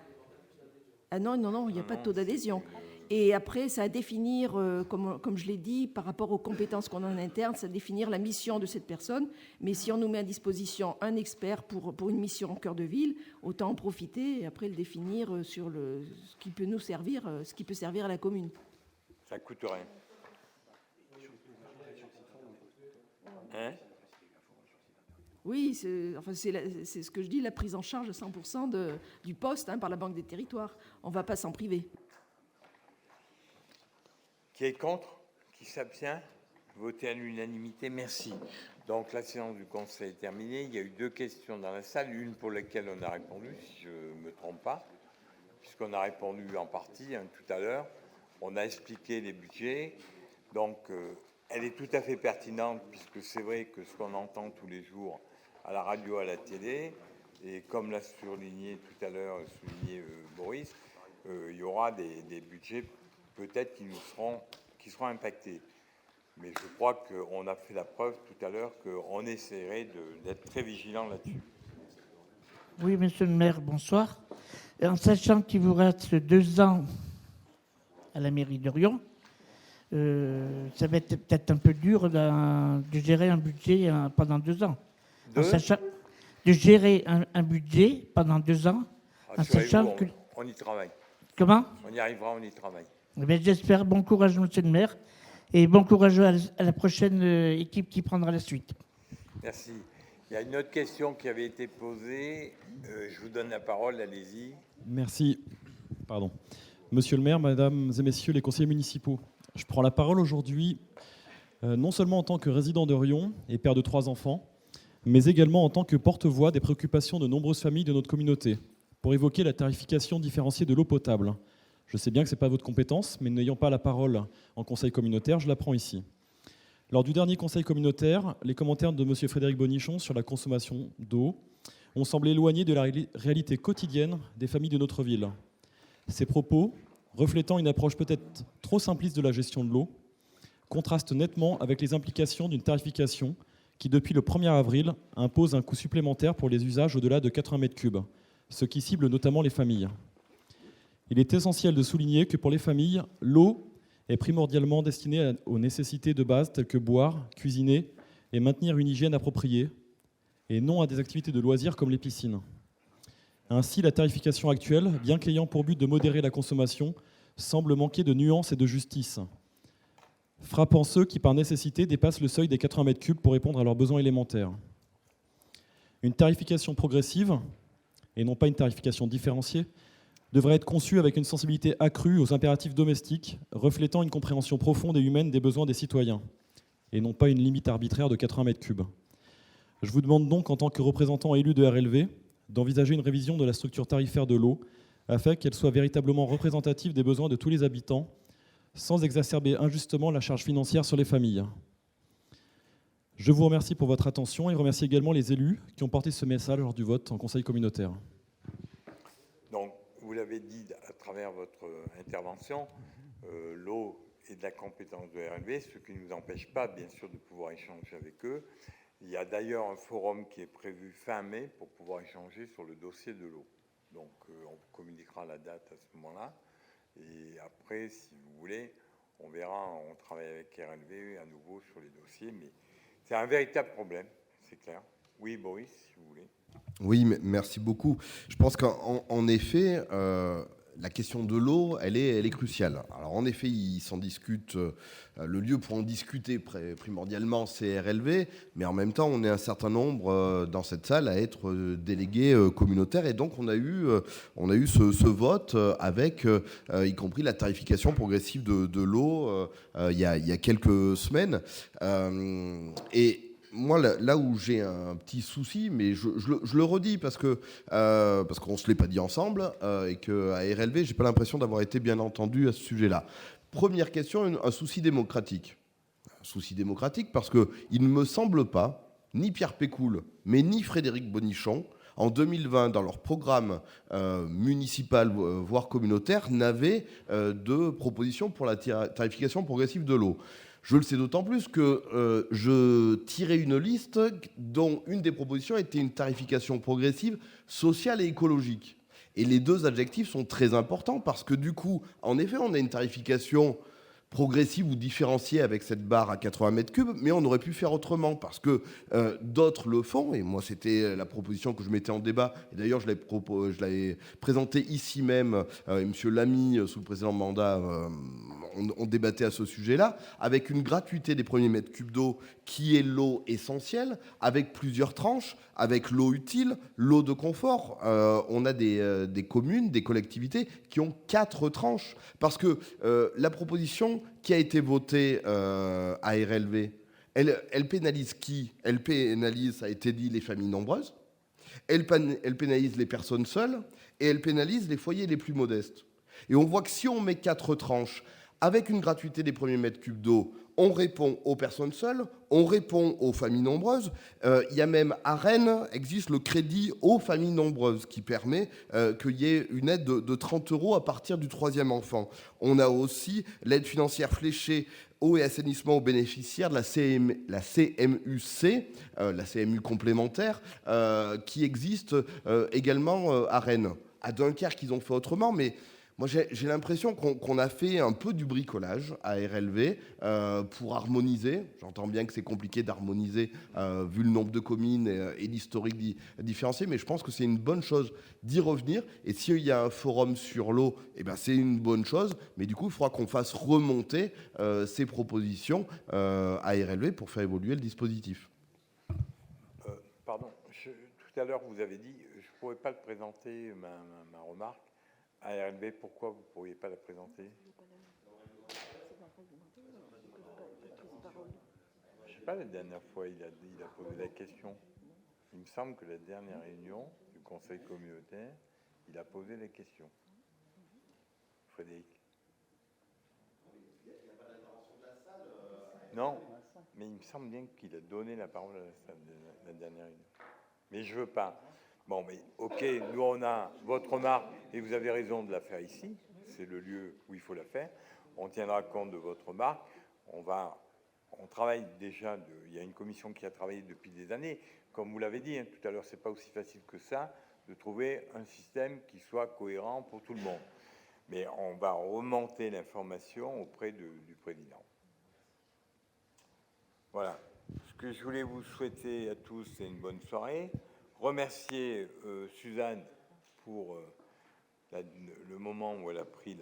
[SPEAKER 11] Ah non, il n'y a pas de taux d'adhésion. Et après, ça à définir, comme je l'ai dit, par rapport aux compétences qu'on a en interne, ça à définir la mission de cette personne. Mais si on nous met à disposition un expert pour une mission en cœur de ville, autant en profiter et après le définir sur ce qui peut nous servir, ce qui peut servir à la commune.
[SPEAKER 1] Ça coûte rien. Hein?
[SPEAKER 11] Oui, c'est ce que je dis, la prise en charge à 100% du poste par la Banque des Territoires. On ne va pas s'en priver.
[SPEAKER 1] Qui est contre? Qui s'abstient? Voté à l'unanimité, merci. Donc la séance du Conseil est terminée. Il y a eu 2 questions dans la salle, une pour laquelle on a répondu, si je ne me trompe pas, puisqu'on a répondu en partie tout à l'heure. On a expliqué les budgets. Donc elle est tout à fait pertinente, puisque c'est vrai que ce qu'on entend tous les jours à la radio, à la télé, et comme l'a souligné tout à l'heure, Boris, il y aura des budgets peut-être qui seront impactés. Mais je crois qu'on a fait la preuve tout à l'heure qu'on essaierait d'être très vigilant là-dessus.
[SPEAKER 2] Oui, monsieur le maire, bonsoir. En sachant qu'il vous reste 2 ans à la mairie de Riom, ça va être peut-être un peu dur de gérer un budget pendant 2 ans. De gérer un budget pendant 2 ans, en sachant que...
[SPEAKER 1] On y travaille.
[SPEAKER 2] Comment ?
[SPEAKER 1] On y arrivera, on y travaille.
[SPEAKER 2] J'espère. Bon courage, monsieur le maire. Et bon courage à la prochaine équipe qui prendra la suite.
[SPEAKER 1] Merci. Il y a une autre question qui avait été posée. Je vous donne la parole, allez-y.
[SPEAKER 4] Merci. Pardon. Monsieur le maire, mesdames et messieurs les conseillers municipaux, je prends la parole aujourd'hui non seulement en tant que résident de Riom et père de 3 enfants, mais également en tant que porte-voix des préoccupations de nombreuses familles de notre communauté, pour évoquer la tarification différenciée de l'eau potable. Je sais bien que ce n'est pas votre compétence, mais n'ayant pas la parole en conseil communautaire, je la prends ici. Lors du dernier conseil communautaire, les commentaires de M. Frédéric Bonichon sur la consommation d'eau ont semblé éloignés de la réalité quotidienne des familles de notre ville. Ces propos, reflétant une approche peut-être trop simpliste de la gestion de l'eau, contrastent nettement avec les implications d'une tarification qui, depuis le 1er avril, impose un coût supplémentaire pour les usages au-delà de 80 m3, ce qui cible notamment les familles. Il est essentiel de souligner que pour les familles, l'eau est primordialement destinée aux nécessités de base telles que boire, cuisiner et maintenir une hygiène appropriée, et non à des activités de loisirs comme les piscines. Ainsi, la tarification actuelle, bien qu'ayant pour but de modérer la consommation, semble manquer de nuances et de justice, frappant ceux qui, par nécessité, dépassent le seuil des 80 m3 pour répondre à leurs besoins élémentaires. Une tarification progressive, et non pas une tarification différenciée, devrait être conçue avec une sensibilité accrue aux impératifs domestiques, reflétant une compréhension profonde et humaine des besoins des citoyens, et non pas une limite arbitraire de 80 m3. Je vous demande donc, en tant que représentant élu de RLV, d'envisager une révision de la structure tarifaire de l'eau, afin qu'elle soit véritablement représentative des besoins de tous les habitants, sans exacerber injustement la charge financière sur les familles. Je vous remercie pour votre attention et remercie également les élus qui ont porté ce message lors du vote en conseil communautaire.
[SPEAKER 1] Donc, vous l'avez dit à travers votre intervention, l'eau est de la compétence de RLV, ce qui ne nous empêche pas, bien sûr, de pouvoir échanger avec eux. Il y a d'ailleurs un forum qui est prévu fin mai pour pouvoir échanger sur le dossier de l'eau. Donc, on communiquera la date à ce moment-là. Et après, si vous voulez, on verra, on travaille avec RLV à nouveau sur les dossiers. Mais c'est un véritable problème, c'est clair. Oui, Boris, si vous voulez.
[SPEAKER 8] Oui, merci beaucoup. Je pense qu'en effet, la question de l'eau, elle est cruciale. Alors en effet, ils s'en discutent. Le lieu pour en discuter primordialement, c'est RLV, mais en même temps, on est un certain nombre dans cette salle à être délégués communautaires, et donc on a eu ce vote avec, y compris la tarification progressive de l'eau il y a quelques semaines. Et moi, là où j'ai un petit souci, mais je le redis parce qu'on ne se l'est pas dit ensemble et qu'à RLV, je n'ai pas l'impression d'avoir été bien entendu à ce sujet-là. Première question, un souci démocratique. Un souci démocratique parce qu'il ne me semble pas, ni Pierre Pécoul, mais ni Frédéric Bonichon, en 2020, dans leur programme municipal, voire communautaire, n'avaient de proposition pour la tarification progressive de l'eau. Je le sais d'autant plus que je tirais une liste dont une des propositions était une tarification progressive sociale et écologique. Et les deux adjectifs sont très importants parce que du coup, en effet, on a une tarification progressive ou différenciée avec cette barre à 80 m3, mais on aurait pu faire autrement parce que d'autres le font. Et moi, c'était la proposition que je mettais en débat. Et d'ailleurs, je l'avais présentée ici même. M. Lamy, sous le précédent mandat, on débattait à ce sujet-là, avec une gratuité des premiers mètres cubes d'eau qui est l'eau essentielle, avec plusieurs tranches, avec l'eau utile, l'eau de confort. On a des communes, des collectivités qui ont 4 tranches. Parce que la proposition qui a été votée à RLV, elle pénalise qui ? Elle pénalise, ça a été dit, les familles nombreuses, elle pénalise les personnes seules, et elle pénalise les foyers les plus modestes. Et on voit que si on met 4 tranches, avec une gratuité des premiers mètres cubes d'eau, on répond aux personnes seules, on répond aux familles nombreuses. Il y a même à Rennes, existe le crédit aux familles nombreuses qui permet qu'il y ait une aide de 30 € à partir du 3e enfant. On a aussi l'aide financière fléchée eau et assainissement aux bénéficiaires de la CMUC, la CMU complémentaire, qui existe également à Rennes. À Dunkerque, ils ont fait autrement, mais Moi, j'ai l'impression qu'on a fait un peu du bricolage à RLV pour harmoniser. J'entends bien que c'est compliqué d'harmoniser vu le nombre de communes et l'historique différencié, mais je pense que c'est une bonne chose d'y revenir. Et s'il y a un forum sur l'eau, eh ben, c'est une bonne chose. Mais du coup, il faudra qu'on fasse remonter ces propositions à RLV pour faire évoluer le dispositif.
[SPEAKER 1] Pardon, tout à l'heure, vous avez dit, je ne pourrais pas le présenter, ma remarque. À RLB, pourquoi vous ne pourriez pas la présenter? Je ne sais pas, la dernière fois, il a posé la question. Il me semble que la dernière réunion du Conseil communautaire, il a posé la question. Frédéric? Non, mais il me semble bien qu'il a donné la parole à la salle de la dernière réunion. Mais je ne veux pas. Bon, mais ok, nous on a votre remarque et vous avez raison de la faire ici. C'est le lieu où il faut la faire. On tiendra compte de votre remarque. On travaille déjà. Il y a une commission qui a travaillé depuis des années. Comme vous l'avez dit hein, tout à l'heure, c'est pas aussi facile que ça de trouver un système qui soit cohérent pour tout le monde. Mais on va remonter l'information auprès du président. Voilà. Ce que je voulais vous souhaiter à tous, c'est une bonne soirée. Remercier Suzanne pour le moment où elle a pris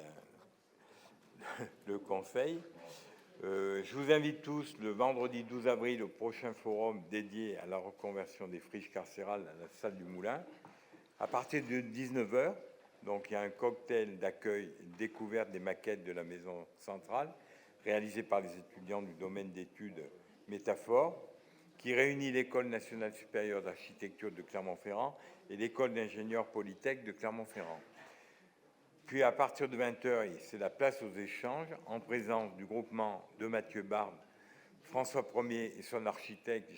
[SPEAKER 1] le conseil. Je vous invite tous le vendredi 12 avril au prochain forum dédié à la reconversion des friches carcérales à la salle du Moulin. À partir de 19h, donc il y a un cocktail d'accueil et de découverte des maquettes de la maison centrale réalisé par les étudiants du domaine d'études Métaphore, qui réunit l'École nationale supérieure d'architecture de Clermont-Ferrand et l'École d'ingénieurs Polytech de Clermont-Ferrand. Puis à partir de 20h, c'est la place aux échanges en présence du groupement de Mathieu Barbe, François Ier et son architecte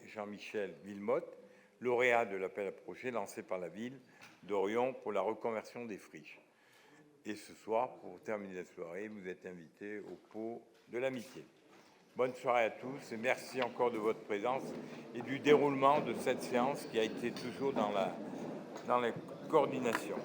[SPEAKER 1] Jean-Michel Villemotte, lauréat de l'appel à projet lancé par la ville d'Orion pour la reconversion des friches. Et ce soir, pour terminer la soirée, vous êtes invités au pot de l'amitié. Bonne soirée à tous et merci encore de votre présence et du déroulement de cette séance qui a été toujours dans la coordination.